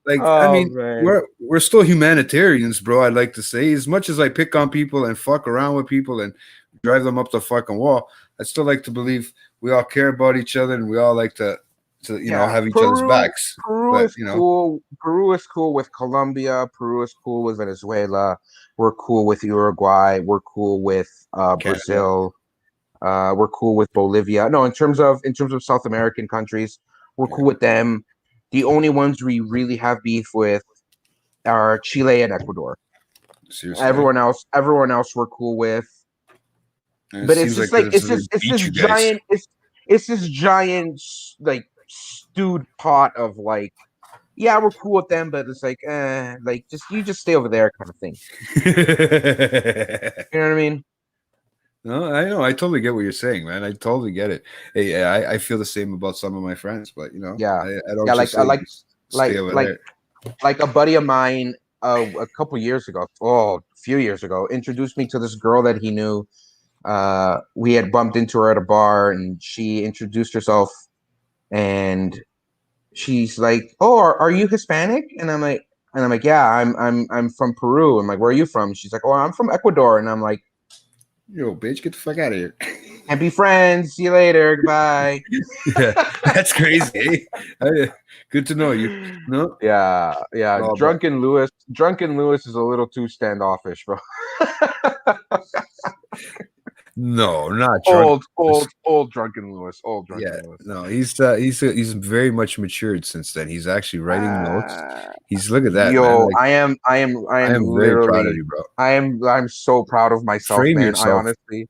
Like, I mean, man. We're still humanitarians, bro. I'd like to say. As much as I pick on people and fuck around with people and drive them up the fucking wall, I still like to believe we all care about each other and we all like to have each other's backs. Peru is cool. Peru is cool with Colombia. Peru is cool with Venezuela. We're cool with Uruguay. We're cool with Brazil. We're cool with Bolivia. No, in terms of South American countries, we're cool with them. The only ones we really have beef with are Chile and Ecuador. Seriously? Everyone else we're cool with. But it's just like it's this giant like stewed pot of like, yeah, we're cool with them, but it's like, like you just stay over there kind of thing. You know what I mean? No, I know. I totally get what you're saying, man. I totally get it. Hey, I feel the same about some of my friends, but I don't like a buddy of mine a few years ago, introduced me to this girl that he knew. We had bumped into her at a bar, and she introduced herself, and she's like, "Oh, are you Hispanic?" And I'm like, "Yeah, I'm from Peru." I'm like, "Where are you from?" She's like, "Oh, I'm from Ecuador." And I'm like, "Yo, bitch, get the fuck out of here." And be friends. See you later. Goodbye. Yeah, that's crazy. Good to know you. No, Yeah. Oh, Drunken Lewis is a little too standoffish, bro. no, not drunk. Old Drunken Lewis. Old Drunken Yeah, Lewis. no, he's very much matured since then. He's actually writing notes. He's look at that, Yo, man. Like, I am I am very proud of you, bro. I'm so proud of myself, Frame man. yourself. I honestly,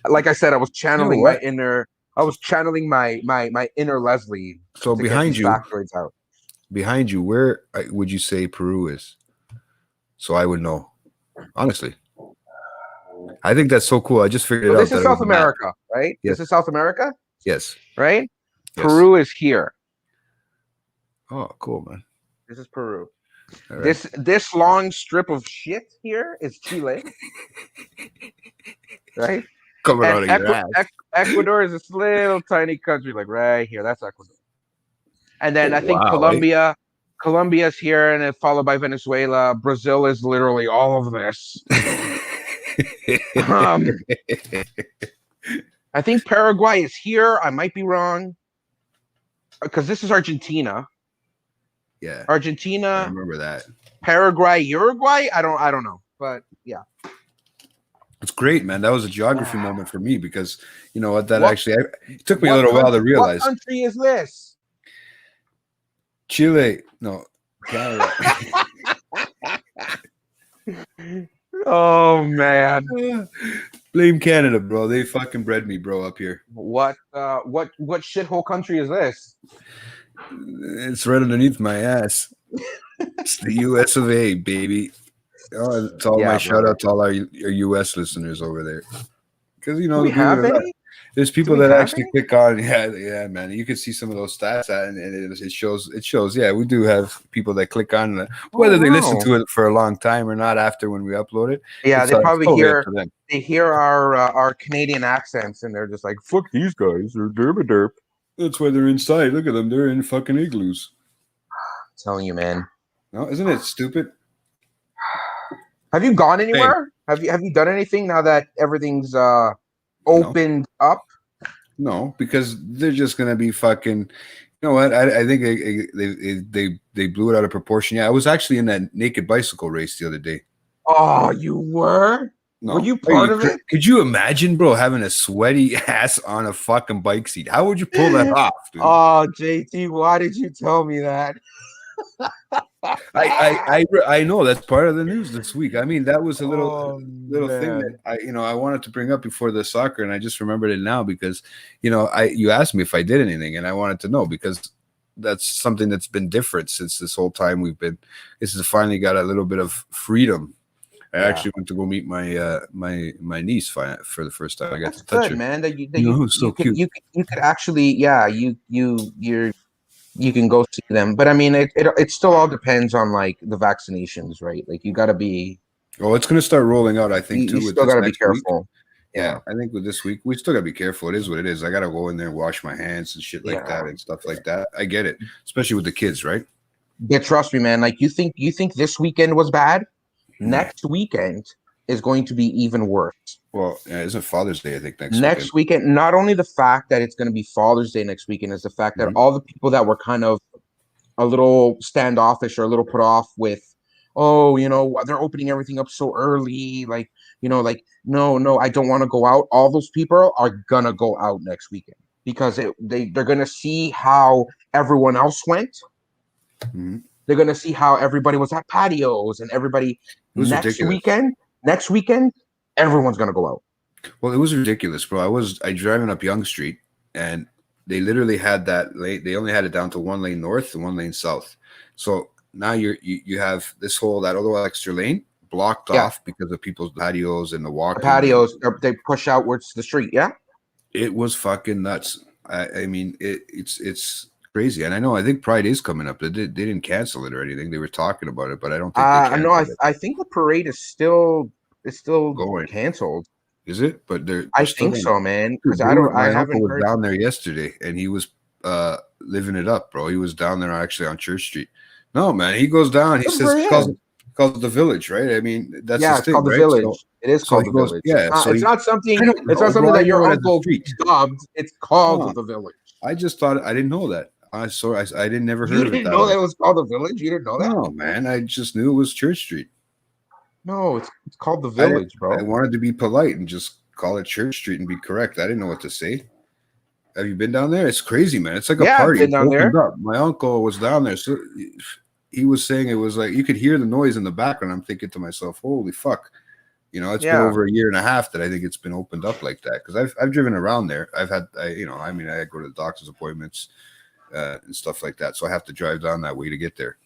like I said, I was channeling what? my inner Leslie. So to behind get these you, factoids out. behind you, where would you say Peru is? So I would know, honestly. I think that's so cool. I just figured So it out. this is South America, right? Yes. This is South America, Yes. right? Yes. Peru is here. Oh, cool, man. This is Peru. All right. This long strip of shit here is Chile, right? Coming out And of your ass. Ecuador is this little tiny country, like right here. That's Ecuador. And then I think Wow, Colombia's here, and then followed by Venezuela. Brazil is literally all of this. I think Paraguay is here. I might be wrong, because this is Argentina. Yeah, Argentina. I remember that. Paraguay, Uruguay. I don't know, but yeah. It's great, man. That was a geography moment for me because you know what? It took me a little while to realize. What country is this? Chile, no, Canada. Oh man, Blame Canada, bro. They fucking bred me, bro, up here. what shithole country is this? It's right underneath my ass. It's the U.S. of A, baby. Oh, it's all my shout out to all our U.S. listeners over there. Because you know, there's people that actually click on. Yeah, man. You can see some of those stats, and it shows. It shows. Yeah, we do have people that click on, whether they listen to it for a long time or not. After when we upload it, yeah, they probably hear our Canadian accents, and they're just like, "Fuck these guys! They're derp." That's why they're inside. Look at them. They're in fucking igloos. I'm telling you, man. No, isn't it stupid? Have you gone anywhere? Have you done anything now that everything's opened up? No, because they're just gonna be fucking. You know what? I think they blew it out of proportion. Yeah, I was actually in that naked bicycle race the other day. Oh, you were? No? Were you part of it? Could you imagine, bro, having a sweaty ass on a fucking bike seat? How would you pull that off, dude? Oh, JT, why did you tell me that? I know that's part of the news this week. I mean, that was a little thing that I wanted to bring up before the soccer, and I just remembered it now because you asked me if I did anything, and I wanted to know because that's something that's been different since this whole time this has finally got a little bit of freedom. I actually went to go meet my my niece for the first time. I got to touch her, man. That you cute. You could actually, you can go see them, but I mean, it still all depends on like the vaccinations, right? Like you got to be. Oh, it's going to start rolling out, I think. You still got to be careful. Yeah, I think with this week, we still got to be careful. It is what it is. I got to go in there and wash my hands and shit like that and stuff like that. I get it, especially with the kids, right? Yeah, trust me, man. Like you think this weekend was bad? Next weekend is going to be even worse. Well, isn't Father's Day, I think, next weekend? Not only the fact that it's going to be Father's Day next weekend, is the fact that all the people that were kind of a little standoffish or a little put off with, they're opening everything up so early. Like, no, I don't want to go out. All those people are going to go out next weekend because they're going to see how everyone else went. Mm-hmm. They're going to see how everybody was at patios and everybody. Next weekend, everyone's going to go out. Well, it was ridiculous, bro. I driving up Yonge Street, and they literally had that lane. They only had it down to 1 lane north and 1 lane south. So now you have that other extra lane blocked off because of people's patios and the walking. Patios, they push outwards to the street. Yeah, it was fucking nuts. I mean, it's crazy, and I think Pride is coming up. They didn't cancel it or anything. They were talking about it, but I don't think. I think the parade is still going canceled. Is it? But they're I think so, man. Because I haven't heard. Down there yesterday, and he was living it up, bro. He was down there actually on Church Street. No, man, he goes down. He says calls it the Village, right? I mean, that's his thing, called right? The Village. It is So called he the goes, village. yeah. So It's not something. I don't It's know, not something bro. I that your know it as a uncle street. dubbed. It's called No. the village. I just thought I didn't know that. I didn't never You heard of it didn't that know way. that it was called the village. You didn't know that. No, man. I just knew it was Church Street. No, it's called the I village, bro. wanted to be polite and just call it Church Street and be correct. I didn't know what to say. Have you been down there? It's crazy, man. It's like a Yeah, I've party. been It's down there. opened up. My uncle was down there, so he was saying it was like you could hear the noise in the background. I'm thinking to myself, "Holy fuck!" You know, it's been over a year and a half that I think it's been opened up like that because I've driven around there. I go to the doctor's appointments and stuff like that, so I have to drive down that way to get there.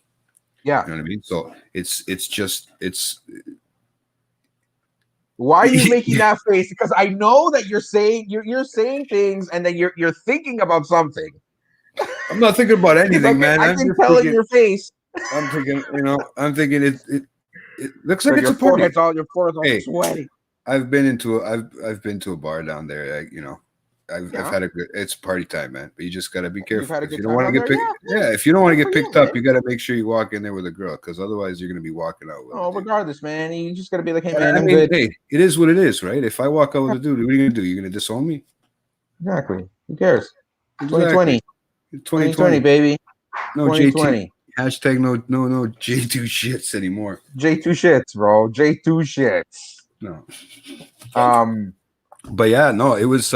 Yeah. You know what I mean? So it's Why are you making that face? Because I know that you're saying things and that you're thinking about something. I'm not thinking about anything, man. I can tell in your face. I'm thinking, it looks like it's a party. Your forehead's all sweaty. I've been to a bar down there. I've had a good. It's party time, man. But you just gotta be careful. If you don't want to get picked, if you don't want to get picked up, you gotta make sure you walk in there with a girl, because otherwise you're gonna be walking out with. Oh, regardless, man, you just gotta be like, hey, man, I'm good. Hey, it is what it is, right? If I walk out with a dude, what are you gonna do? You're gonna disown me? Exactly. Who cares? Exactly. 2020, baby. No 2020. JT. Hashtag no J2 shits anymore. J2 shits, bro. J2 shits. No. But yeah, no, it was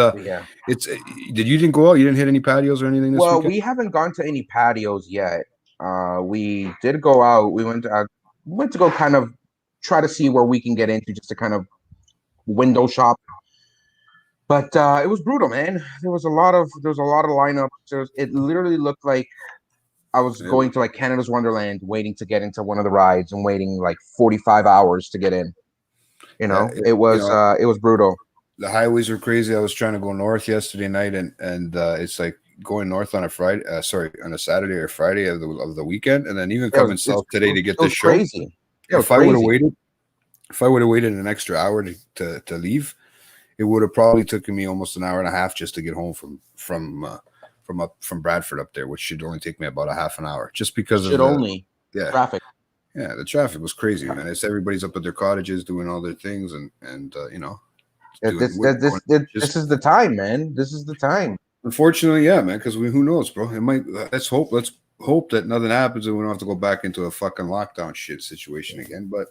it's you didn't go out, you didn't hit any patios or anything this weekend? We haven't gone to any patios yet. We did go out. We went to go kind of try to see where we can get into, just to kind of window shop. But it was brutal, man. There was a lot of lineups. It literally looked like I was going to like Canada's Wonderland, waiting to get into one of the rides and waiting like 45 hours to get in. It was brutal. The highways were crazy. I was trying to go north yesterday night, and it's like going north on a Friday, on a Saturday or Friday of the weekend, and then even coming south today to get this show. Crazy. If I would have waited an extra hour to leave, it would have probably taken me almost an hour and a half just to get home from Bradford up there, which should only take me about a half an hour, just because of traffic. Yeah, the traffic was crazy, man. It's everybody's up at their cottages doing all their things, and this is the time, man. This is the time. Unfortunately, yeah, man. Because who knows, bro? It might. Let's hope that nothing happens and we don't have to go back into a fucking lockdown shit situation again. But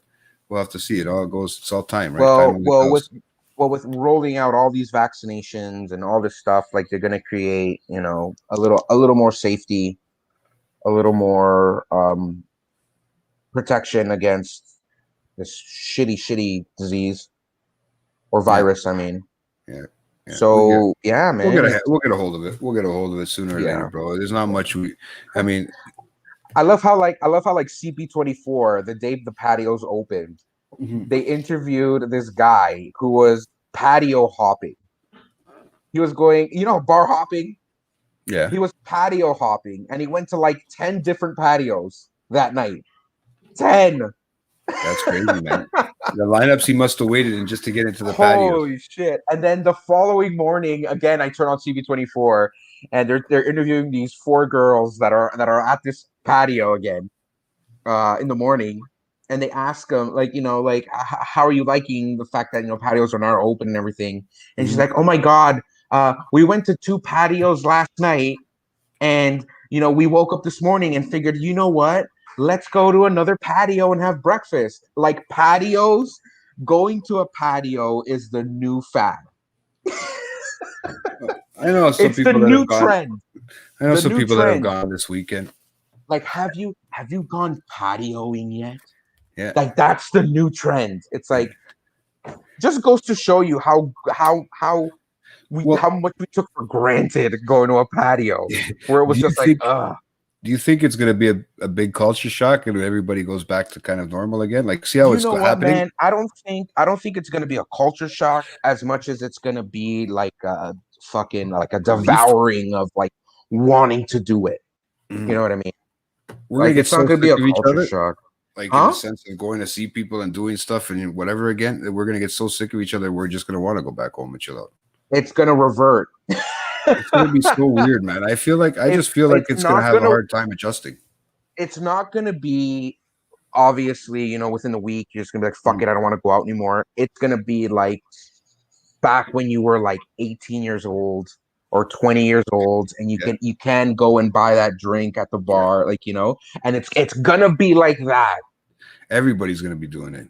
we'll have to see. It all goes. It's all time, right? With rolling out all these vaccinations and all this stuff, like they're gonna create, a little more safety, a little more protection against this shitty disease or virus. I mean, yeah. So man, we'll get a hold of it. We'll get a hold of it sooner or later, bro. There's not much I love how CP24, the day the patios opened, they interviewed this guy who was patio hopping. He was going, bar hopping. Yeah. He was patio hopping, and he went to like 10 different patios that night. 10. That's crazy, man. The lineups he must have waited in just to get into the patio. Holy shit! And then the following morning, again, I turn on CP24, and they're interviewing these 4 girls that are at this patio again, in the morning, and they ask them how are you liking the fact that patios are now open and everything? And she's like, oh my god, we went to 2 patios last night, and we woke up this morning and figured, you know what? Let's go to another patio and have breakfast. Like patios, going to a patio is the new fad. I know some it's people the that new have gone. trend. I know some people that have gone this weekend. Like, have you gone patioing yet? Yeah. Like, that's the new trend. It's like, just goes to show you how much we took for granted going to a patio, where it was just like, Do you think it's going to be a big culture shock and everybody goes back to kind of normal again? Like, see how it's happening? Man, I don't think it's going to be a culture shock as much as it's going to be like a fucking like a devouring of like wanting to do it. You know what I mean? We're going to get not going to be a culture shock. Like in the sense of going to see people and doing stuff and whatever again, we're going to get so sick of each other, we're just going to want to go back home and chill out. It's going to revert. It's going to be so weird, man. I just feel like it's going to have a hard time adjusting. It's not going to be obviously, within the week, you're just gonna be like, fuck it, I don't want to go out anymore. It's gonna be like back when you were like 18 years old or 20 years old, and you can go and buy that drink at the bar, and it's gonna be like that. Everybody's gonna be doing it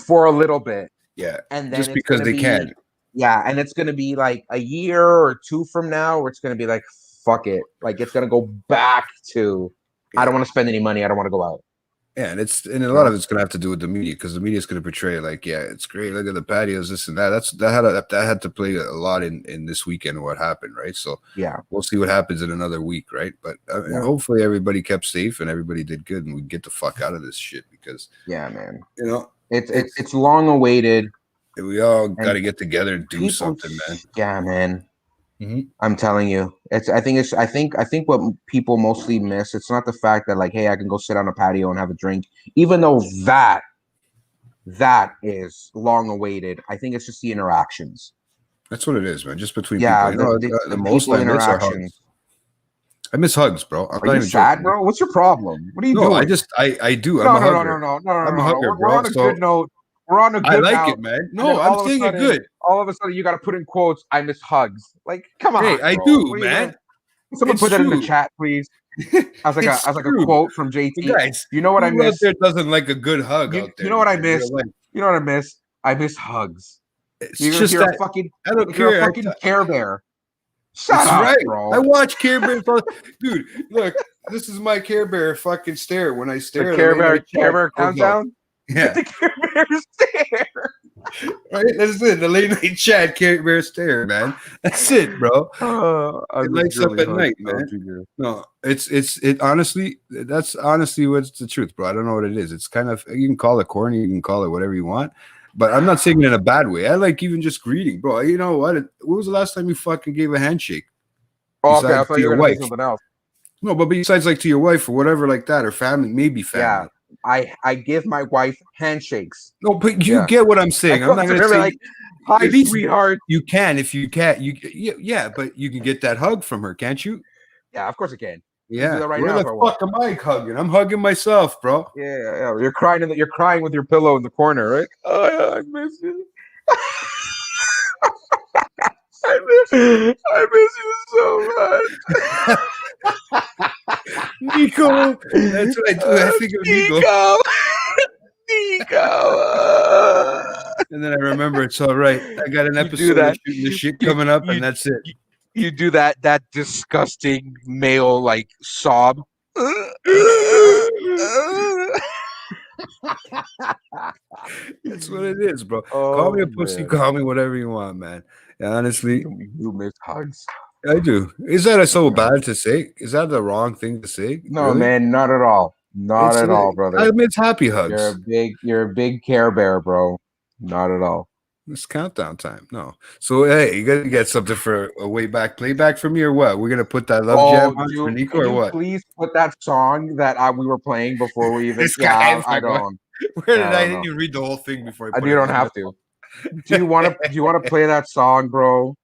for a little bit. Yeah, and then just because they can. Yeah, and it's gonna be like a year or two from now, where it's gonna be like, fuck it, like it's gonna go back to, I don't want to spend any money, I don't want to go out. Yeah, and a lot of it's gonna have to do with the media, because the media is gonna portray like, yeah, it's great, look at the patios, this and that. That had to play a lot in this weekend what happened, right? So yeah, we'll see what happens in another week, right? But hopefully everybody kept safe and everybody did good, and we get the fuck out of this shit, because man, it's long awaited. We all got to get together and do something, man. Yeah, man. I'm telling you, I think what people mostly miss, it's not the fact that like, hey, I can go sit on a patio and have a drink, even though that is long awaited. I think it's just the interactions. That's what it is, man. Just between people. The most I miss are hugs. I miss hugs, bro. Are you sad, bro? What's your problem? What are you doing? I do. I'm a hugger. No. I'm a hugger, bro. We're on a good note. We're on a good I like note. it, man. No, I'm saying it good. All of a sudden, you got to put in quotes, I miss hugs. Like, come on. Hey, I do, man. Someone put that in the chat, please. As like a quote from JT. Guys, you know what I miss? There doesn't like a good hug out there. You know what I miss? You know what I miss? I miss hugs. You're just a fucking. I don't care. You're a fucking Care Bear. Shut That's up, right, bro. I watch Care Bear. Dude, look, this is my Care Bear fucking stare. When I stare, the Care Bear countdown. Yeah, the Care Bear stare. Right, that's it. The late night chat, Care Bear stare, man. That's it, bro. It lights up at night, man. No, it honestly. That's honestly what's the truth, bro. I don't know what it is. It's kind of, you can call it corny, you can call it whatever you want, but I'm not saying it in a bad way. I like even just greeting, bro. You know what? When was the last time you fucking gave a handshake? Oh, okay, I thought you were gonna say something else. No, but besides, like, to your wife or whatever, like that, or family, maybe family. Yeah. I give my wife handshakes. No, but you get what I'm saying. I'm not going to say like, hi, sweetheart. You can, if you can't. Yeah, but you can get that hug from her, can't you? Yeah, of course I can. Yeah. Right now, the fuck am I hugging? I'm hugging myself, bro. Yeah. You're crying you're crying with your pillow in the corner, right? Oh yeah, I miss you. I miss you so much. Nico, that's what I do. I think of Nico. And then I remember it's all right. I got an episode of shooting the shit coming up, and that's it. You do that disgusting male like sob. That's what it is, bro. Call me a pussy, call me whatever you want, man. Honestly, you miss hugs. I do. Is that so bad to say? Is that the wrong thing to say? No, really? Man, not at all. Not at all, brother. I mean, it's happy hugs. You're a big Care Bear, bro. Not at all. It's countdown time. No. So hey, you gotta get something for a way back playback for me, or what? We're gonna put that love jam on for Nico, or what? Please put that song that we were playing before we even. I don't. Where did I didn't even read the whole thing before? You don't have to. Do you want to play that song, bro?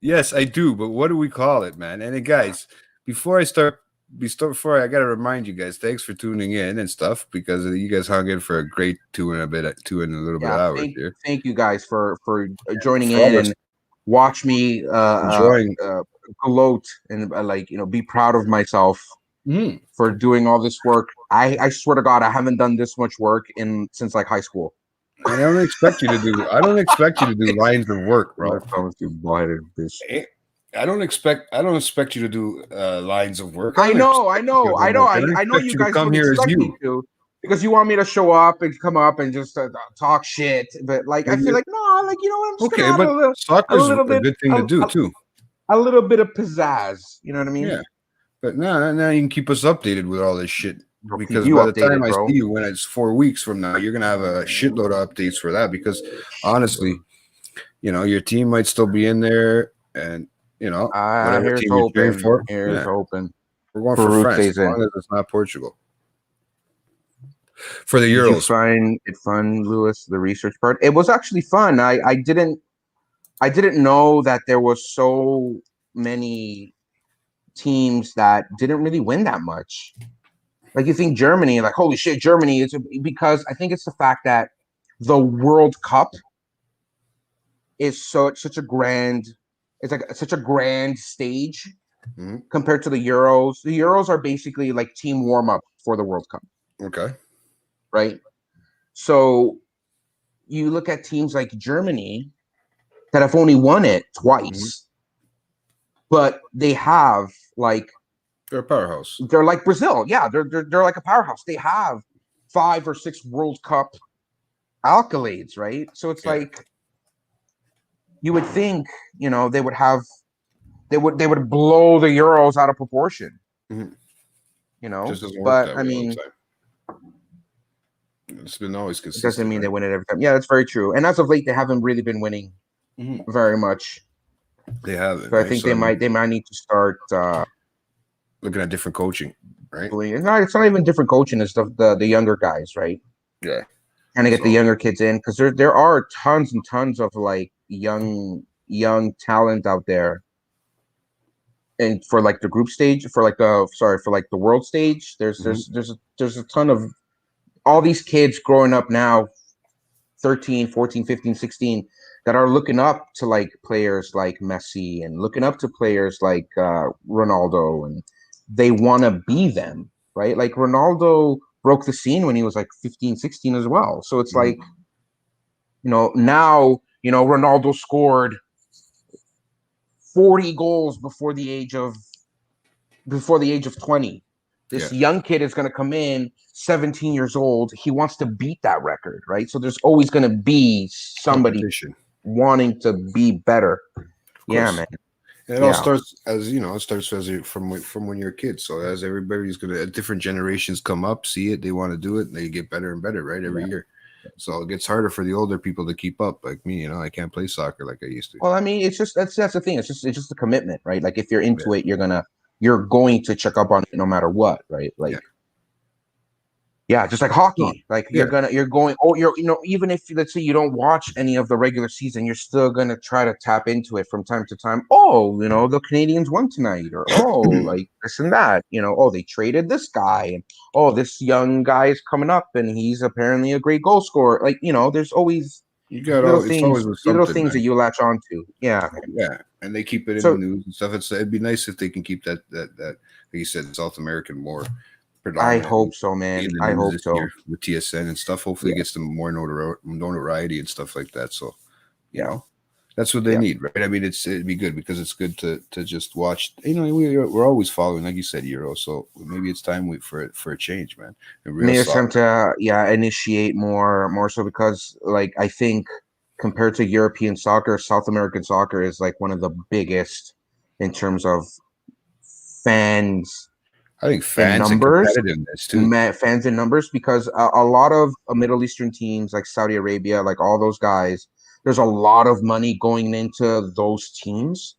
Yes, I do. But what do we call it, man? And guys, before I gotta remind you guys, thanks for tuning in and stuff, because you guys hung in for a great 2 and a little bit hours here. Thank you guys for joining in and watch me enjoying gloat and be proud of myself for doing all this work. I swear to God, I haven't done this much work since like high school. I don't expect you to do lines of work, bro. I don't expect you to do lines of work. I know you guys come here as you to, because you want me to show up and come up and just talk shit. But like, I feel like, no, like, you know what? I'm just okay, but soccer's a good thing to do too. A little bit of pizzazz, you know what I mean? Yeah. But now you can keep us updated with all this shit. Because by the time I see you, when it's 4 weeks from now, you're gonna have a shitload of updates for that. Because honestly, your team might still be in there, and whatever team you're cheering for. Here's hoping. We're going for France, as long as it's not Portugal. For the Euros. Did you find it fun, Lewis? The research part. It was actually fun. I didn't know that there was so many teams that didn't really win that much. Like you think Germany, like holy shit, Germany is because I think it's the fact that the World Cup is such a grand, it's like such a grand stage compared to the Euros. The Euros are basically like team warm up for the World Cup. Okay. Right. So you look at teams like Germany that have only won it twice, but they have like they're a powerhouse. They're like Brazil. Yeah, they're like a powerhouse. They have 5 or 6 World Cup accolades, right? So it's like you would think, you know, they would blow the Euros out of proportion. You know, but I mean, it's been always consistent. It doesn't mean they win it every time. Yeah, that's very true. And as of late, they haven't really been winning very much. They haven't. So I think they might need to start looking at different coaching, right? No, it's not even different coaching. It's the younger guys, right? Yeah. And to get the younger kids in, because there are tons and tons of like young talent out there. And for like the group stage, for the world stage, there's a ton of all these kids growing up now, 13, 14, 15, 16, that are looking up to like players like Messi and looking up to players like Ronaldo, and they want to be them, right? Like Ronaldo broke the scene when he was like 15, 16 as well. So it's like, you know, now, you know, Ronaldo scored 40 goals before the age of 20. This young kid is going to come in 17 years old. He wants to beat that record, right? So there's always going to be somebody wanting to be better. Yeah, man. And it all starts as, you know, from when you're a kid. So as everybody's different generations come up, see it, they want to do it, and they get better and better, right? Every year. So it gets harder for the older people to keep up. Like me, you know, I can't play soccer like I used to. Well, I mean, it's just that's the thing. It's just a commitment, right? Like if you're into it, you're going to check up on it no matter what, right? Like, just like hockey. Like you're going. Oh, you know, even if let's say you don't watch any of the regular season, you're still gonna try to tap into it from time to time. Oh, you know, the Canadians won tonight, or like this and that. You know, they traded this guy, and this young guy is coming up, and he's apparently a great goal scorer. Like, you know, there's always little things that you latch onto. Yeah, and they keep it in the news and stuff. It'd be nice if they can keep that like you said, South American more. I hope so, man. I hope so. With TSN and stuff, hopefully it gets them more notoriety and stuff like that. So, you know, that's what they need, right? I mean, it'd be good because it's good to just watch. You know, we're always following, like you said, Euro. So maybe it's time for a change, man. Maybe it's time to initiate more so, because like I think compared to European soccer, South American soccer is like one of the biggest in terms of fans. I think fans and competitiveness too. Fans in numbers, because a lot of Middle Eastern teams like Saudi Arabia, like all those guys, there's a lot of money going into those teams.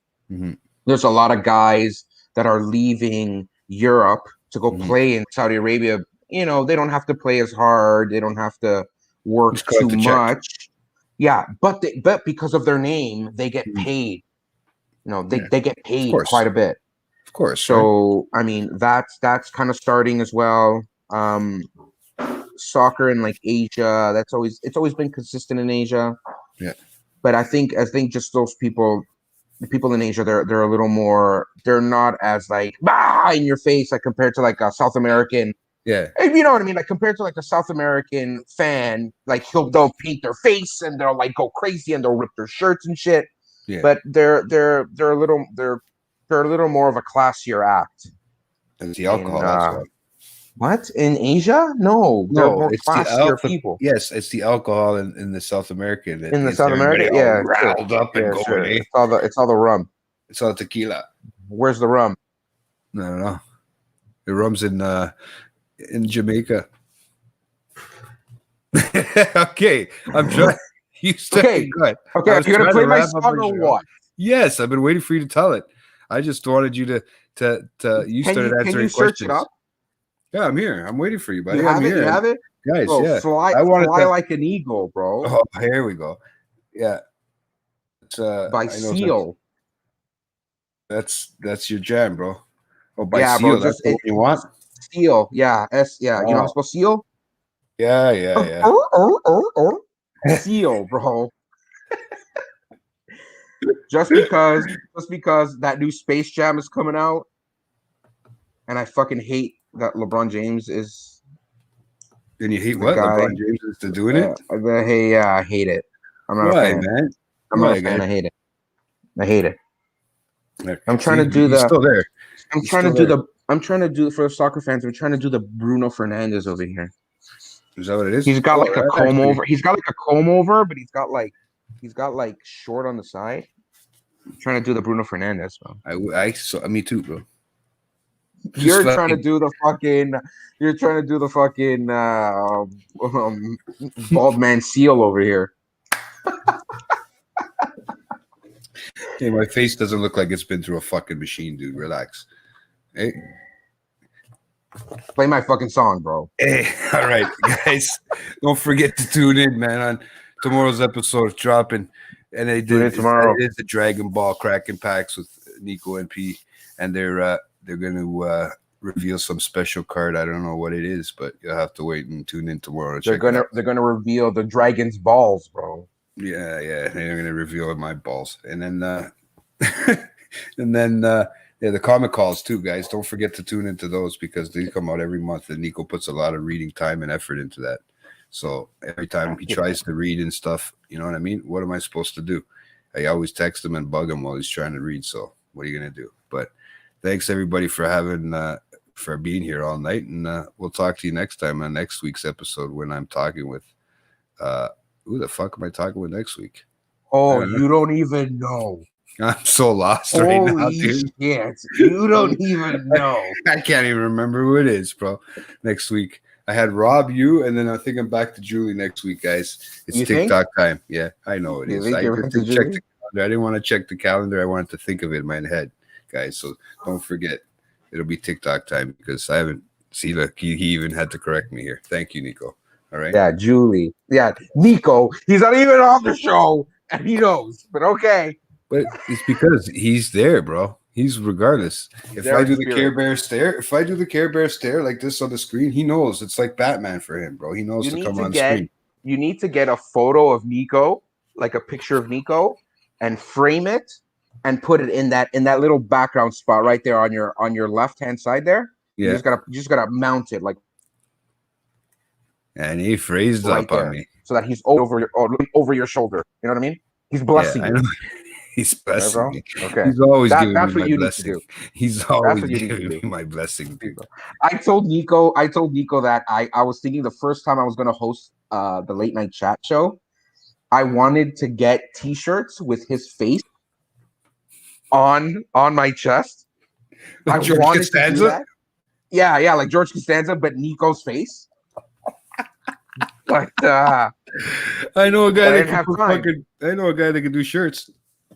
There's a lot of guys that are leaving Europe to go play in Saudi Arabia. You know, they don't have to play as hard. They don't have to work too much. Yeah, but because of their name, they get paid. You know, they get paid quite a bit. Of course. So I mean, that's kind of starting as well. Soccer in like Asia, it's always been consistent in Asia. Yeah. But I think just the people in Asia, they're a little more. They're not as like in your face, like compared to like a South American. Yeah. You know what I mean? Like compared to like a South American fan, like they'll paint their face and they'll like go crazy and they'll rip their shirts and shit. Yeah. But they're a little more of a classier act. And the alcohol. What? In Asia? No, they're more it's classier people. Yes, it's the alcohol in the South American. In the South American, riled up and going. Sure. It's all the rum. It's all tequila. Where's the rum? No. The rum's in Jamaica. Okay, I'm trying. You okay, good. Okay, you're gonna play my song or what? Yes, I've been waiting for you to tell it. I just wanted you to you started answering questions. Can you search it up? Yeah, I'm here. I'm waiting for you, buddy. You have it? You have it? Guys, fly like an eagle, bro. Oh, here we go. Yeah. It's by Seal. That's your jam, bro. Oh, by Seal, that's what you want? Seal. Yeah. Yeah. You know how to spell seal? Yeah. Seal, bro. just because that new Space Jam is coming out, and I fucking hate that LeBron James is. And you hate what? guy. LeBron James is doing it? I hate it. I'm not a fan. Man? I'm not a fan. I hate it. I'm trying to do Still there. I'm trying to do for the soccer fans. I'm trying to do the Bruno Fernandes over here. Is that what it is? He's got like a comb over. He's got like a comb over, but he's got like short on the side. I'm trying to do the Bruno Fernandes, bro. Me too, bro. You're trying to do the fucking bald man Seal over here. Hey, my face doesn't look like it's been through a fucking machine, dude. Relax. Hey. Play my fucking song, bro. Hey, all right, guys. Don't forget to tune in, man, on tomorrow's episode dropping. And they did tomorrow. It's the Dragon Ball cracking packs with Nico and P, and they're going to reveal some special card. I don't know what it is, but you'll have to wait and tune in tomorrow. They're gonna reveal the Dragon's balls, bro. Yeah, they're gonna reveal my balls, and then the comic calls too, guys. Don't forget to tune into those because they come out every month, and Nico puts a lot of reading time and effort into that. So every time he tries to read and stuff, you know what I mean? What am I supposed to do? I always text him and bug him while he's trying to read. So what are you gonna do? But thanks everybody for being here all night, and we'll talk to you next time on next week's episode when I'm talking with who the fuck am I talking with next week? Oh, you don't even know. I'm so lost right now, dude. Shit. You don't even know. I can't even remember who it is, bro. Next week. I had Rob, you, and then I think I'm back to Julie next week, guys. It's you TikTok time. Yeah, I know it is. I didn't want to check the calendar. I wanted to think of it in my head, guys. So don't forget. It'll be TikTok time because I haven't seen he even had to correct me here. Thank you, Nico. All right. Yeah, Julie. Yeah, Nico. He's not even on the show, and he knows. But okay. But it's because he's there, bro. He's regardless. If I do the Care Bear stare like this on the screen, he knows it's like Batman for him, bro. He knows to come on screen. You need to get a photo of Nico, like a picture of Nico, and frame it and put it in that little background spot right there on your left hand side there. Yeah. You just gotta mount it like. And he phrased right up there, on me so that he's over your shoulder. You know what I mean? He's blessing you. He's blessing me. Okay. He's always giving me my blessing. He's always giving me my blessing. I told Nico that I was thinking the first time I was gonna host the late night chat show, I wanted to get t-shirts with his face on my chest. Like George Costanza? Yeah, like George Costanza, but Nico's face. But I know a guy that can do shirts.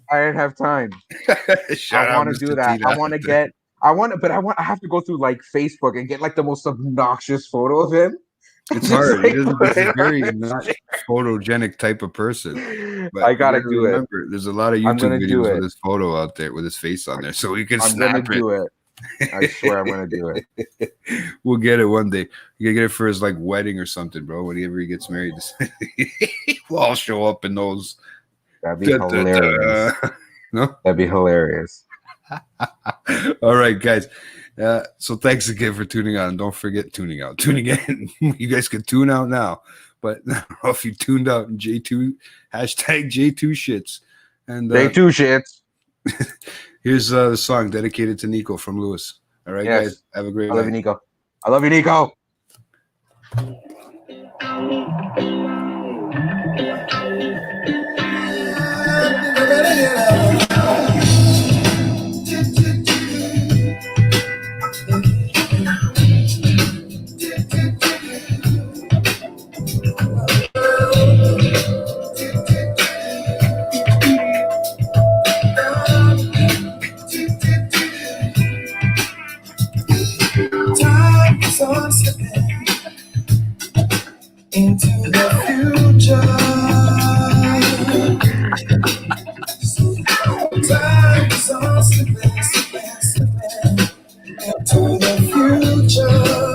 I didn't have time. I want to do that. I have to go through like Facebook and get like the most obnoxious photo of him. It's hard. He's a very not photogenic type of person. But I gotta do it. There's a lot of YouTube videos with his photo out there with his face on there, so we can snap it. Do it. I swear I'm gonna do it. We'll get it one day. You gotta get it for his like wedding or something, bro. Whenever he gets married, we'll all show up in those. That'd be hilarious. No? That'd be hilarious. All right, guys. So thanks again for tuning on. Don't forget tuning in. You guys can tune out now. But if you tuned out in J2, hashtag J2 shits. And J2 shits. Here's the song dedicated to Nico from Lewis. All right, guys. Have a great night. I love you, Nico. I love you, Nico. Time is on slipping into the future. Time is on slipping into the future.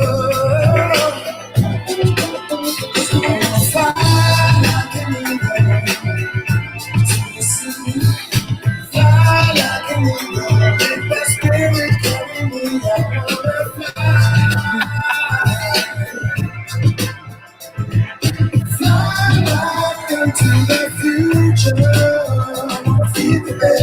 Fly back into the future.